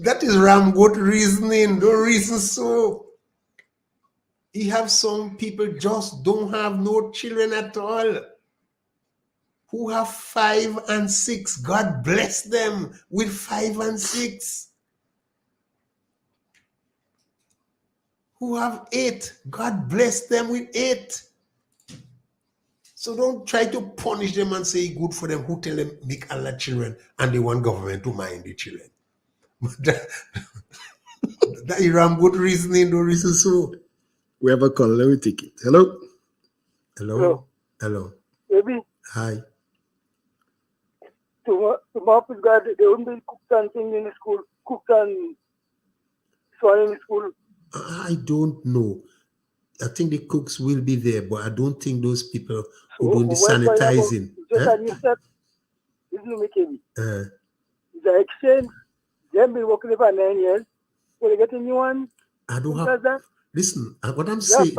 that is ramgoat reasoning. Don't reason so. You have some people just don't have no children at all, who have 5 and 6. God bless them with 5 and 6. Who have 8. God bless them with 8. So don't try to punish them and say good for them who tell them make Allah children and they want government to mind the children. That is good reasoning, no reason so. We have a call. Let me take it. Hello? Hello? Hello. Maybe Hi. tomorrow is God, they won't be cooked and things in the school, cooked and so in the school. I don't know. I think the cooks will be there, but I don't think those people who doing the sanitizing. Just a new step. This is me, KB. Uh, The exchange, they've been working for 9 years. So they get a new one. I don't have. That. Listen, what I'm saying.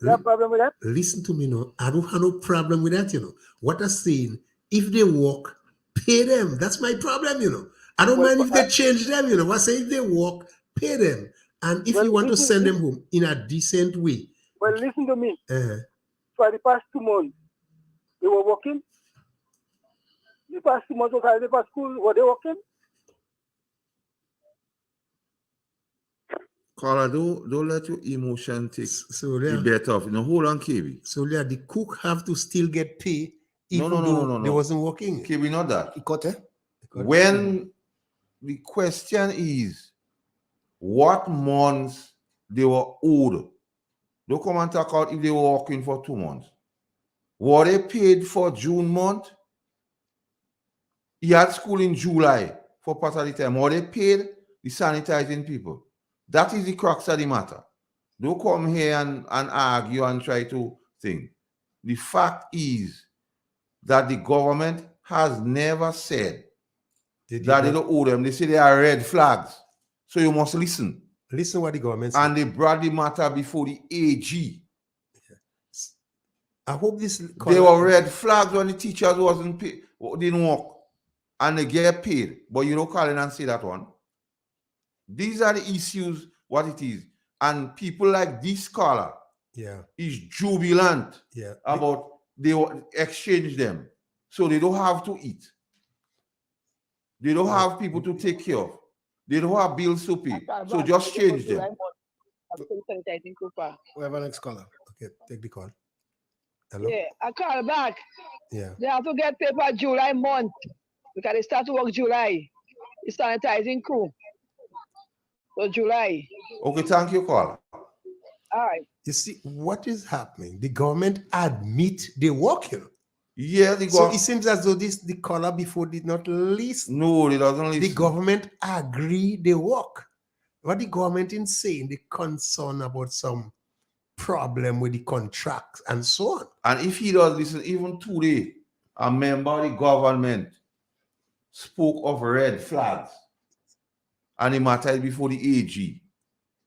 You have problem with that? Listen to me now. I don't have no problem with that, you know. What I'm saying, if they walk, pay them. That's my problem, you know. I don't mind if they change them, you know. I say if they walk, pay them. And if you want to send them home in a decent way. Well, listen to me. For the past 2 months, they were working. The past 2 months of holiday for school, were they working? Carla, don't let your emotion take the better of. No, hold on, KB. So yeah, the cook have to still get paid even No. though they wasn't working. KB, not that. Ikote? When the question is what months they were owed, don't come and talk out if they were working for 2 months. Were they paid for June month? He had school in July for part of the time. Were they paid the sanitizing people? That is the crux of the matter. Don't come here and argue and try to think. The fact is that the government has never said that they don't owe them. They say they are red flags. So you must listen. Listen what the government said. And they brought the matter before the AG. I hope this... They were red flags when the teachers didn't work. And they get paid. But you don't call in and say that one. These are the issues, what it is. And people like this scholar is jubilant about they exchange them. So they don't have to eat. They don't have people to take care of. They don't have bills to pay. So just change them. We have a next caller. Okay, take the call. Hello? Yeah, I call back. Yeah. They have to get paid for July month because they start to work July. It's sanitizing crew. So July. Okay, thank you, caller. All right. You see, what is happening? The government admit they work, you know. Yeah, so it seems as though the caller before did not listen. No, it doesn't listen. The government agree they work. What the government is saying, the concern about some problem with the contracts and so on. And if he does listen, even today, a member of the government spoke of red flags and the matter is before the AG.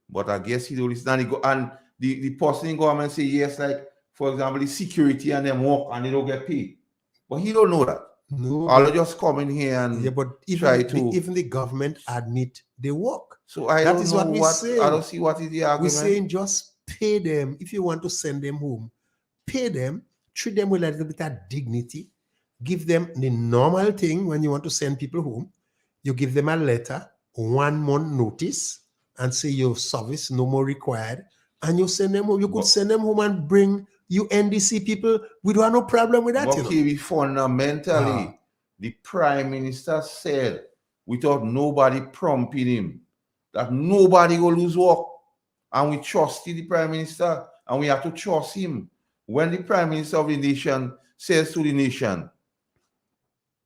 But I guess he don't listen. And the person in government say yes, like, for example, the security and them work and they don't get paid. But he don't know that. No. I'll just come in here and but even the government admit they work. So I that don't is know what we say. I don't see what is the argument. We're saying just pay them. If you want to send them home, pay them, treat them with a little bit of dignity, give them the normal thing when you want to send people home. You give them a letter, 1 month notice, and say your service no more required, and you send them home. You could send them home and bring you NDC people. We don't have no problem with that. But fundamentally, the Prime Minister said, without nobody prompting him, that nobody will lose work. And we trusted the Prime Minister, and we have to trust him. When the Prime Minister of the nation says to the nation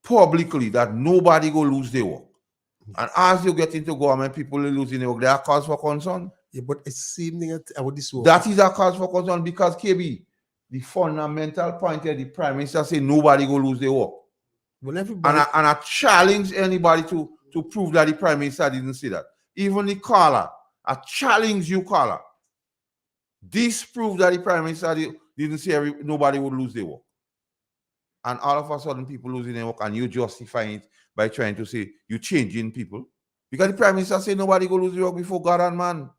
publicly that nobody will lose their work, and as you get into government, people are losing their work, there are cause for concern. Yeah, but it's same thing about this work. That is a cause for concern because, KB, the fundamental point here, the Prime Minister say nobody will lose their work. Well, everybody... and I challenge anybody to prove that the Prime Minister didn't say that. Even the caller, I challenge you, caller. This proves that the Prime Minister didn't say nobody would lose their work. and all of a sudden people losing their work, and you justifying it by trying to say you're changing people. Because the Prime Minister said nobody go lose their work before God and man.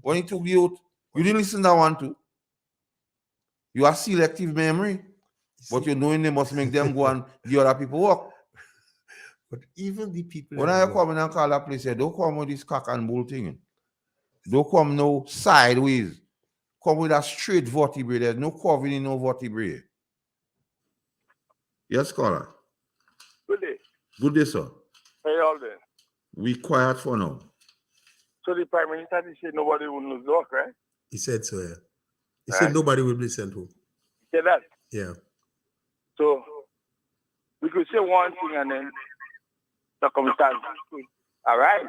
When he took the oath, you didn't listen to that one too. You have selective memory, but you knowing they must make them go and the other people work. But even the people When I come in and call that place, say, don't come with this cock and bull thing. Don't come no sideways. Come with a straight vertebrae. There's no curving in no vertebrae. Yes, caller. Good day. Good day, sir. How you all doing? We quiet for now. So the Prime Minister did say nobody will lose work, right? He said so, yeah. He said nobody will be sent home. Say that. Yeah. So we could say one thing and then circumstances could arise.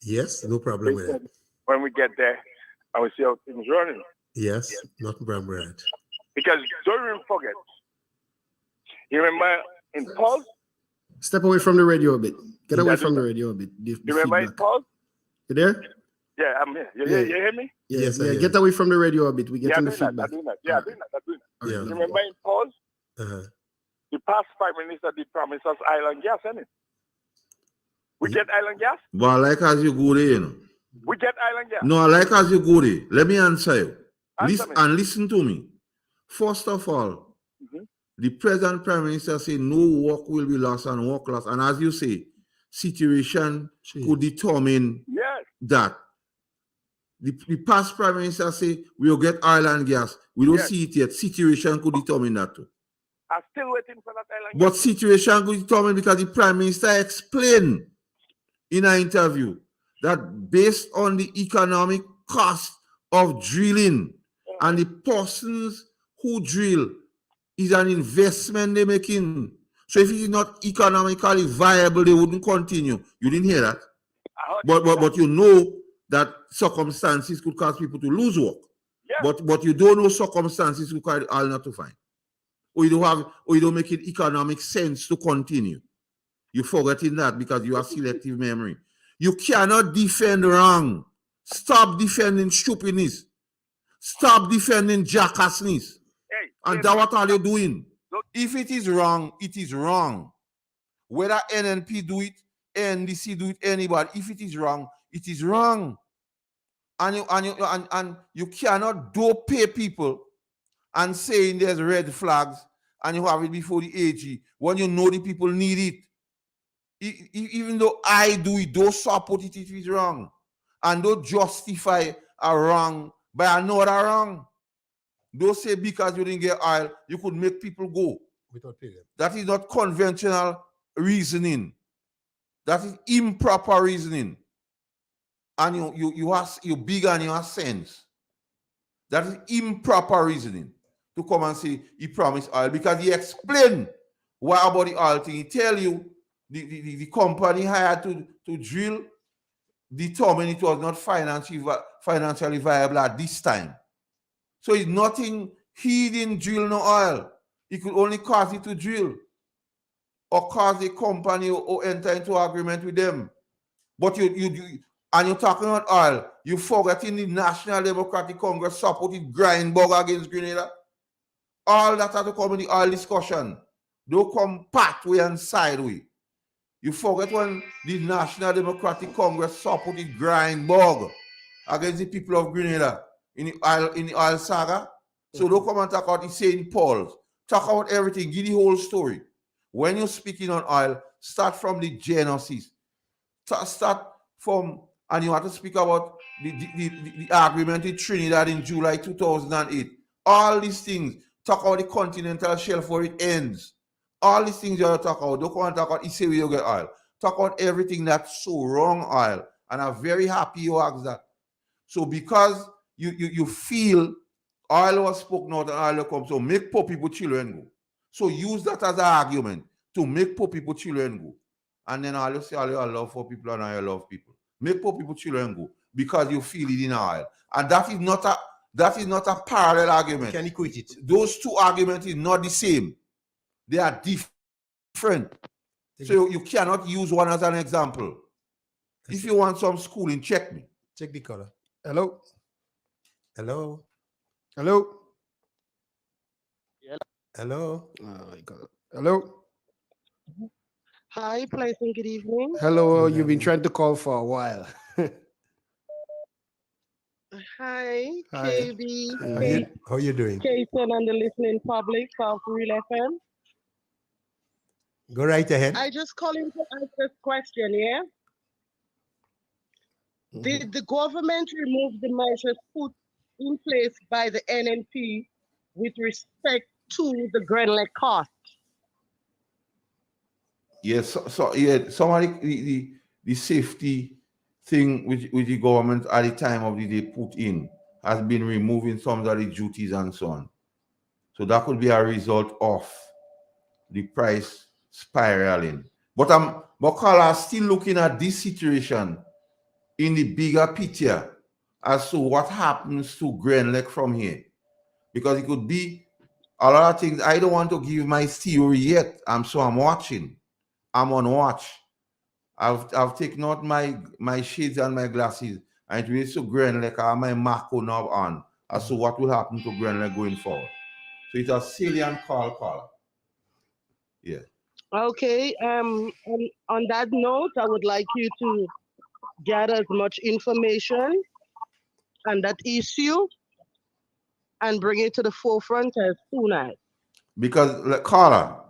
Yes, no problem with that. When we get there and we see how things running. Yes, not problem with that. Because don't even forget. You remember in Paul? Step away from the radio a bit. Get away from the radio a bit. You remember in Paul? You there? Yeah, I'm here. You hear me? Yes, yeah. Get away from the radio a bit. We get in the doing feedback. I'm doing that. Yeah, I'm doing that. Yeah. You remember in Paul? The past Prime Minister did promise us island gas, innit? We get island gas? But I like as you go there, you know. We get island gas. No, I like as you go there. Let me answer you. Answer me. And listen to me. First of all, the present Prime Minister said no work will be lost and work lost. And as you say, situation could determine that. The past Prime Minister say we'll get oil and gas. We don't see it yet. Situation could determine that too. I'm still waiting for that island But gas. situation could determine because the Prime Minister explained in an interview that based on the economic cost of drilling and the persons who drill is an investment they're making. So if it is not economically viable, they wouldn't continue. You didn't hear that? But you know that circumstances could cause people to lose work. But you don't know circumstances could cause all not to find. Or you don't make it economic sense to continue. You're forgetting that because you have selective memory. You cannot defend wrong. Stop defending stupidness. Stop defending jackassness. And that's what all you're doing. If it is wrong, it is wrong. Whether NNP do it, NDC do it, anybody, if it is wrong, it is wrong. And you cannot pay people and saying there's red flags and you have it before the AG when you know the people need it. Even though I do it, don't support it if it's wrong. And don't justify a wrong by another wrong. Don't say because you didn't get oil, you could make people go. Without paying them. That is not conventional reasoning. That is improper reasoning. And you big and you have sense. That is improper reasoning to come and say he promised oil because he explained why about the oil thing. He tell you the company hired to drill determined it was not financially viable at this time. So it's nothing, he didn't drill no oil. He could only cause it to drill or cause a company or enter into agreement with them. But you're talking about oil, you forgetting the National Democratic Congress supported Grindberg against Grenada. All that had to come in the oil discussion. Don't come pathway and sideway. You forget when the National Democratic Congress supported Grindberg against the people of Grenada in the oil saga. So don't come and talk about the St. Paul's. Talk about everything. Give the whole story. When you're speaking on oil, start from the genesis. Start from, and you have to speak about the agreement in Trinidad in July 2008. All these things. Talk about the continental shelf where it ends. All these things you have to talk about. Don't come and talk about Issei where you get oil. Talk about everything that's so wrong oil. And I'm very happy you asked that. So because you feel oil was spoken out and oil will come, so make poor people children go. So use that as an argument to make poor people children go. And then I'll say all your love for people and all your love people. Make poor people children go because you feel it in oil. And that is not a parallel argument. You can equate it. Those two arguments is not the same. They are different. So you cannot use one as an example. If you want some schooling, check me. Check the color. Hello. Hello. Hello. Hello. Hello. Hi, pleasant good evening. Hello. You've been trying to call for a while. Hi, Hi. KB, How you doing? Kason, and the listening public of Real FM. Go right ahead. I just calling to ask this question, yeah? Did the government remove the measures put in place by the NNP with respect to the Grenell cost? Yes, so yeah, some of the safety thing which the government at the time of the day put in has been removing some of the duties and so on. So that could be a result of the price spiraling. But Carla still looking at this situation in the bigger picture as to what happens to Grenell from here. Because it could be a lot of things. I don't want to give my theory yet. I'm watching. I'm on watch. I've taken out my shades and my glasses, and it relates to Grenell. I have my Marco knob on as to what will happen to Grenell going forward. So it's a salient call. Yeah. Okay. And on that note, I would like you to gather as much information on that issue and bring it to the forefront as soon as. Because, Carla,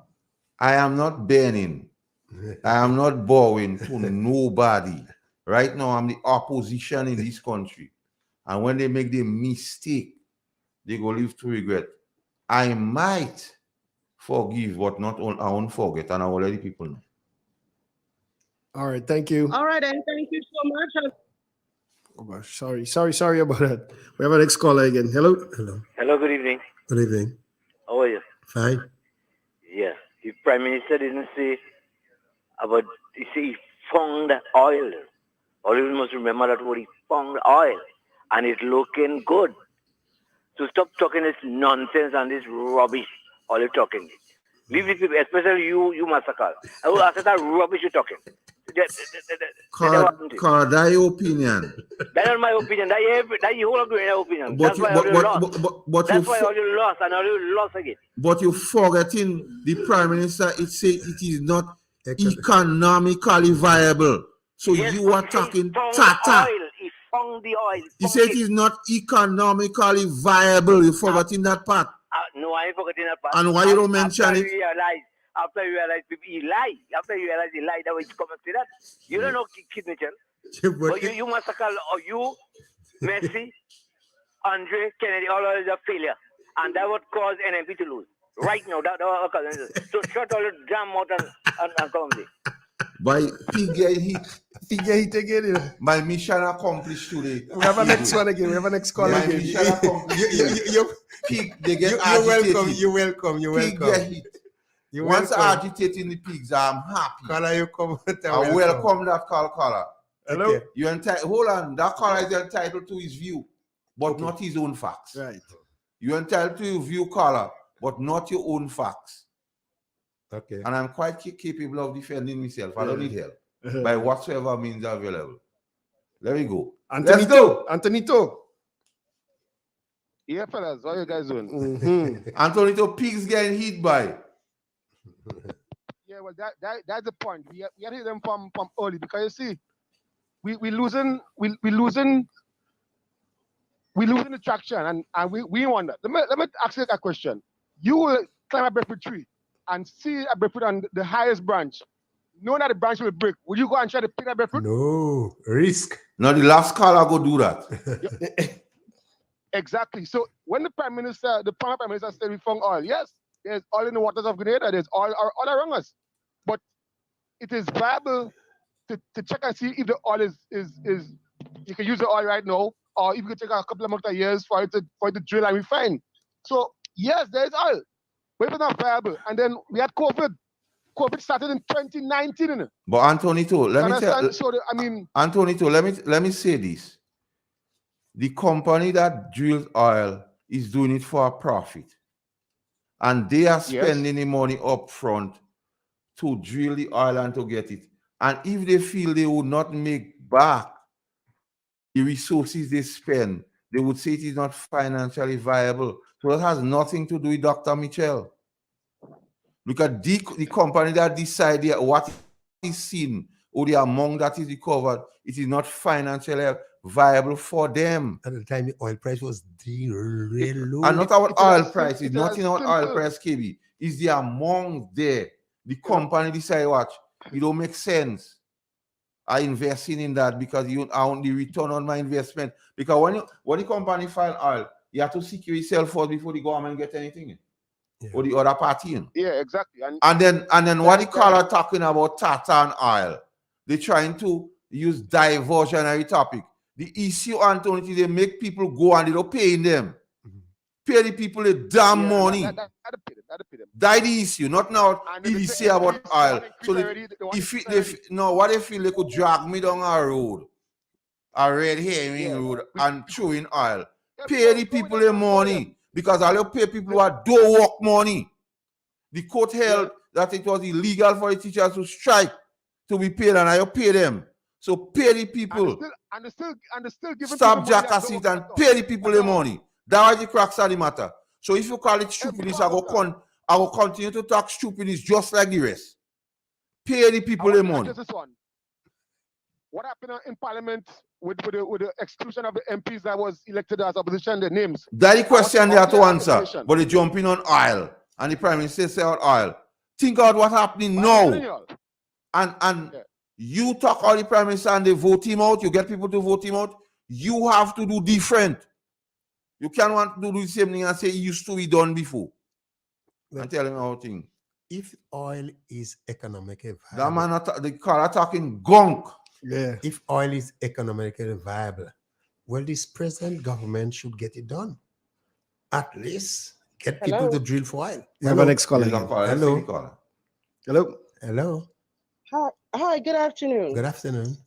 I am not bending. I am not bowing to nobody. Right now, I'm the opposition in this country. And when they make the mistake, they go live to regret. I might forgive, but not I won't forget. And I will let the people know. All right. Thank you. All right, and thank you so much. Oh gosh, sorry about that. We have our next caller again. Hello. Hello, good evening. Good evening. How are you? Fine. Yeah. The Prime Minister didn't say about, he found oil. All you must remember that word, he found oil. And it's looking good. So stop talking this nonsense and this rubbish. All you're talking. Leave the people, especially you massacre. I will ask that rubbish you're talking. Carla, that's your opinion. That's not my opinion. That's your whole opinion. That's why all you lost. That's why all you lost and all you lost again. But you're forgetting the Prime Minister, it says it is not economically viable. So Yes, you are talking oil. He found the oil. He said it is not economically viable. You're forgetting that part. No, I ain't forgetting that part. And why you don't mention it? After you realize he lied. After you realize he lied, that way you come back to that. You don't know Kid Mitchell. But you massacre, or you, Messi, Andre, Kennedy, all of them are failure. And that would cause NMP to lose. Right now, that would cause it. So shut all the damn mouth and come there. By pig get hit again. My mission accomplished today. We have a next one again. We have a next call again. Mission accomplished. Pig, they get agitated. You're welcome. Pig get hit. Once agitating the pigs, I'm happy. Caller, you come. I welcome that caller. Hello. Okay. You hold on. That caller is entitled to his view, but not his own facts. Right. You're entitled to your view, caller, but not your own facts. Okay. And I'm quite capable of defending myself. I don't need help by whatsoever means available. There we go. Antonito. Yeah, fellas, what you guys doing? Mm-hmm. Antonito, pigs getting hit by. Yeah, well, that's the point. We have to hit them from early because you see, we losing the traction and we wonder. Let me ask you a question. You will climb a breadfruit tree and see a breadfruit on the highest branch, knowing that the branch will break. Would you go and try to pick that breadfruit? No, risk. Now the last caller go do that. Exactly. So when the former Prime Minister said we found oil, yes, there's oil in the waters of Grenada, there's oil all around us. But it is viable to check and see if the oil is you can use the oil right now, or if you could take a couple of months or years for it to drill and refine. So yes, there's oil, but it's not viable. And then we had COVID. COVID started in 2019. But Antonito, let me say this. The company that drills oil is doing it for a profit. And they are spending the money up front to drill the oil and to get it. And if they feel they would not make back the resources they spend, they would say it is not financially viable. So that has nothing to do with Dr. Mitchell. Look at the company that decide what is seen or the amount that is recovered. It is not financially viable for them. At the time, the oil price was really low. And not our It is oil as price. sim- It's it is not as in our oil simple. price, KB. It's the amount there. The company decide what. It don't make sense. I investing in that because I want the return on my investment. Because when the company file oil, you have to secure yourself first before the government get anything. Or the other party. Yeah, exactly. And then what the caller talking about Tata and oil, they're trying to use diversionary topic. The issue, Anthony, they make people go and they don't pay them. Pay the people the damn money. That's the issue. Not now if you say about oil. So what they feel they could drag me down a road, a red herring road, and throw in oil. Pay the people the money. Because all you pay people who are do work money. The court held that it was illegal for the teachers to strike to be paid, and I pay them. So pay the people. And they still giving Stop people money that jackassing don't and pay the people the money. That's the crux of the matter. So if you call it stupidness, I will continue to talk stupidness just like the rest. Pay the people the money. Just this one. What happened in Parliament with the exclusion of the MPs that was elected as opposition, their names? That's the question they have to answer. But they jumping on oil. And the Prime Minister say on oil. Think about what's happening now. And you talk all the Prime Minister and they vote him out. You get people to vote him out. You have to do different. You can't want to do the same thing and say it used to be done before. And tell him how thing. If oil is economically viable, that man the caller talking gunk. Yeah. If oil is economically viable, well, this present government should get it done. At least get people to drill for oil. We have our next caller. Hello. Hello. Hello. Hi, good afternoon. Good afternoon.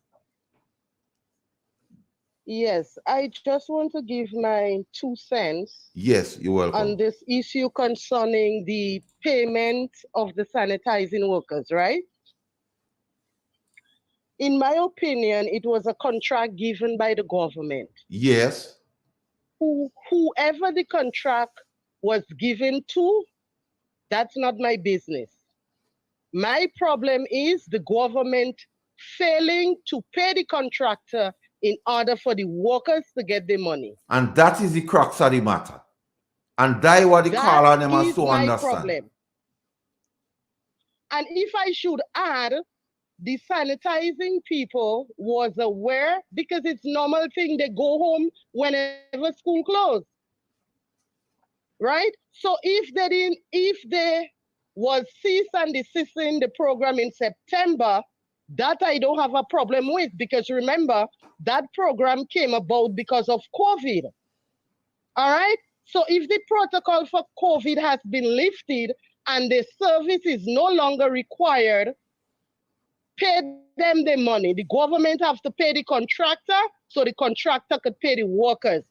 Yes, I just want to give my 2 cents. Yes, you're welcome. On this issue concerning the payment of the sanitizing workers, right? In my opinion, it was a contract given by the government. Yes. Whoever the contract was given to, that's not my business. My problem is the government failing to pay the contractor in order for the workers to get their money. And that is the crux of the matter. And that's what the caller them has to understand. Problem. And if I should add, the sanitizing people was aware because it's normal thing they go home whenever school closed. Right? So if they was cease and desisting the program in September, that I don't have a problem with because remember, that program came about because of COVID. All right? So if the protocol for COVID has been lifted and the service is no longer required, pay them the money. The government has to pay the contractor so the contractor could pay the workers.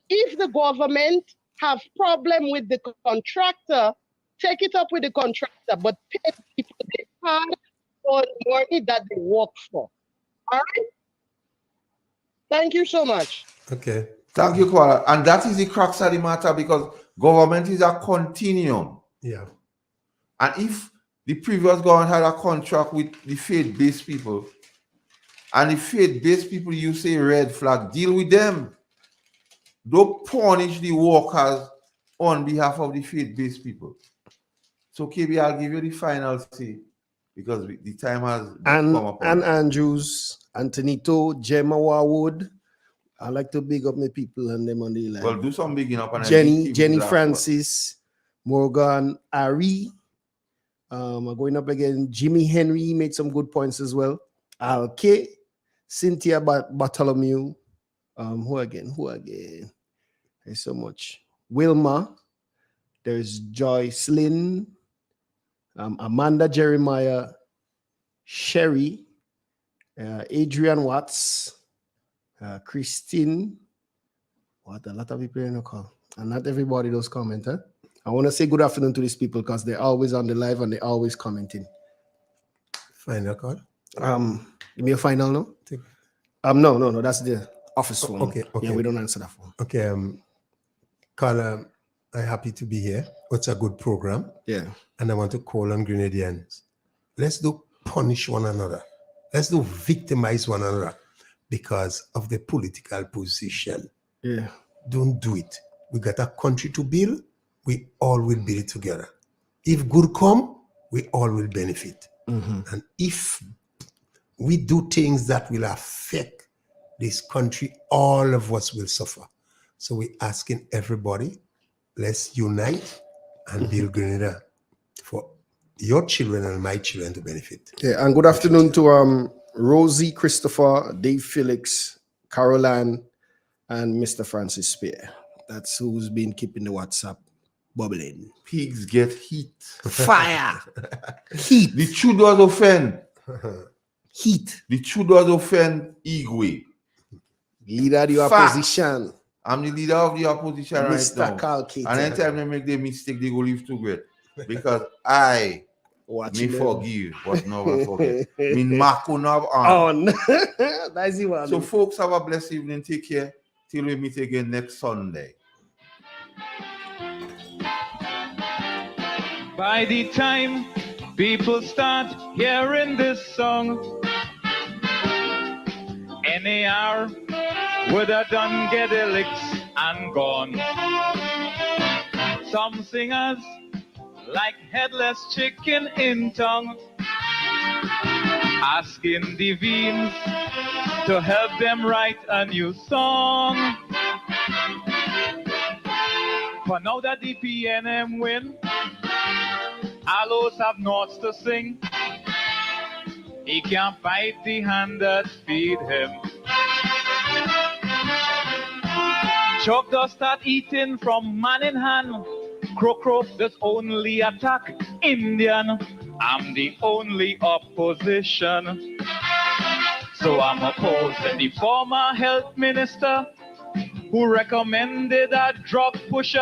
If the government have problem with the contractor, take it up with the contractor, but pay people the hard for the money that they work for. All right? Thank you so much. Okay. Thank you, Kuala. And that is the crux of the matter because government is a continuum. Yeah. And if the previous government had a contract with the faith-based people, and the faith-based people, you say red flag, deal with them. Don't punish the workers on behalf of the faith-based people. So, KB, I'll give you the final say because the time has come up. And Andrews, Antonito, Gemma Warwood. I like to big up my people and them on the line. Well, do some bigging up. And Jenny Francis, Morgan, Ari. Going up again. Jimmy Henry made some good points as well. Alke, Cynthia Bartholomew. Who again? There's so much. Wilma. There's Joyce Lynn. Amanda Jeremiah. Sherry. Adrian Watts. Christine. What a lot of people in the call. And not everybody does comment, huh? I want to say good afternoon to these people because they're always on the live and they're always commenting. Final call? Give me a final now? No, that's the office phone. Okay. Yeah, we don't answer that phone. Okay, caller I'm happy to be here. It's a good program. Yeah. And I want to call on Grenadians. Let's do punish one another. Let's do victimize one another because of the political position. Yeah. Don't do it. We got a country to build. We all will build together. If good come, we all will benefit. And if we do things that will affect this country, all of us will suffer. So we're asking everybody, let's unite and build Grenada for your children and my children to benefit. Yeah, and good afternoon to Rosie, Christopher, Dave Felix, Caroline, and Mr. Francis Spear. That's who's been keeping the WhatsApp bubbling. Pigs get heat. Fire. Heat. The truth does offend. Heat. The truth does offend Igwe. Leader of the opposition. I'm the leader of the opposition right Mr. now. Carl Cater. And anytime they make the mistake, they go live to great. Because I may forgive, but never forget. Me Marco nav on. That's the one. So folks, have a blessed evening. Take care. Till we meet again next Sunday. By the time people start hearing this song, NAR would have done get the licks and gone. Some singers like headless chicken in tongue, asking the Veens to help them write a new song. For now that the PNM win, Allos have noughts to sing. He can't fight the hand that feed him. Chuck does start eating from man in hand. Crow does only attack Indian. I'm the only opposition. So I'm opposing the former health minister who recommended a drug pusher.